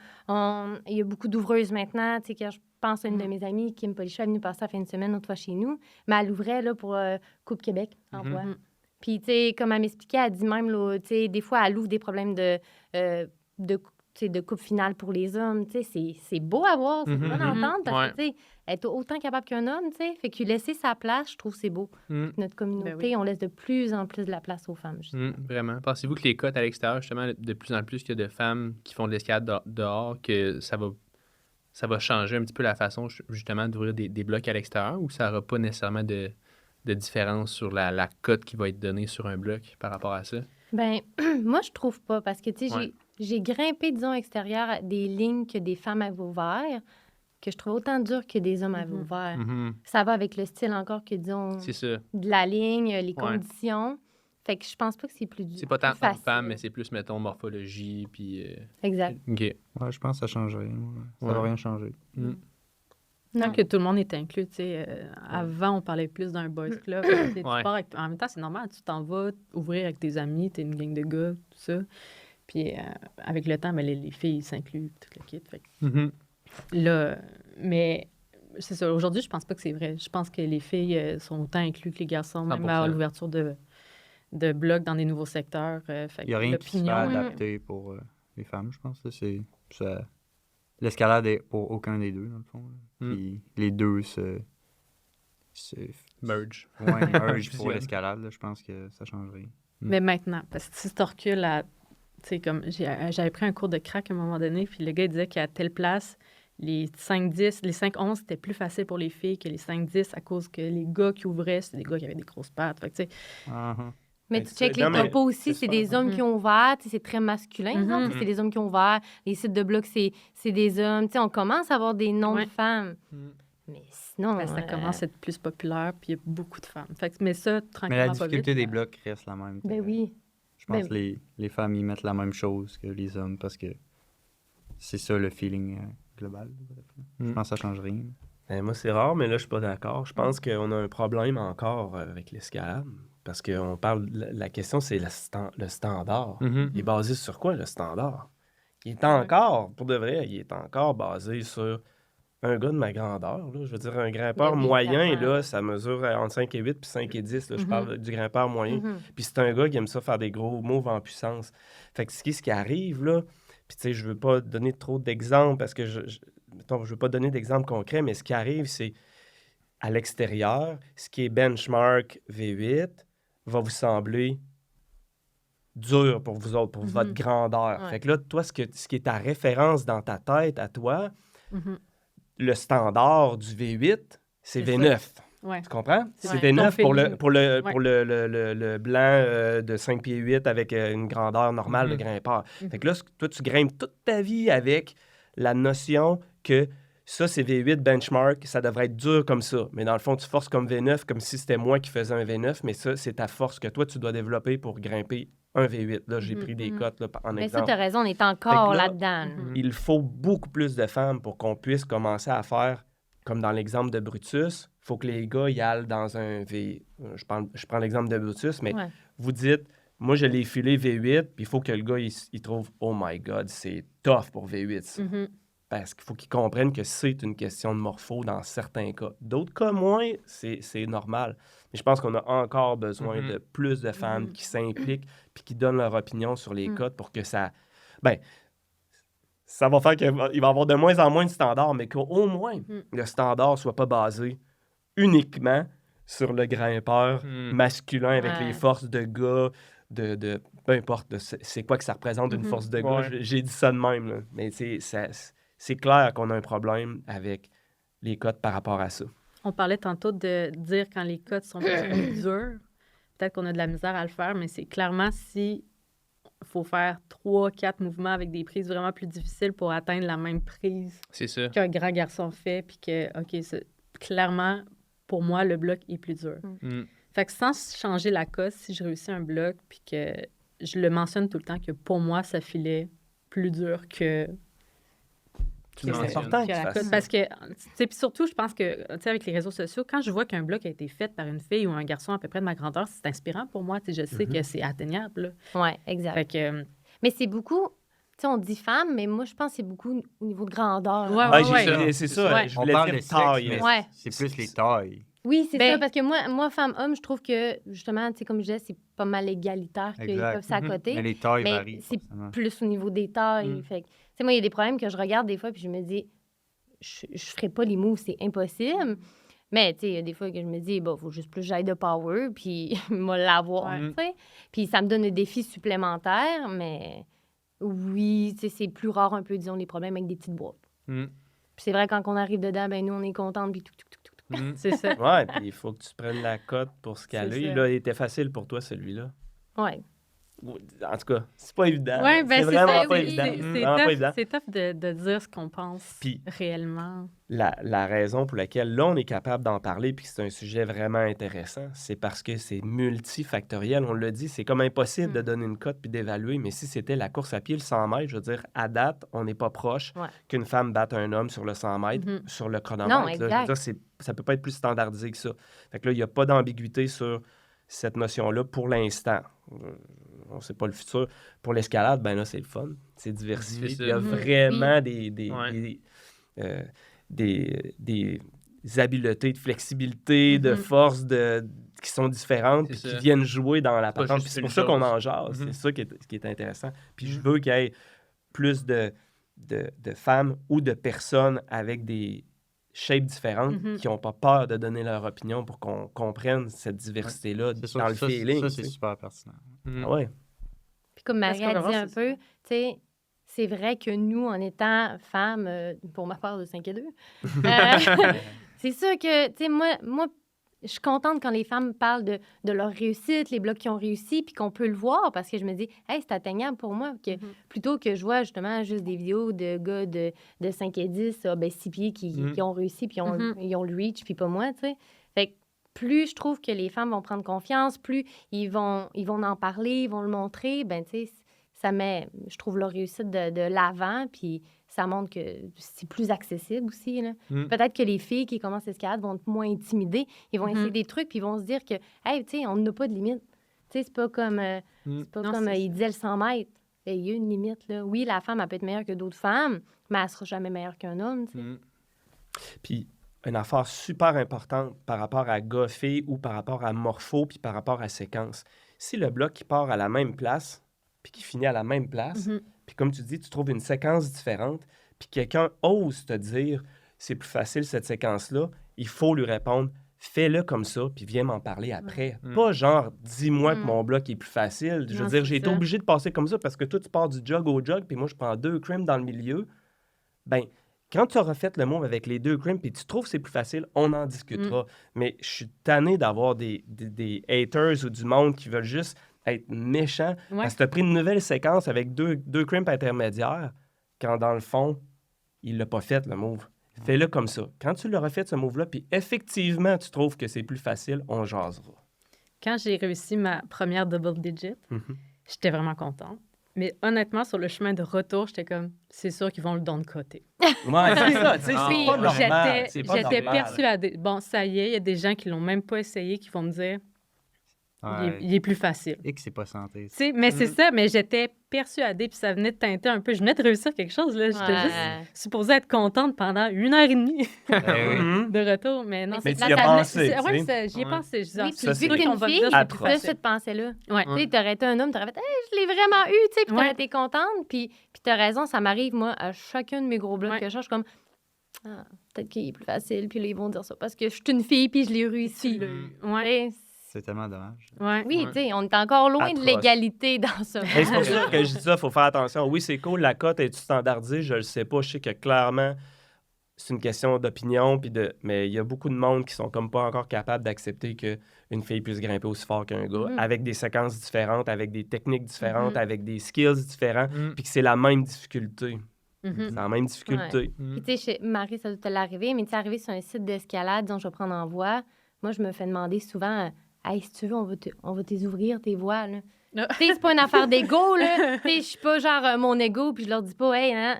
il y a beaucoup d'ouvreuses maintenant. Tu sais, que je pense à une de mes amies, Kim Polichon, est venue passer la fin de semaine autrefois chez nous, mais elle ouvrait là, pour Coupe Québec en Mhm. voix. Mhm. Puis, tu sais, comme elle m'expliquait, elle dit même, là, tu sais, des fois, elle ouvre des problèmes tu sais, de coupe finale pour les hommes. Tu sais, c'est beau à voir, c'est Mhm, bon à mhm. entendre parce Ouais. que, tu sais, elle est autant capable qu'un homme, tu sais. Fait que laisser sa place, je trouve c'est beau. Mm. Notre communauté, Ben oui. on laisse de plus en plus de la place aux femmes, justement. Vraiment. Pensez-vous que les cotes à l'extérieur, justement, de plus en plus qu'il y a de femmes qui font de l'escalade dehors, que ça va changer un petit peu la façon, justement, d'ouvrir des blocs à l'extérieur ou ça n'aura pas nécessairement de différence sur la cote qui va être donnée sur un bloc par rapport à ça? Ben, moi, je trouve pas, parce que, tu sais, Ouais. j'ai grimpé, disons, extérieur à des lignes que des femmes avaient ouvert, que je trouve autant dur que des hommes avaient Mhm. ouvert. Mhm. Ça va avec le style encore que, disons, C'est ça. de la ligne, les Ouais. conditions. Fait que je pense pas que c'est plus dur. C'est pas tant plus facile. homme-femme, mais c'est plus, mettons, morphologie, puis... Exact. OK. Ouais, je pense que ça changerait. Ça Ouais. va rien changer. Mm. Non. Tant que tout le monde est inclus, tu sais. Avant, on parlait plus d'un boys club. Tu sais, tu Ouais. pars en même temps, c'est normal. Tu t'en vas ouvrir avec tes amis, t'es une gang de gars, tout ça. Puis avec le temps, ben, les filles s'incluent, tout le kit. Fait que Mhm. là, mais c'est ça. Aujourd'hui, je pense pas que c'est vrai. Je pense que les filles sont autant incluses que les garçons, même à 100%. l'ouverture de blocs dans des nouveaux secteurs. Fait Il n'y a que rien qui se fait l'opinion, adapter pour les femmes, je pense. Là. L'escalade est pour aucun des deux, dans le fond. Là. Puis les deux se Merge. merge pour Fusionnent. l'escalade. Là. Je pense que ça changerait. Mais maintenant, parce que si tu recules à... Tu sais, comme j'avais pris un cours de crack à un moment donné, puis le gars il disait qu'à telle place, les 5-10, les 5-11, c'était plus facile pour les filles que les 5-10 à cause que les gars qui ouvraient, c'était des gars qui avaient des grosses pattes. Fait que, tu sais, Uh-huh. Mais Ben, tu checkes les non, mais topos aussi, c'est c'est ça. des hommes qui ont ouvert, tu sais, c'est très masculin, Mhm. genre, tu sais, c'est des hommes qui ont ouvert. Les sites de blog, c'est des hommes. Tu sais, on commence à avoir des noms Ouais. de femmes. Mais sinon... ça commence à être plus populaire, puis il y a beaucoup de femmes. Fait que, mais ça, Mais tranquillement, la pas difficulté vite. des blocs reste la même. Ben oui. Je pense Ben- que les femmes y mettent la même chose que les hommes parce que c'est ça le feeling global. Bref. Je pense que ça change rien. Ben, moi, c'est rare, mais là, je suis pas d'accord. Je pense qu'on a un problème encore avec l'escalade. Parce qu'on parle... La question, c'est le standard. Il est basé sur quoi, le standard? Il est encore, pour de vrai, il est encore basé sur un gars de ma grandeur. Là. Je veux dire, un grimpeur Ben oui, moyen, clairement. là, ça mesure entre 5 et 8 puis 5 et 10. Là, je Mhm. parle du grimpeur moyen. Mhm. Puis c'est un gars qui aime ça faire des gros moves en puissance. Fait que ce qui arrive, là, puis tu sais, je veux pas donner trop d'exemples parce que mettons, je veux pas donner d'exemples concrets, mais ce qui arrive, c'est à l'extérieur, ce qui est benchmark V8 va vous sembler dur pour vous autres, pour votre grandeur. Ouais. Fait que là, toi, ce qui est ta référence dans ta tête à toi, Mhm. le standard du V8, c'est C'est V9. Ouais. Tu comprends? C'est C'est vrai. V9 Ton pour le, feeling. pour le, Ouais. pour le blanc de 5 pieds 8 avec une grandeur normale de grimpeur. Fait que là, toi, tu grimpes toute ta vie avec la notion que ça, c'est V8 benchmark, ça devrait être dur comme ça. Mais dans le fond, tu forces comme V9, comme si c'était moi qui faisais un V9, mais ça, c'est ta force que toi, tu dois développer pour grimper un V8. Là, j'ai pris des cotes là, en Mais ça, exemple. tu as raison, on est encore Fait que là, là-dedans. Il faut beaucoup plus de femmes pour qu'on puisse commencer à faire, comme dans l'exemple de Brutus, il faut que les gars y aillent dans un V... Je prends l'exemple de Brutus, mais Ouais. vous dites, moi, je l'ai filé V8, puis il faut que le gars, il trouve, oh my God, c'est tough pour V8, ça. Mhm. Parce qu'il faut qu'ils comprennent que c'est une question de morpho dans certains cas. D'autres cas, moins, c'est normal. Mais je pense qu'on a encore besoin de plus de femmes qui s'impliquent puis qui donnent leur opinion sur les codes pour que ça... Ben, ça va faire qu'il va y avoir de moins en moins de standards, mais qu'au moins, le standard soit pas basé uniquement sur le grimpeur masculin avec Ouais. les forces de gars, de peu importe, c'est quoi que ça représente une force de gars. Ouais. J'ai dit ça de même, là. Mais c'est clair qu'on a un problème avec les codes par rapport à ça. On parlait tantôt de dire quand les codes sont plus durs. Peut-être qu'on a de la misère à le faire, mais c'est clairement si faut faire 3-4 mouvements avec des prises vraiment plus difficiles pour atteindre la même prise C'est ça. qu'un grand garçon fait, puis que, OK, clairement, pour moi, le bloc est plus dur. Mm. Fait que sans changer la cote, si je réussis un bloc, puis que je le mentionne tout le temps, que pour moi, ça filait plus dur que... C'est mentionnes. important que que tu la fasses cote. ça. Parce que, tu sais, puis surtout, je pense que, tu sais, avec les réseaux sociaux, quand je vois qu'un bloc a été fait par une fille ou un garçon à peu près de ma grandeur, c'est inspirant pour moi. Tu sais, je sais que c'est atteignable. Là. Ouais, exact. Fait que, Mais c'est beaucoup... Tu sais, on dit femme, mais moi, je pense que c'est beaucoup au niveau de grandeur. Ouais, Ah, ouais. c'est ça, Ouais. je On voulais parle de dire sexe, taille. mais Ouais. c'est plus les tailles. Oui, c'est Ben- ça, parce que moi, femme-homme, je trouve que, justement, tu sais, comme je disais, c'est pas mal égalitaire qu'ils Exact. peuvent s'accoter. Mais les tailles Mais varient. c'est forcément. plus au niveau des tailles. Fait que, tu sais, moi, il y a des problèmes que je regarde des fois, puis je me dis, je ferai pas les moves, c'est impossible. Mais, tu sais, il y a des fois que je me dis, bon, faut juste plus que j'aille de power, puis moi l'avoir, tu sais. Puis ça me donne un défi supplémentaire, mais oui, tu sais, c'est plus rare un peu, disons, les problèmes avec des petites boîtes. Mm. Puis c'est vrai, quand on arrive dedans, ben nous, on est contente, puis tout. Mm. c'est ça. Ouais, puis il faut que tu prennes la cote pour se C'est caler. ça. Là, il était facile pour toi, celui-là. Ouais. En tout cas, c'est pas évident. Oui, ben c'est c'est vraiment ça, pas oui, évident. c'est Vraiment pas évident. tough, c'est tough de dire ce qu'on pense Puis- réellement. La raison pour laquelle là, on est capable d'en parler puis que c'est un sujet vraiment intéressant, c'est parce que c'est multifactoriel. On l'a dit, c'est comme impossible de donner une cote puis d'évaluer, mais si c'était la course à pied, le 100 mètres, je veux dire, à date, on n'est pas proche Ouais. qu'une femme batte un homme sur le 100 mètres, Mhm. sur le chronomètre. Non, là. Je veux exact. dire, ça peut pas être plus standardisé que ça. Fait que là, il n'y a pas d'ambiguïté sur cette notion-là pour l'instant. On ne sait pas le futur. Pour l'escalade, ben là, c'est le fun. C'est diversifié. C'est ça. Il y a Mhm. vraiment Ouais. des habiletés de flexibilité, de force, qui sont différentes, C'est puis qui ça. viennent jouer dans la C'est pas patente. juste Puis c'est une pour ça qu'on chose. en jase. Mhm. C'est ça qui est intéressant. Puis je veux qu'il y ait plus de femmes ou de personnes avec des shapes différentes qui n'ont pas peur de donner leur opinion pour qu'on comprenne cette diversité-là C'est sûr dans que le ça, feeling. ça, tu c'est sais. super pertinent. Mm. Ah ouais. Puis comme Parce Marie a qu'on va dit voir, un c'est peu, tu sais, c'est vrai que nous, en étant femmes, pour ma part de 5 et 2, c'est sûr que, tu sais, moi, je suis contente quand les femmes parlent de leur réussite, les blocs qui ont réussi, puis qu'on peut le voir, parce que je me dis, hey, c'est atteignable pour moi, que plutôt que je vois justement juste des vidéos de gars de 5 et 10, 6 pieds qui ont réussi, puis ils ont le reach, puis pas moi, tu sais. Fait que plus je trouve que les femmes vont prendre confiance, plus ils vont en parler, ils vont le montrer, ben tu sais, ça met, je trouve, leur réussite de l'avant, puis ça montre que c'est plus accessible aussi, là. Peut-être que les filles qui commencent l'escalade vont être moins intimidées, ils vont essayer des trucs, puis ils vont se dire que, hey, tu sais, on n'a pas de limite. Tu sais, c'est pas comme, il disait le 100 mètres. Il y a une limite, là. Oui, la femme, elle peut être meilleure que d'autres femmes, mais elle sera jamais meilleure qu'un homme, tu sais. Puis, une affaire super importante par rapport à gars-filles ou par rapport à morpho puis par rapport à séquence. Si le bloc qui part à la même place puis qui finit à la même place, puis comme tu dis, tu trouves une séquence différente, puis quelqu'un ose te dire « c'est plus facile cette séquence-là », il faut lui répondre « fais-le comme ça, puis viens m'en parler après. Pas genre « dis-moi que mon bloc est plus facile ». Je veux Non, dire, c'est j'ai été ça. obligé de passer comme ça parce que toi, tu pars du jog au jog, puis moi, je prends 2 crims dans le milieu. Ben, quand tu auras fait le move avec les 2 crims puis tu trouves que c'est plus facile, on en discutera. Mais je suis tanné d'avoir des haters ou du monde qui veulent juste être méchants parce que tu as pris une nouvelle séquence avec 2 crimps intermédiaires quand, dans le fond, il l'a pas fait, le move. Fais-le comme ça. Quand tu l'auras fait, ce move-là, puis effectivement, tu trouves que c'est plus facile, on jasera. Quand j'ai réussi ma première double digit, j'étais vraiment contente. Mais honnêtement, sur le chemin de retour, j'étais comme, c'est sûr qu'ils vont le downcoter. Ouais, c'est ça, tu sais, Ah, c'est pas oui, normal. C'est pas J'étais normal. persuadée. Bon, ça y est, il y a des gens qui l'ont même pas essayé, qui vont me dire, il est plus facile. Et que c'est pas santé. Tu sais, mais c'est ça, mais j'étais persuadée, puis ça venait de teinter un peu. Je venais de réussir quelque chose, là. J'étais juste supposée être contente pendant 1h30 de retour, mais non, Mais c'est tu y as pensé, Ouais, tu sais. j'y ai pensé. Je disais, Oui, c'est puis ça, vu c'est qu'on qu'une va me fille, dire tu c'est plus as facile. cette pensée-là. Ouais. Tu sais, t'aurais été un homme, t'aurais fait « Hey, je l'ai vraiment eu! » Tu sais, puis t'aurais Ouais. été contente. Puis t'as raison, ça m'arrive, moi, à chacun de mes gros blocs Ouais. que je change, comme « Ah, peut-être qu'il est plus facile. » Puis là, ils vont dire ça parce que je suis une fille, puis je l'ai réussi. Ouais. Tu sais, C'est tellement dommage. Ouais. oui, tu sais, on est encore loin Atroce. de l'égalité dans ce Et c'est pour monde. ça que je dis ça, il faut faire attention. Oui, c'est cool, la cote est standardisée, je le sais pas. Je sais que clairement, c'est une question d'opinion, mais il y a beaucoup de monde qui sont comme pas encore capables d'accepter qu'une fille puisse grimper aussi fort qu'un gars, avec des séquences différentes, avec des techniques différentes, avec des skills différents, puis que c'est la même difficulté. C'est la même difficulté. Puis, tu sais, Marie, ça doit te l'arriver, mais tu es arrivé sur un site d'escalade, disons, je vais prendre en voie. Moi, je me fais demander souvent, hey, si tu veux, on va t'ouvrir tes voies, là. Ah. Tu sais, c'est pas une affaire d'ego, là. Tu sais, je suis pas genre mon ego, puis je leur dis pas, hey, hein,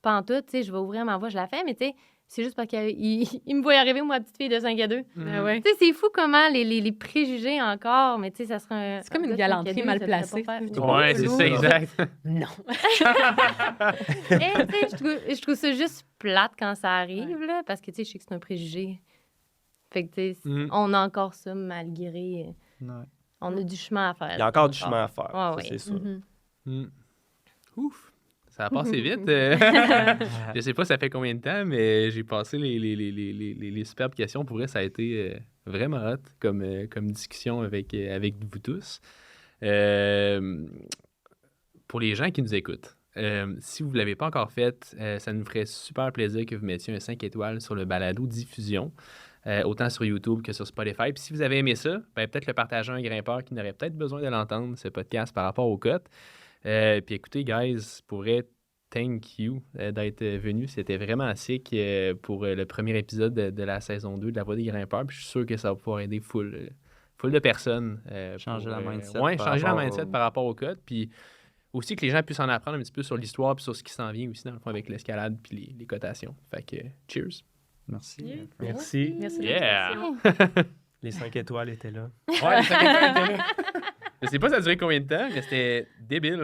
pas en tout, tu sais, je vais ouvrir ma voie, je la fais, mais tu sais, c'est juste parce qu'ils me voient arriver, moi, petite fille de 5 à 2. Ah ouais. Tu sais, c'est fou comment les préjugés encore, mais tu sais, ça serait un. C'est comme un une gars de 5 à galanterie 2, mal ça devrait placée. pas faire. Ouais, c'est ça, exact. Non. Eh, tu sais, je trouve ça juste plate quand ça arrive, là, parce que, tu sais, je sais que c'est un préjugé. Fait que, tu sais, on a encore ça malgré... Ouais. On a du chemin à faire. Il y a encore du chemin à faire, Ah ça, oui. c'est sûr. Ouf! Ça a passé vite. Je sais pas ça fait combien de temps, mais j'ai passé les superbes questions. Pour vrai, ça a été vraiment hot comme discussion avec vous tous. Pour les gens qui nous écoutent, si vous ne l'avez pas encore fait, ça nous ferait super plaisir que vous mettiez un 5 étoiles sur le balado diffusion, autant sur YouTube que sur Spotify. Puis si vous avez aimé ça, ben, peut-être le partager à un grimpeur qui n'aurait peut-être besoin de l'entendre, ce podcast, par rapport aux cotes. Puis écoutez, guys, thank you d'être venu. C'était vraiment sick pour le premier épisode de la saison 2 de La Voix des grimpeurs. Puis je suis sûr que ça va pouvoir aider full de personnes. Changer la mindset Ouais, par changer la rapport mindset au- par rapport aux codes. Puis aussi que les gens puissent en apprendre un petit peu sur l'histoire puis sur ce qui s'en vient aussi, dans le fond, avec l'escalade puis les cotations. Fait que, cheers! Merci. Merci. Merci de Yeah! l'invitation. Les 5 étoiles étaient là. Ouais, ça fait Je sais pas ça a duré combien de temps, mais c'était débile.